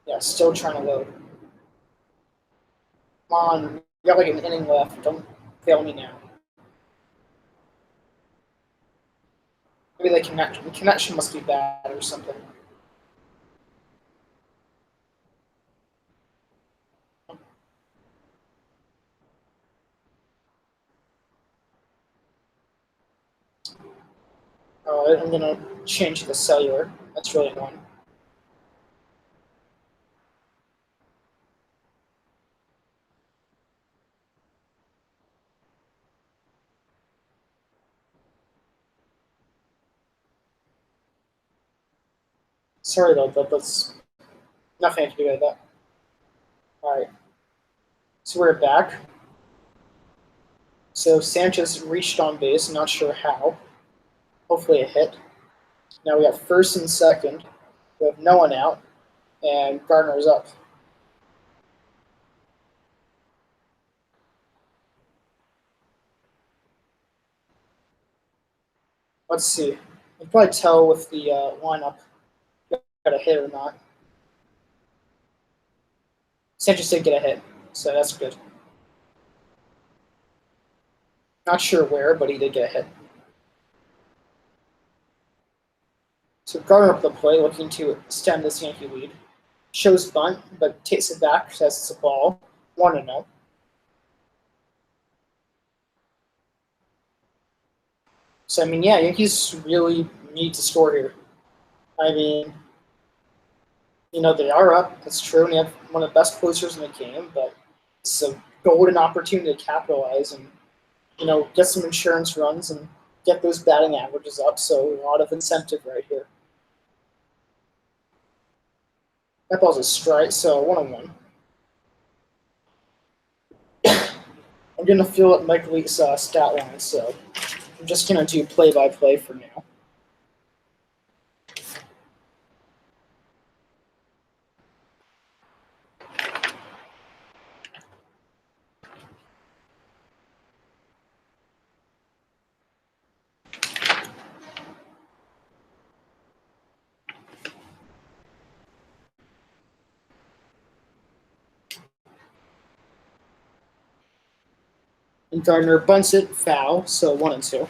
Yeah, still trying to load. Come on, you got like an inning left. Don't fail me now. Maybe the connection must be bad or something. I'm gonna change the cellular. That's really annoying. Sorry about that. That's nothing to do with that. All right. So we're back. So Sanchez reached on base. Not sure how. Hopefully a hit. Now we got first and second. We have no one out, and Gardner's up. Let's see. You can probably tell with the lineup got a hit or not. Sanchez did get a hit, so that's good. Not sure where, but he did get a hit. So Gardner up the plate, looking to extend this Yankee lead. Shows bunt, but takes it back, says it's a ball. 1-0. So, I mean, yeah, Yankees really need to score here. I mean, they are up. That's true, and you have one of the best closers in the game, but it's a golden opportunity to capitalize and, get some insurance runs and get those batting averages up. So, a lot of incentive right here. That ball's a strike, so 1-1. I'm going to fill up Mike Leake's stat line, so I'm just going to do play-by-play for now. And Gardner bunts it, foul, so 1-2.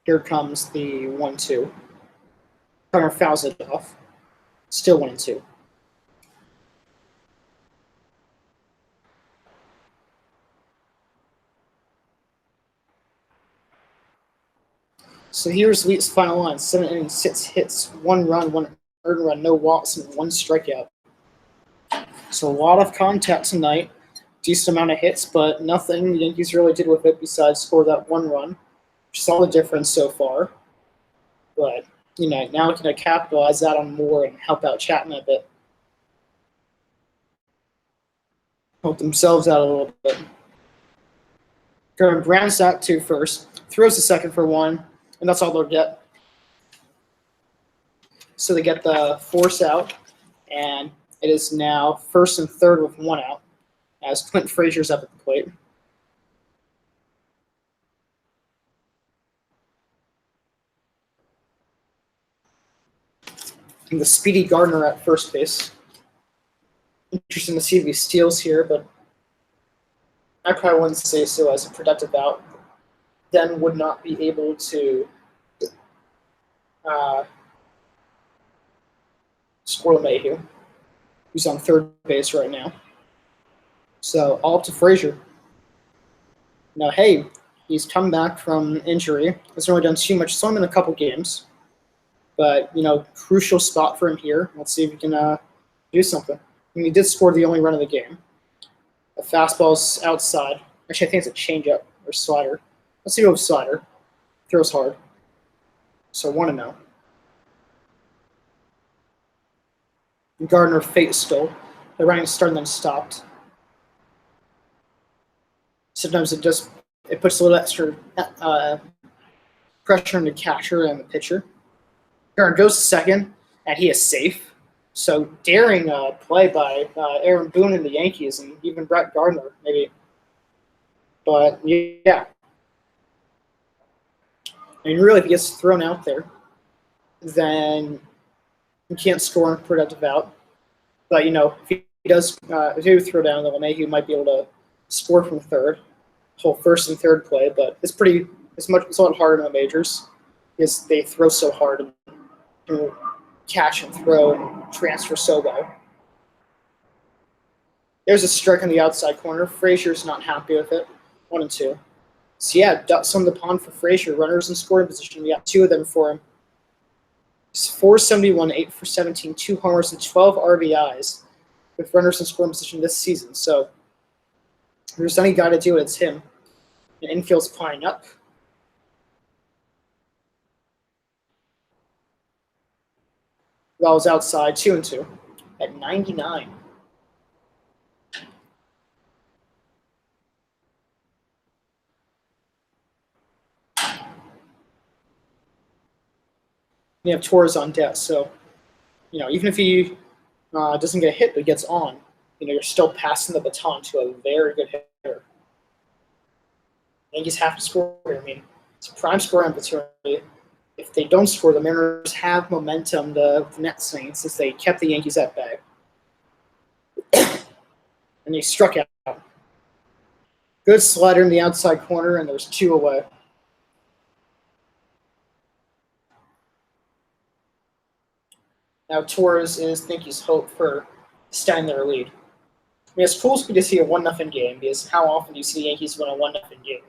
Here comes the 1-2. Gardner fouls it off. Still 1-2. So here's Leafs' final line: 7 innings, 6 hits, 1 run, 1 earned run, no walks, and 1 strikeout. So a lot of contact tonight, decent amount of hits, but nothing the Yankees really did with it besides score that 1 run, which is all the difference so far. But now we can capitalize that on more and help out Chapman a bit, help themselves out a little bit. Gordon grounds out to first, throws the second for 1, and that's all they'll get. So they get the force out, and it is now first and third with 1 out, as Clint Frazier's up at the plate. And the speedy Gardner at first base. Interesting to see if he steals here, but I probably wouldn't say so as a productive out. Then would not be able to score Mayhew, who's on third base right now. So all up to Frazier. Now, hey, he's come back from injury. Hasn't really done too much. Saw him in a couple games. But, crucial spot for him here. Let's see if he can do something. I mean, he did score the only run of the game. The fastball's outside. Actually, I think it's a changeup or slider. Let's see if it was slider. Throws hard. So 1-0. Gardner faced still. The running started and then stopped. Sometimes it puts a little extra pressure on the catcher and the pitcher. Gardner goes to second, and he is safe. So daring play by Aaron Boone and the Yankees, and even Brett Gardner, maybe. But, yeah. I mean, really, if he gets thrown out there, then he can't score on productive out. But, if he does if he throw down, then LeMahieu might be able to score from third, whole first and third play. But it's a lot harder in the majors because they throw so hard and catch and throw and transfer so well. There's a strike on the outside corner. Frazier's not happy with it. 1-2. So yeah, ducks on the pond for Frazier. Runners in scoring position. We got 2 of them for him. It's 471, 8 for 17, 2 homers, and 12 RBIs with runners in scoring position this season. So if there's any guy to do it, it's him. And infield's piling up. Ball's outside, 2-2 at 99. You have Torres on deck, so even if he doesn't get a hit but gets on, you're still passing the baton to a very good hitter. Yankees have to score here. I mean, it's a prime scoring opportunity. If they don't score, the Mariners have momentum to the net swing since they kept the Yankees at bay. And they struck out. Good slider in the outside corner, and there's 2 away. Now Torres is Yankees' hope for extending their lead. I mean, it's cool to see a 1-0 game because how often do you see the Yankees win a 1-0 game?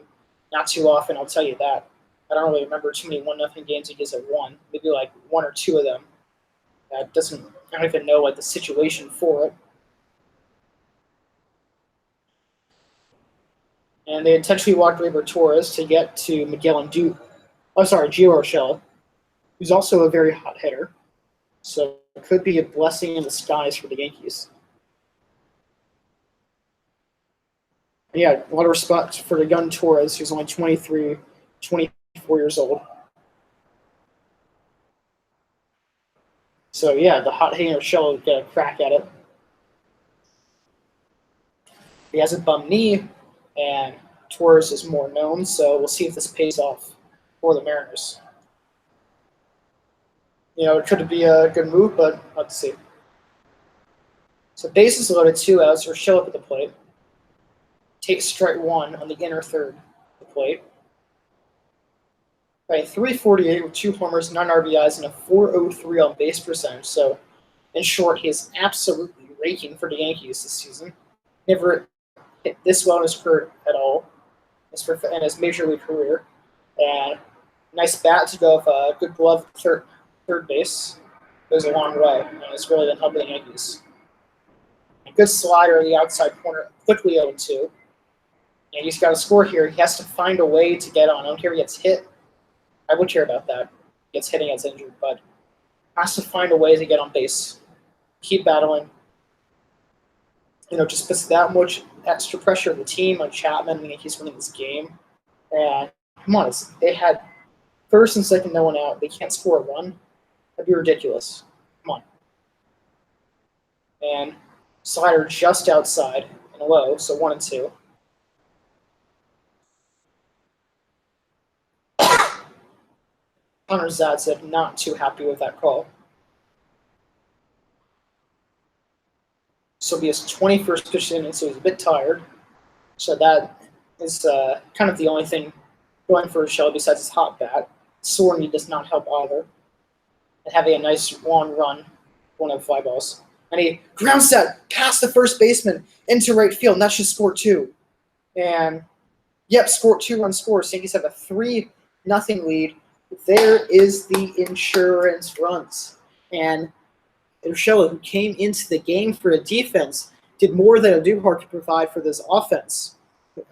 Not too often, I'll tell you that. I don't really remember too many 1-0 games Yankees have won. Maybe like 1 or 2 of them. I don't even know the situation for it. And they intentionally walked Gleyber Torres to get to Gio Urshela, who's also a very hot hitter. So it could be a blessing in disguise for the Yankees. And yeah, a lot of respect for the young Torres, who's only 23, 24 years old. So yeah, the hot hitting Urshela will get a crack at it. He has a bum knee, and Torres is more known, so we'll see if this pays off for the Mariners. It could be a good move, but let's see. So bases loaded, 2 outs, Urshela up at the plate. Takes strike 1 on the inner third of the plate. Right, 348 with 2 homers, 9 RBIs, and a 403 on base percentage. So, in short, he is absolutely raking for the Yankees this season. Never hit this well in his career at all, in his major league career. And nice bat to go with a good glove third base. Goes a long way, and it's really been helping the Yankees. A good slider in the outside corner, quickly 0-2. And he's got to score here. He has to find a way to get on. I don't care if he gets hit. I would care about that. He gets hit and gets injured, but has to find a way to get on base. Keep battling. Just puts that much extra pressure on the team, on Chapman, and the Yankees winning this game. And come on, they had first and second, no one out. They can't score a run. That'd be ridiculous. Come on. And slider just outside and low, so 1-2. Connor Zatzif not too happy with that call. So he has 21st pitch in, so he's a bit tired. So that is kind of the only thing going for Urshela besides his hot bat. Sore knee does not help either. And having a nice long run, one of 5 balls. And he ground set past the first baseman into right field, and that should score 2. And yep, score 2-run score. Yankees have a 3-0 lead. There is the insurance runs. And Urshela, who came into the game for a defense, did more than Andujar could provide for this offense,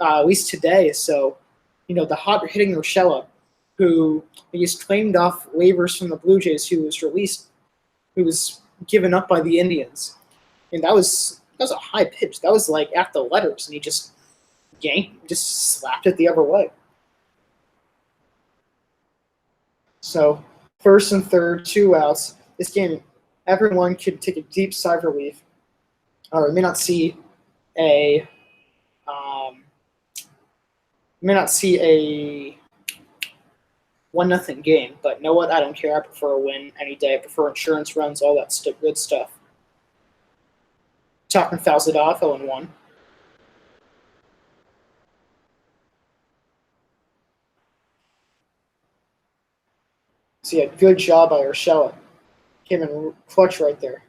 at least today. So, the hot hitting Urshela, who he's claimed off waivers from the Blue Jays, who was given up by the Indians. And that was a high pitch. That was like at the letters, and he just slapped it the other way. So, first and third, 2 outs. This game, everyone could take a deep sigh of relief. Or we may not see a 1-0 game, but you know what? I don't care. I prefer a win any day. I prefer insurance runs, all that good stuff. Chapman fouls it off, 0-1. So yeah, good job by Urshela. Came in clutch right there.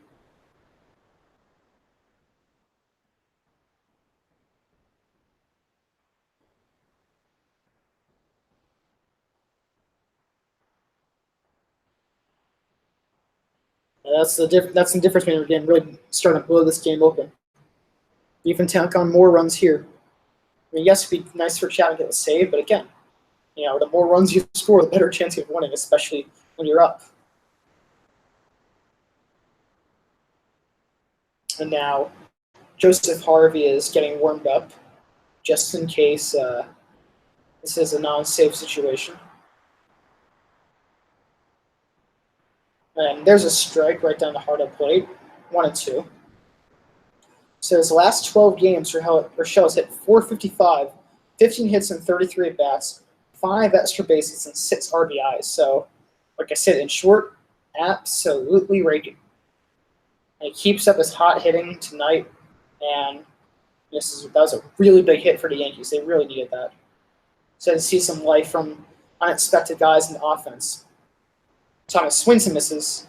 That's the difference between again really starting to blow this game open. Even tank on more runs here. I mean, yes, it'd be nice for Chapman to get a save, but again, the more runs you score, the better chance you have winning, especially when you're up. And now Joseph Harvey is getting warmed up just in case this is a non-safe situation. And there's a strike right down the heart of the plate, 1-2. So his last 12 games, Urshela's hit .455, 15 hits and 33 at-bats, 5 extra bases, and 6 RBIs. So, like I said, in short, absolutely raking. And he keeps up his hot hitting tonight, and that was a really big hit for the Yankees. They really needed that. So to see some life from unexpected guys in the offense. Thomas swings and misses,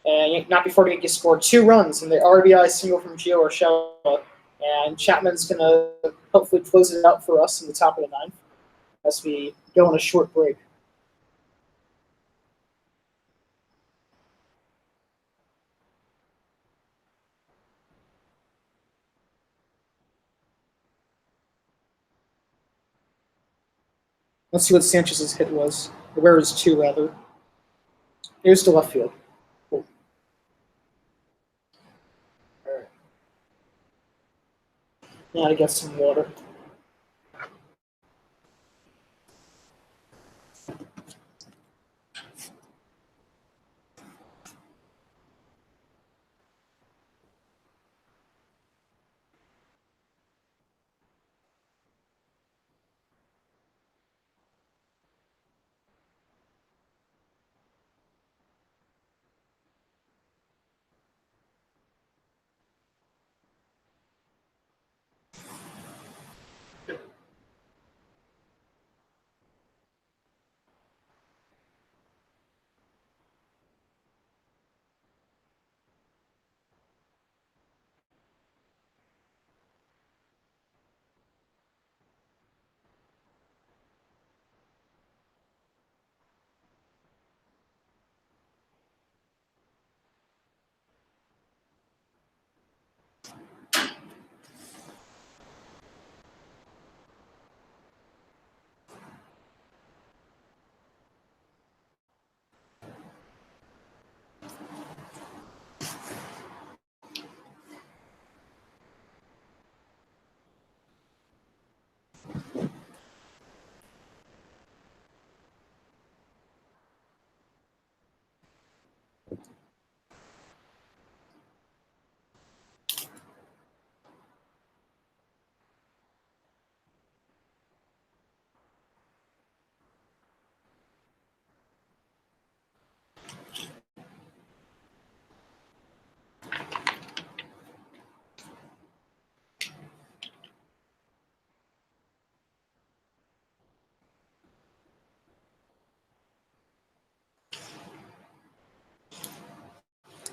and not before the Yankees scored 2 runs, and the RBI single from Gio Urshela. And Chapman's going to hopefully close it out for us in the top of the 9th as we go on a short break. Let's see what Sanchez's hit was, or where his 2 rather. Here's to left field. Cool. Now to get some water.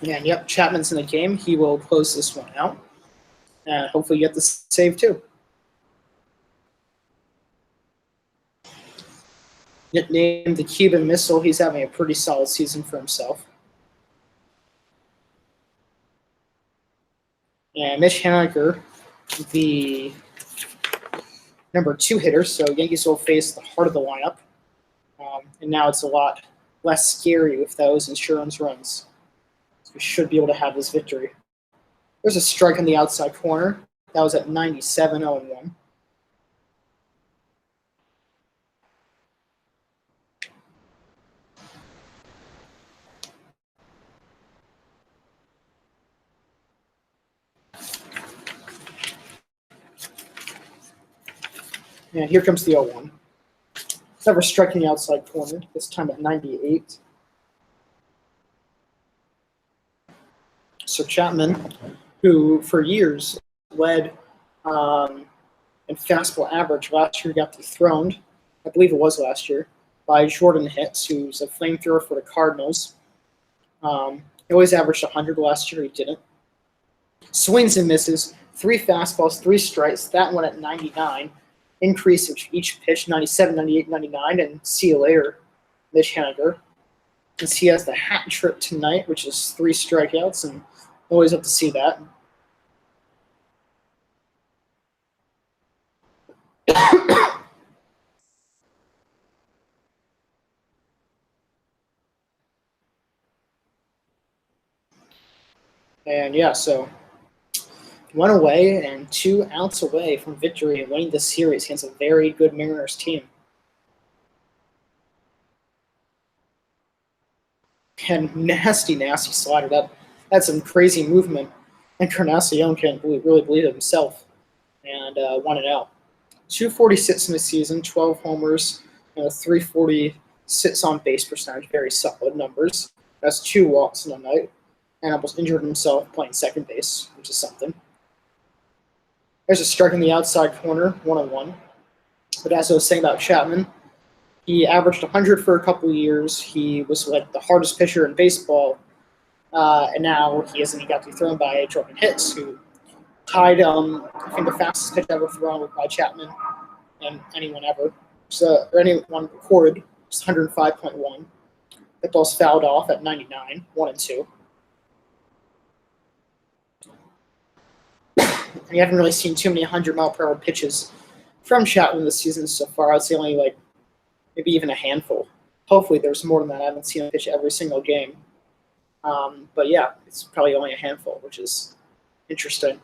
And yep, Chapman's in the game. He will close this one out. And hopefully get the save too. Nicknamed the Cuban Missile, he's having a pretty solid season for himself. And Mitch Haniger, the number 2 hitter, so Yankees will face the heart of the lineup. And now it's a lot less scary with those insurance runs. So we should be able to have this victory. There's a strike on the outside corner. That was at 97, 0-1. And here comes the 0-1. Never striking the outside corner, this time at 98. So Chapman, who for years led in fastball average, last year got dethroned, I believe it was last year, by Jordan Hicks, who's a flamethrower for the Cardinals. He always averaged 100 last year, he didn't. Swings and misses, 3 fastballs, 3 strikes, that one at 99. Increase each pitch, 97, 98, 99, and see you later, Mitch Haniger. Since he has the hat trick tonight, which is 3 strikeouts, and always have to see that. And yeah, so 1 away and 2 outs away from victory and winning the series against a very good Mariners team. And nasty, nasty slider. That's some crazy movement. And Encarnacion can't really believe it himself. And 1 out. 246 in the season, 12 homers, and a 340 sits on base percentage. Very solid numbers. That's 2 walks in a night. And almost injured himself playing second base, which is something. There's a strike in the outside corner, 1-1. But as I was saying about Chapman, he averaged 100 for a couple of years. He was like the hardest pitcher in baseball. And now he got dethroned by Jordan Hicks, who tied, I think, the fastest pitch ever thrown by Chapman and anyone ever. So, or anyone recorded, just 105.1. The ball's fouled off at 99, 1-2. And you haven't really seen too many 100-mile-per-hour pitches from Chapman this season so far. I'd say only maybe even a handful. Hopefully there's more than that. I haven't seen him pitch every single game. But yeah, it's probably only a handful, which is interesting.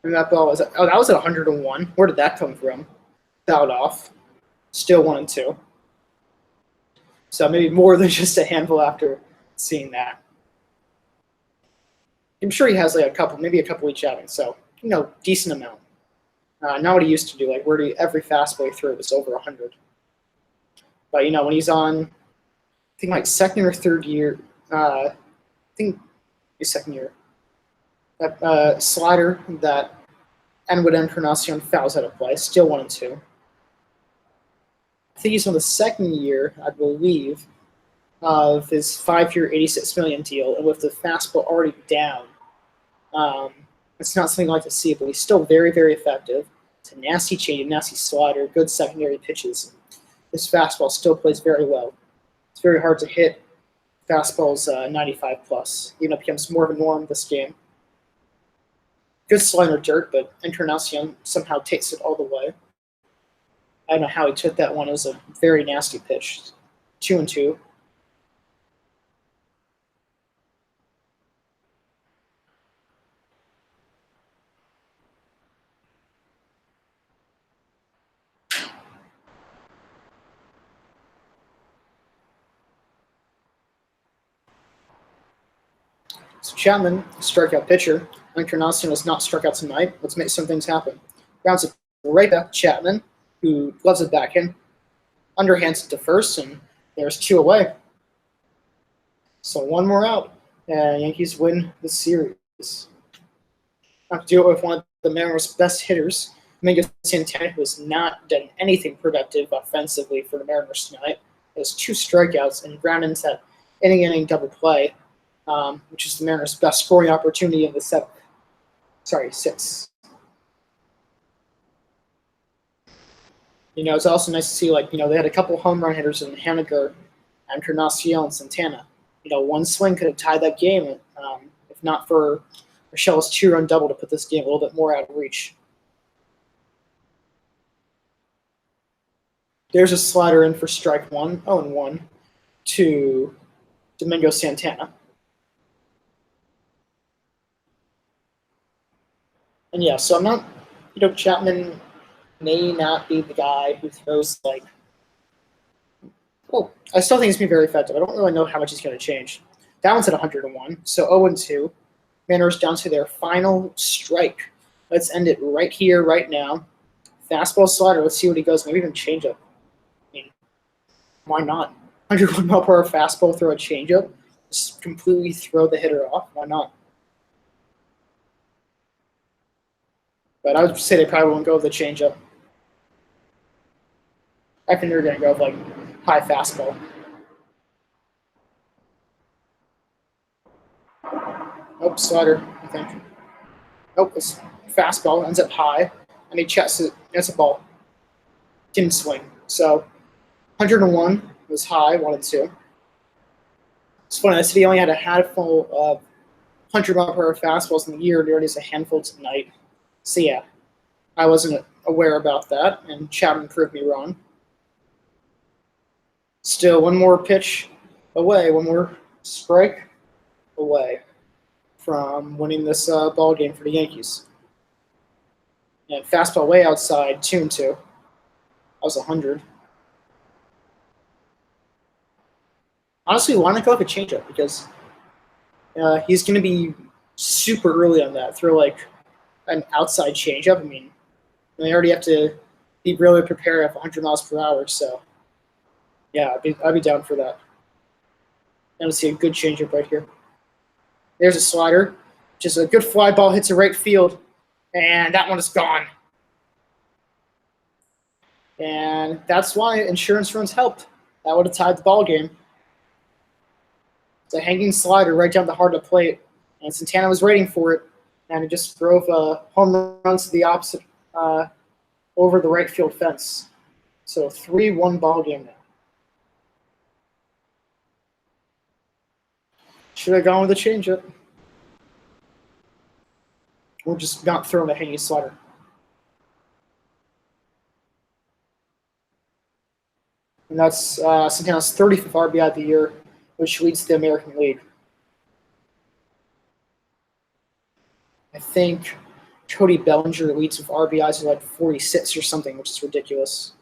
And that ball was that was at 101. Where did that come from? Fouled off. Still 1-2. So maybe more than just a handful after seeing that. I'm sure he has like maybe a couple each outing. So decent amount. Not what he used to do. Like every fastball he threw was over 100. But when he's on, I think like second or third year. I think his second year. That slider that Enwood Encarnacion fouls out of play. Still 1-2. I think he's on the second year, I believe, of his 5-year, $86 million deal, and with the fastball already down, it's not something I like to see. But he's still very, very effective. It's a nasty change, nasty slider, good secondary pitches. His fastball still plays very well. It's very hard to hit fastballs 95 plus. Even it becomes more of a norm this game. Good slider dirt, but Encarnacion somehow takes it all the way. I don't know how he took that one. It was a very nasty pitch. 2-2. So Chapman, strikeout pitcher. Encarnacion was not struck out tonight. Let's make some things happen. Grounds it right back to Chapman, who gloves it back in. Underhands it to first, and there's 2 away. So 1 more out, and Yankees win the series. Have to do it with one of the Mariners' best hitters, Domingo Santana, who has not done anything productive offensively for the Mariners tonight. He has 2 strikeouts and ground into that inning double play, which is the Mariners' best scoring opportunity in the 6th. It's also nice to see, they had a couple home run hitters in Haniger, Encarnacion, and Santana. One swing could have tied that game, if not for Michelle's 2-run double to put this game a little bit more out of reach. There's a slider in for strike 1, 0-1 to Domingo Santana. And yeah, so I'm not, Chapman may not be the guy who throws I still think he's going to be very effective. I don't really know how much he's going to change. That one's at 101, so 0-2. Mariners down to their final strike. Let's end it right here, right now. Fastball slider. Let's see what he goes. Maybe even changeup. I mean, why not? 101 mile per hour fastball, throw a changeup. Just completely throw the hitter off. Why not? But I would say they probably won't go with the changeup. I think they're going to go with high fastball. Nope, slider, I think. Nope, it's fastball, ends up high, and he checks it. It's a ball. Didn't swing. So 101 was high, 1-2. It's funny, I said he only had a handful of 100 mile per hour fastballs in the year, and he already has a handful tonight. So yeah, I wasn't aware about that, and Chapman proved me wrong. Still 1 more pitch away, 1 more strike away from winning this ball game for the Yankees. And fastball way outside, 2-2. That was 100. Honestly, why not go with a changeup? Because he's going to be super early on that. Throw an outside changeup. I mean, they already have to be really prepared at 100 miles per hour. So, yeah, I'd be down for that. And let's see a good changeup right here. There's a slider. Just a good fly ball, hits a right field, and that one is gone. And that's why insurance runs helped. That would have tied the ball game. It's a hanging slider right down the heart of the plate, and Santana was waiting for it, and it just drove a home run to the opposite over the right field fence. So 3-1 ball game now. Should have gone with a changeup. Or just not throwing a hanging slider. And that's Santana's 35th RBI of the year, which leads the American League. I think Cody Bellinger leads with RBIs at like 46 or something, which is ridiculous.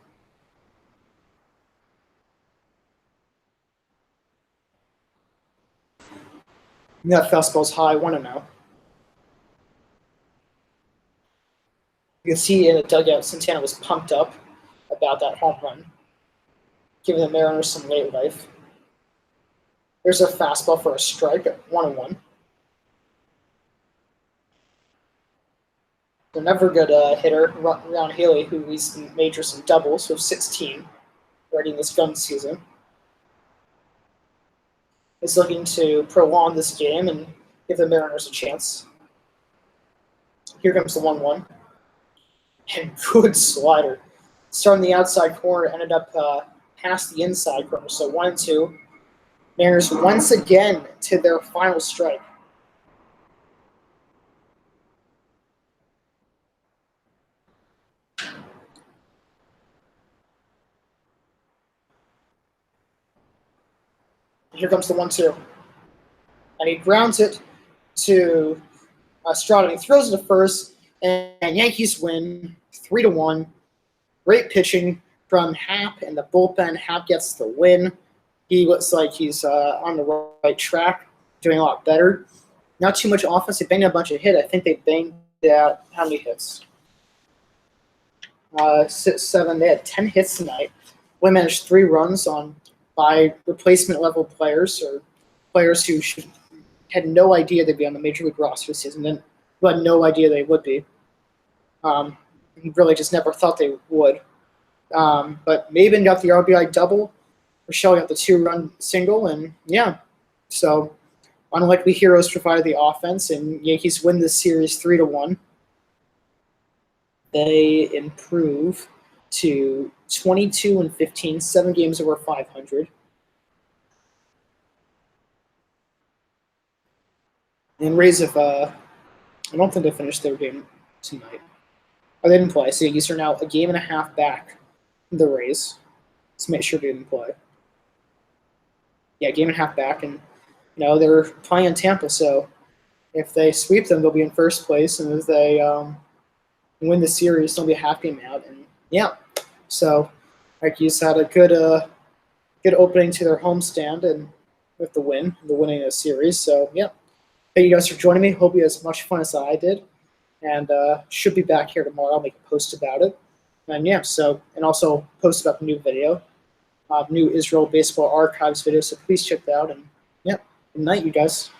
That fastball's high, 1-0. You can see in the dugout, Santana was pumped up about that home run, giving the Mariners some late life. There's a fastball for a strike at 1-1. Another good hitter, Ron Haley, who leads the majors in doubles with 16 already in this gun season, is looking to prolong this game and give the Mariners a chance. Here comes the 1-1. And good slider. Starting the outside corner, ended up past the inside corner. So 1-2. Mariners once again to their final strike. Here comes the 1-2. And he grounds it to Estrada. He throws it to first, and Yankees win 3-1. Great pitching from Happ and the bullpen. Happ gets the win. He looks like he's on the right track, doing a lot better. Not too much offense. They banged out a bunch of hits. I think they banged out how many hits? 6, 7. They had 10 hits tonight. Only managed 3 runs by replacement level players or players who had no idea they'd be on the major league roster this season, who had no idea they would be. Really just never thought they would. But Maben got the RBI double. Rochelle got the 2-run single, and yeah. So unlikely heroes provided the offense, and Yankees win this series 3-1. They improve to 22-15, 7 games over 500. And Rays have, I don't think they finished their game tonight. Oh, they didn't play. So Yankees are now a game and a half back from the Rays. Let's make sure they didn't play. Yeah, game and a half back, and they're playing in Tampa. So if they sweep them, they'll be in first place, and if they win the series, they'll be a half game out. And yeah, so Yankees had a good opening to their homestand, and with the winning the series. So yeah, thank you guys for joining me. Hope you had as much fun as I did, and should be back here tomorrow. I'll make a post about it, and yeah, and also post about the new video. New Israel Baseball Archives video, so please check that out. And yeah, good night, you guys.